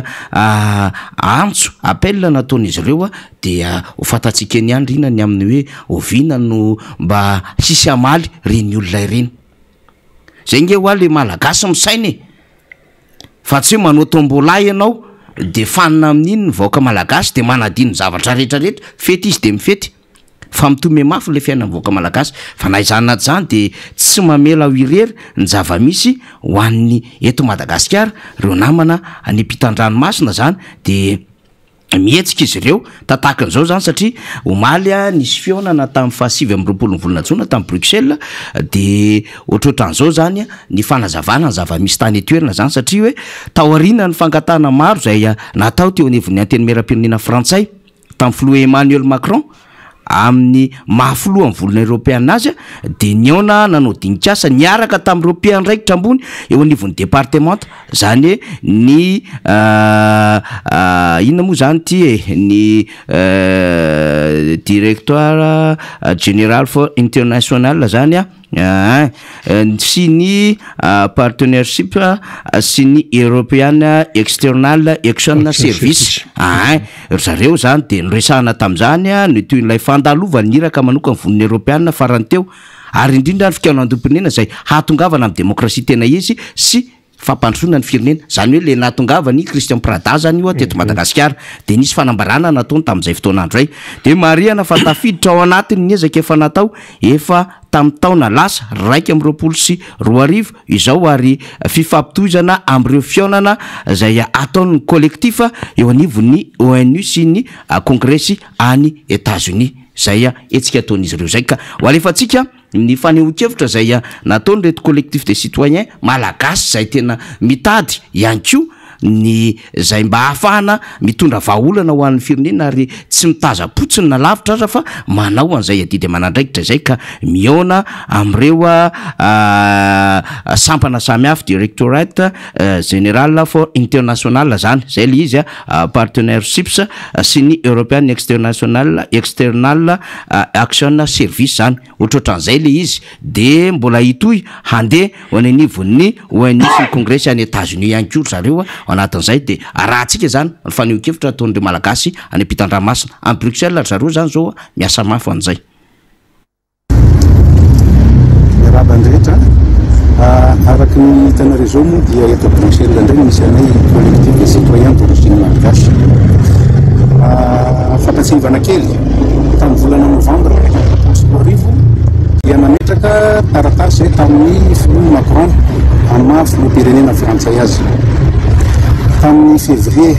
antso appel nataon'izy ireo dia ho fantatsika ny andry inany amin'ny hoe ovina no mba sisy amaly reny olona ireny zay nge ho le malagasy misainy fa tsy hoe manao tombola ianao dia fanina amin'iny ny vahoaka malagasy dia manadino zavatra rehetrarehetra fety izy dia mifety fa mitome mafy le fiainan'ny vahoaka malagasy fa na izany naty zany dia tsy mamela ho irery ny zava-misy ho an'ny eto Madagasikara reo namana any ampitan-dranomasina zany dia mihetsika izy ireo tataka an'izao zany satria omaly nisy fionana tamin'ny 27 volana jona tamin'ny Bruxelles dia ohatrohatran'izao zany ny fanazavana ny zava-misy tany etoerana zany satria hoe taoriana ny fangatana maro zay natao teo anivon'ny antenimieram-pirenena frantsay tamin'ny filoha Emmanuel Macron amin'ny mahafoloa amin'ny volana européenne azy dia niona nanao dinikasa niaraka tamin'ny européen raikitra ambony eo anivon'ny département zany ny inona moa zany ty ny directoire général for international zany sy ny partnership sy ny European External Action Service zareo zany dia noresahana tamin'izany ny toy n'ilay fandalovany niraka manokana von'ny Europeana farany teo ary indrindra ny fikanandrom-pirenena zay hatongavana amin'ny demokrasia tena izy sy fampandrosoana ny firenena zany hoe le natongavany Christian Prada zany io teto Madagasikara dia nisy fanambarana nataony tamin'izay fotoanandro zay dia marihana fa tafiditra ao anatiny ny ezaka efa natao efa tamin'ny taona lasa 2024 izao ary fifampitohizana amin'ireo fionana zay ataon'ny kolektifa eo anivon'ny ONU sy ny kongresy any États-Unis zay etsika ataon'izy ireo zay ka ho alefatsika ny fanehoan-kevitra zay nataony reto collectif des citoyens malagasy zay tena mitady ihany koa ny zay mba hahafahana mitondra vahaolana ho an'ny firenena ary tsy mitaza-potsiny na lavitra aza fa manao an'izay adidy amanandraikitra zay ka miona amin'ireo sampana samihafa directorate général for international zany zay le izy partnerships sy ny European External Action Service zany ohatrohatran'izay le izy dia mbola hitohy handeha ho ananivon'ny ONU sy ny congrès any États-Unis ihany koa zareo anatin'izay dia rahantsika zany ny fanehoan-kevitra ataon'ireo malagasy any ampitan-dranomasina any Bruxelles zareo zany zao miasa mafy an'izay rahabandrehetra araky ny hitanareo zao moa dia eto Bruxelles indray misy anay collectif des citoyens d'origine malagasy fampatsivana kely tamin'ny volana novembre 2024 dia nametraka taratasy tamin'ny filoha Macron amin'ny maha filoham-pirenena frantsay azy tamin'ny février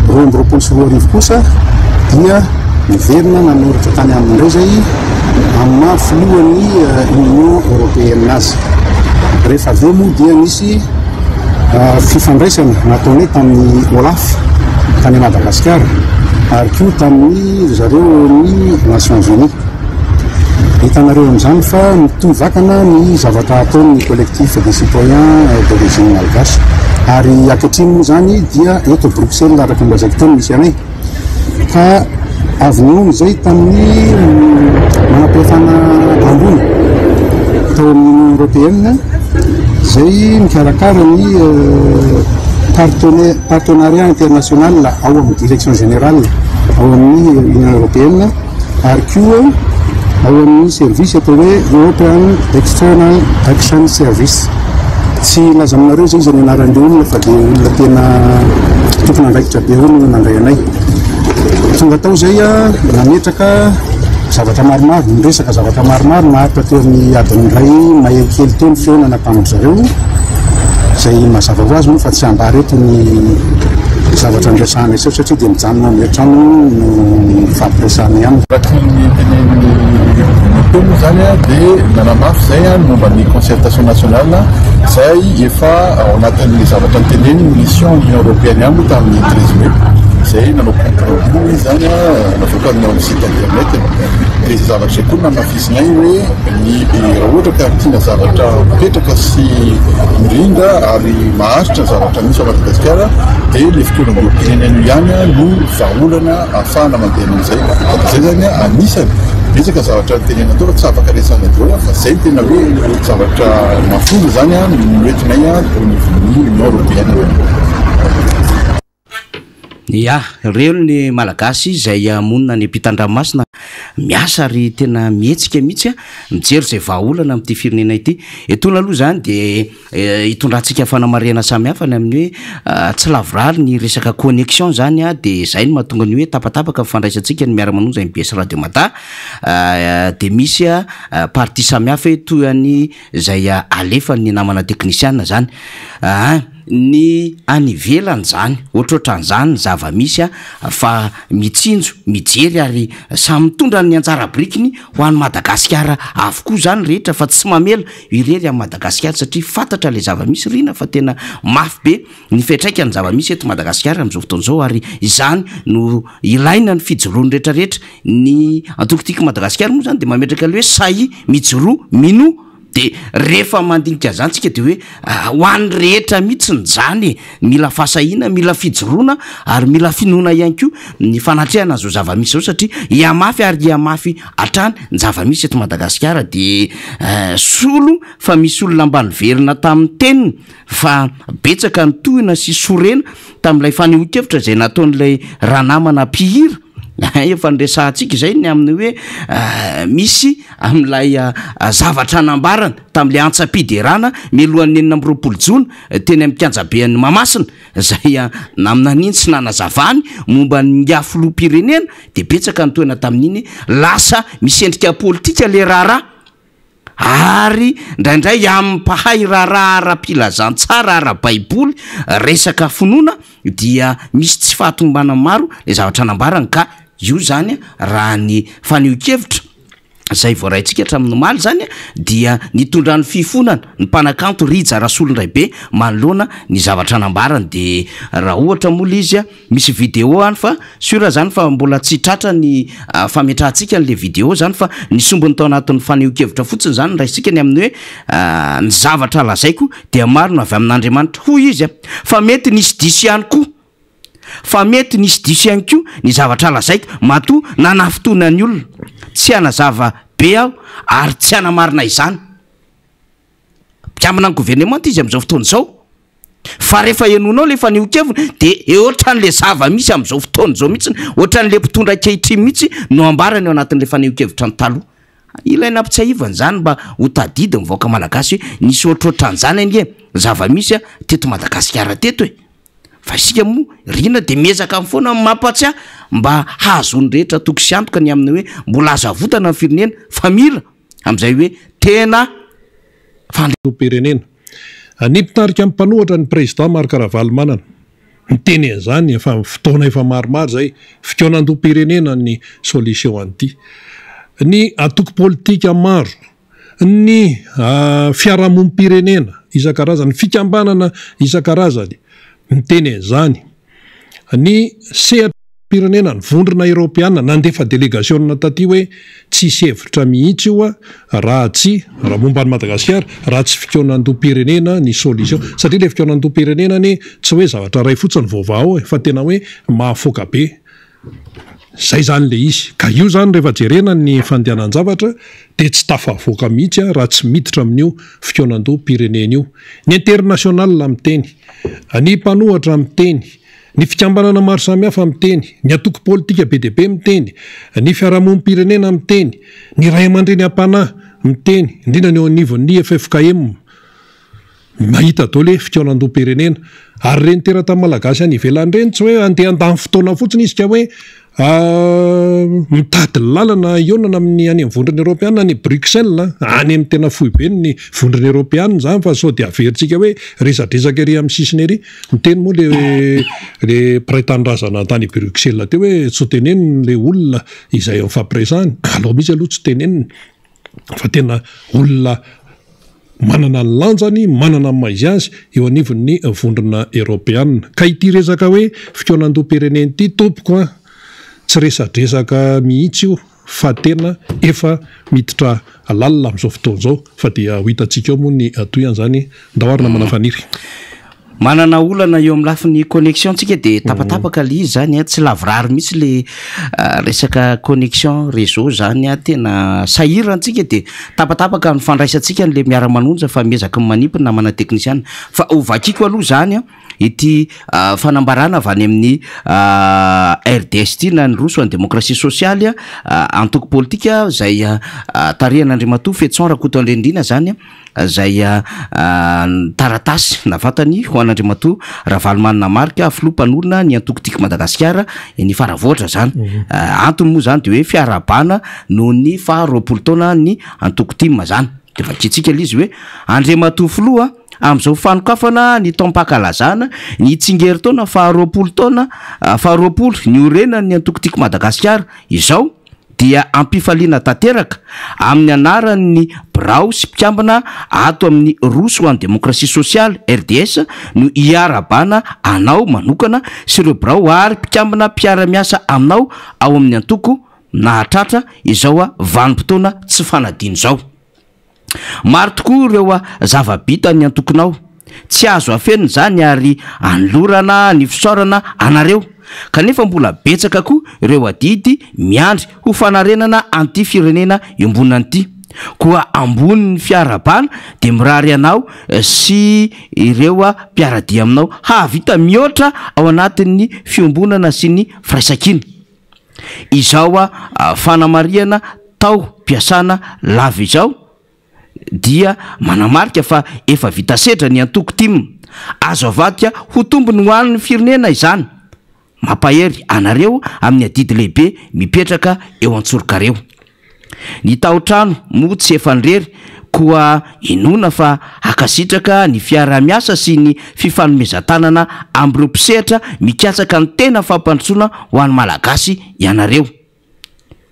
2024 kosa dia miverina nanoratra tany amin'ireo zay amin'ny maha filohan'ny Union Européenne azy rehefa aveo moa dia nisy fifandraisana nataony tamin'ny Olaf tany Madagasikara ary koa tamin'ny zareo ny Nations Unies hitanareo amin'izany fa mitohy vakana ny zavatra ataon'ny collectif des citoyens d'origine malagasy ary ankehitriny moa zany dia eto Bruxelles araka mbazaiko teny misy anay ka avy nono zay tamin'ny manam-pihafana ambony tao amin'ny Union Européenne zay mikarakara ny partenariat international ao amin'ny direction générale ao amin'ny Union européenne ary koa ao amin'ny service atao hoe European External Action Service. Tsy laza aminareo zay izy ny anaran'ireo olona fa dia olona tena tokony andraikitra be eo no nandray anay. Tonga tao zay nametraka zavatra maromaro, niresaka zavatra maromaro maharitra teo amin'ny adiny iray mahekely teo ny fihaonana mpamindry zareo zay mazava ho azy moa fa tsy ambary eto ny zavatra ndrasana isao satria dia mijanona amin'ny trano no fampiresana ihany. Tomo zany dia nanamafy zay momba ny concertation nationale zay efa ao anatin'ny zavatra niteneny mission Union européenne ihany tamin'ny 13 mai zay nanao comprendre zany navoakany ao amin'ny site internet dia zavatra zay koa namafisinay hoe ny raha ohatra ka tiana zavatra mipetraka sy mirindra ary maharitra zavatra misy ao Madagasikara dia le fotoanan'ireo mpirenena ihany no vahaolana ahafahana mandeha amin'izay zay zany anisany betsaka zavatra tenena atao tsy afaka resana deo fa zay tena hoe zavatra mafono zany noentinay ny Union européenne. Ya, reo ny malagasy izay monina ny ampitan-dranomasina miasa ary tena mihetsika mihitsy mijery izay vahaolana amin'ity firenena ity. Etona aloha zany dia hitondrantsika fanamariana samihafa ny amin'ny hoe tsy lavorary ny resaka connexion zany dia izay no mahatonga ny hoe tapatapaka fandraisantsika ny miara-manonja MBS Radio Mata dia misy partie samihafa toy ny izay alefa ny namana teknisiana zany ny anivelany zany ohatrohatran'izany zava-misy fa mitsinjo mijery ary samy mitondra ny anjara brikiny ho an'ny Madagasikara avokoa zany rehetra fa tsy mamela irery amin'ny Madagasikara satria fantatra le zava-misy rina fa tena mafy be ny fetraika ny zava-misy eto Madagasikara amin'izao fotoan'izao ary izany no ilaina ny fijoroany rehetrarehetra ny antokotiko Madagasikara moa zany dia mametraka le hoe sahy mijoro mino dia rehefa mandinika zany tsika dia hoe ho an'ny rehetra mihitsy ny zany mila fasahina mila fijoroana ary mila finoana ihany koa ny fanatrehana zao zava-misy zao satria iamafy ary iamafy hatrany ny zava-misy eto Madagasikara dia solo fa misy olona ambany verina tamin'ny teniny fa betsaka ny tohina sy sorena tamin'ilay fanehoan-kevitra izay nataon'ilay ranamana mpihira efa nresahantsika izay ny amin'ny hoe misy amin'ilay zavatra nambarana tamin'ilay antsapiderana mialohan'ny 4 jona teny amin'ny kianjabean'ny Mamasina zay naminan'iny tsy nanazavany momba ny afilo-pirenena dia betsaka ny toena tamin'iny lasa misendrika politika le raharaha ary indraindray amin'ny mpahay raharaha ara-pilazany tsara ara-baiboly resaka finoana dia misy tsy fahatombana maro le zavatra nambarana ka io zany raha ny fanehoan-kevitra zay voaraintsika hatramin'ny omaly zany dia nitondran'ny fifonana ny mpanakanto Rija Rasolondray be manoloana ny zavatra nambarana dia raha ohatra mola izy misy vidéo any fa sura zany fa mbola tsy tratra ny fametrahantsika n'le vidéo zany fa ny sombony tao anatin'ny fanehoan-kevitra fotsiny zany raisika ny amin'ny hoe ny zavatra lazaiko dia maro no avy amin'Andriamanitra hoy izy fa mety nisy diso ihany koa fa mety nisy diso ihany koa ny zavatra lazaiko matoa nanafitoana ny olona tsy hanazava be aho ary tsy hanamarina izany mpiambina ny gouvernement izy amin'izao fotoana izao fa rehefa enonao le fanehoan-kevina dia ohatran'le zava-misy amin'izao fotoana izao mihitsy ohatran'le mpitondra kehitrimy mihitsy no ambarany eo anatin'le fanehoan-kevitra ny taloha ilaina ampitsahivana zany mba ho tadidy mivoaka malagasy hoe nisy ohatrohatran'izany anie zava-misy teto Madagasikara teto e fa isika moa rina dia miezaka amin'ny foana mampatsiahy mba hazony rehetra toko sy antoka ny amin'ny hoe mbola azavotana ny firenena fa mila amin'izay hoe tena pirenena ny mpitarika amin'ny mpanohatra ny président Marc Ravalomanana miteny an'izany efa fotoana efa maromaro zay fikaonan-do-pirenena ny solution an'ity ny atoko politika maro ny fiarahamonim-pirenena isan-karazany fikambanana isan-karazany miteny an'izany ny sehatra-pirenena ny vondrona Europeana nandefa délégation taty hoe tsisy hevitra mihitsy io raha momba ny Madagasikara raha tsy fikaonan-do-pirenena ny solution satria le fikaonan-do-pirenena ny tsy hoe zavatra ray fotsiny vaovao fa tena hoe mahafoaka be zay zany le izy ka io zany rehefa jerena ny fandehanan-javatra de tsy tafavoaka mihitsy raha tsy miditra amin'io fikonan-doha pirenena io ny international miteny ny mpanohatra miteny ny fikambanana maro samihafa miteny ny atoko politika be dia be miteny ny fiarahamon'ny pirenena miteny ny ray aman-dreny am-panahy miteny indrindra ny eo anivon'ny FFKM mahita daholo hoe fikonan-doha pirenena ary reny teratany malagasy any ivelany reny tsy hoe andeha andany fotoana fotsiny izy ka hoe mitady lalana ionana amin'ny any amin'ny vondrony Europeana ny Bruxelles any amin'ny tena fohy be ny vondrony Europeana zany fa sao dia averintsika hoe resadresaka ery amin'ny sisiny ery miteny moa le praitanindrazana tany Bruxelles teo hoe tsy teneniny le olona izay mifampiresahany aloha mihitsy aloha tsy teneniny fa tena olona manana ny lanjany manana ny maizy azy eo anivon'ny vondrona Europeana ka ity resaka hoe fikonan-doha pirenena ity tompoko tsy resadresaka mihitsy io fa tena efa miditra lalina amin'izao fotoana izao fa dia ho hitantsika eo moa ny atoyany zany ndahoarina manafaniry manana olana eo amin'ny lafin'ny connexion tsika de tapatapaka le izy zany tsy lavrary mihitsy le resaka connexion réseau zany tena sahirantsika de tapatapaka ny fandraisantsika le miara-manonja fa miezaka manipy na mana technicien fa ovakiko aloha zany ity fanambarana avy any amin'ny RDS ty na ny roso any démocratie sociale antoko politika zay tarehan'Andriamatoa Fetson Rakotondrendrina zany zay taratasy navatany ho an'Andriamatoa Ravalomanina Marika filompanolona ny antoko tiky Madagasikara ny faravoatra zany antony moa zany de hoe fiarabana noho ny faharoapolo taona ny antoko timma zany de vakitsika le izy hoe Andriamatoa filoha am'izao fanokafana ny taom-pahakalazana ny tsingery taona faharoapolo taona faharoapolo ny orena ny antoko tiky Madagasikara izao dia ampifaliana tanteraka amin'ny anaran'ny Birao sy mpikambana ato amin'ny roso any démocratie sociale RDS no iarabana anao manokana sy ireo birao ary mpikambana mpiara-miasa aminao ao amin'ny antoko nahatratra izao vanim-potoana tsy fanadino zao. Maro tokoa ireo zava-bita ny antokonao tsy azo afenina zany ary anolorana ny fisaorana anareo kanefa mbola betsaka koa ireo adidy miandry ho fanarenana anty firenena iombonan'ity koa ambony fiarabana de mirary anao sy ireo mpiaradia aminao havita mihoatra ao anatin'ny fiombonana sy ny firaisakiny izao fanamariana tao mpiasana lava izao dia manamarika fa efa vita sedra ny antoko tim azo avadika ho tombony ho an'ny firenena izany mampahery anareo amin'ny adidy lehibe mipetraka eo an-tsorokareo ny tao-trano moa tsy efa nrery koa inona fa akasitraka ny fiara-miasa sy ny fifanomezan-tanana amin'ireo mpisehatra mikatsaka ny tena fampandrosoana ho an'ny malagasy ianareo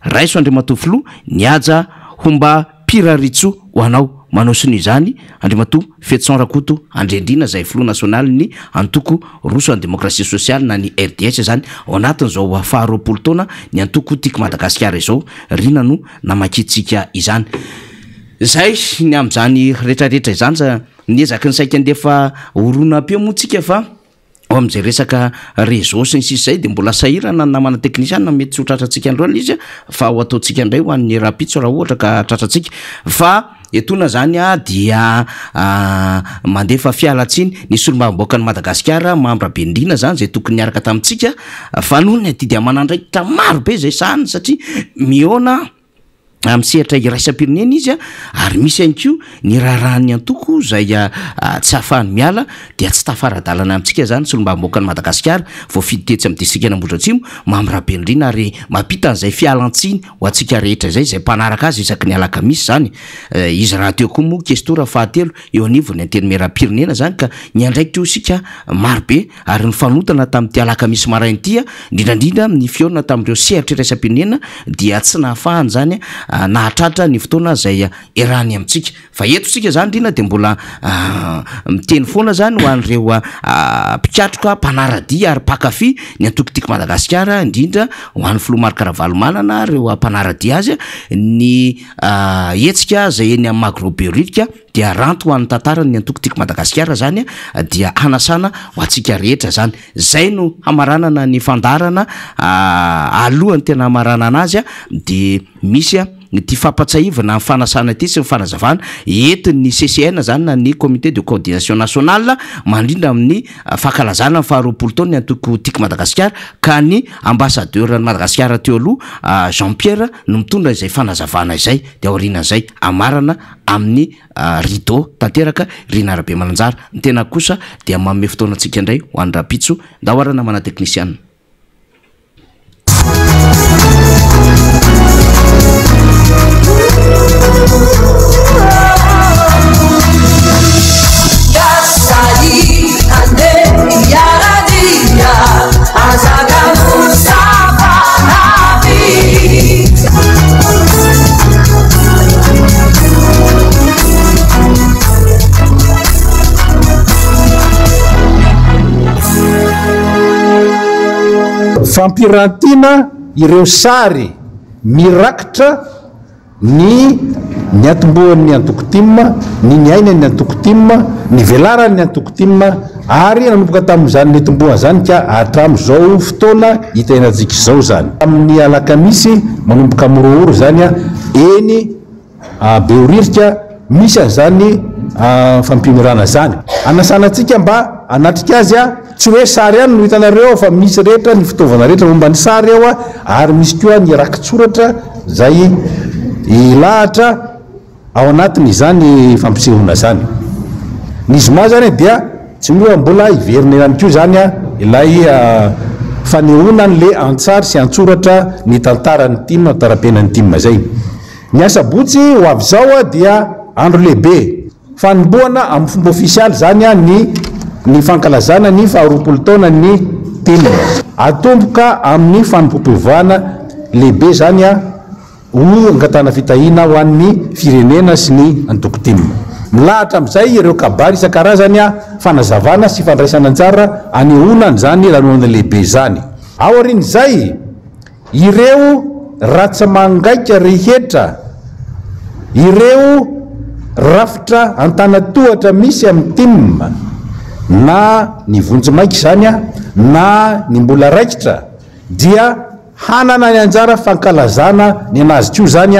raiso Andriamatoa Filoha niaja homba piraritso ho anao manao siny izany Andriamatoa Fetson Rakoto Andrendrina zay filoha nasionaly ny antoko roso any démocratie sociale na ny RDS zany ao anatin' zao faharoapolo taona ny antoko tiky Madagasikara izao rina no namakitsika izany zay ny am'izany rehetrarehetra izany sa niezaka ny saika andefa orona-peo moa tsika fa ao am'izay resaka réseau sy ny sisy zay de mbola sahirana namana technicien mety tsy ho tratratsika androany izy fa ho ataotsika indray ho an'ny rapitso raha ohatra ka tratratsika fa etona zany dia mandefa fialatsiny ny solombavamboaka ny Madagasikara Mambra Bendrina zany zay tokony niaraka tamintsika fa noho ny adidy amanandraikitra maro be zay sahany satria miona am'sehatra iraisam-pirenena izy ary misy ihany koa ny raharahany antoko zay tsy hafahany miala dia tsy tafaradalana amintsika zany solombavamboaka ny Madagasikara voafidy tetsy amin'ny distrika Ambohidratrimo Mambra Bendrina ary mampita an'izay fialantsiny ho antsika rehetra zay zay mpanaraka azy isaky ny alakamisy zany izy raha teo koa moa kestora fahatelo eo anivony antenimieram-pirenena zany ka ny andraikitra io sika maro be ary ny fanotana tamin'ity alakamisy marain'ity indrindrandrindra ny fiorina tamin'ireo sehatra iraisam-pirenena dia tsy nahafahany zany nahatratra ny fotoana zay irany amintsika fa eto sika zany drina de mbola miteny foana zany ho an'ireo mpikatroka mpanaradia ary pakafy ny antokotiky Madagasikara indrindra ho an'ny filomarika Ravalomanana reo mpanaradia azy ny etsika zay eny amin'ny agrobiolika dia ranto ho an'ny tantarany ny antokotiky Madagasikara zany dia hanasana ho antsika rehetra zany zay no hamaranana ny fandarana alohany tena hamarana anazy de misy ty fampatsahivana amin'ny fanasana ty sy ny fanazavana entin'ny CCN zany na ny comité de coordination nationale mandrindra amin'ny fankalazana faharoapolo taona ny antokotiky Madagasikara ka ny ambassadeur ny Madagasikara teo aloha Jean-Pierre no mitondra izay fanazavana izay de aorinan'izay amarana amin'ny rideau tanteraka Rina Rabe Malanjara ny tena kosa dia manome fotoana antsika indray ho an'ny Rapitso ndahoarana mana technicien fampirantina ireo sary mirakitra ny atombohan'ny antokotimma ny ainan'ny antokotimma ny velarany antokotimma ary nanomboka tamin'izany ny atomboha zany ka hatram'izao fotoana hitainantsika izao zany amin'ny alakamisy manomboka morooro zany eny beoririka misy an'izany fampimirana zany anasanatsika mba anatrika azy tsy hoe sary ihany no hitanareo fa misy rehetra ny fitaovana rehetra momba ny sary ao ary misy koa ny rakitsoratra zay ilahatra ao anatiny izany fampisehona zany ny zoma zany dia tsy moa mbola iverina ihany koa zany ilay fanehoana n'le antsary sy antsoratra ny tantarany timma tarapenany timma zay ny asabotsy ho avy zao dia andro lehibe fanomboana amin'ny fomba ofisialy zany ny fankalazana ny faharoapolo taona ny timma atomboka amin'ny fanompompivana lehibe zany ho angatana fitahina ho an'ny firenena sy ny antokotimma milahatra am'izay ireo kabary isan-karazany fanazavana sy fandraisana anjara anehonan zany lanoana lehibe zany ao arin'izay ireo ratsa mangaika rehetra ireo rafitra antanatohatra misy amin'ny timma na ny vonjimaiky zany na ny mbola raikitra dia hanana ny anjara fankalazana ny anazy koa zany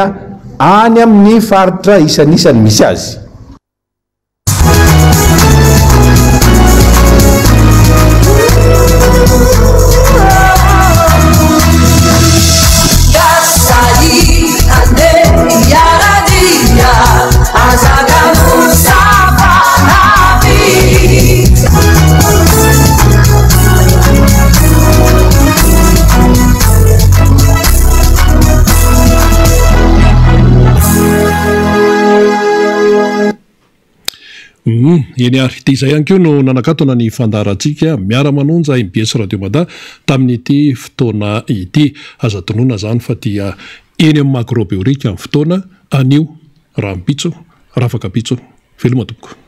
any amin'ny faritra isanisany misy azy eny ary ty izay ihany koa no nanakatona ny fandarantsika miara-manonja MBS Radio Mada tamin'ity fotoana ity aza tonoana zany fa dia eny amin'ny macrobeorika amin'ny fotoana anio raha mipitso rafaka pitso veloma tompoko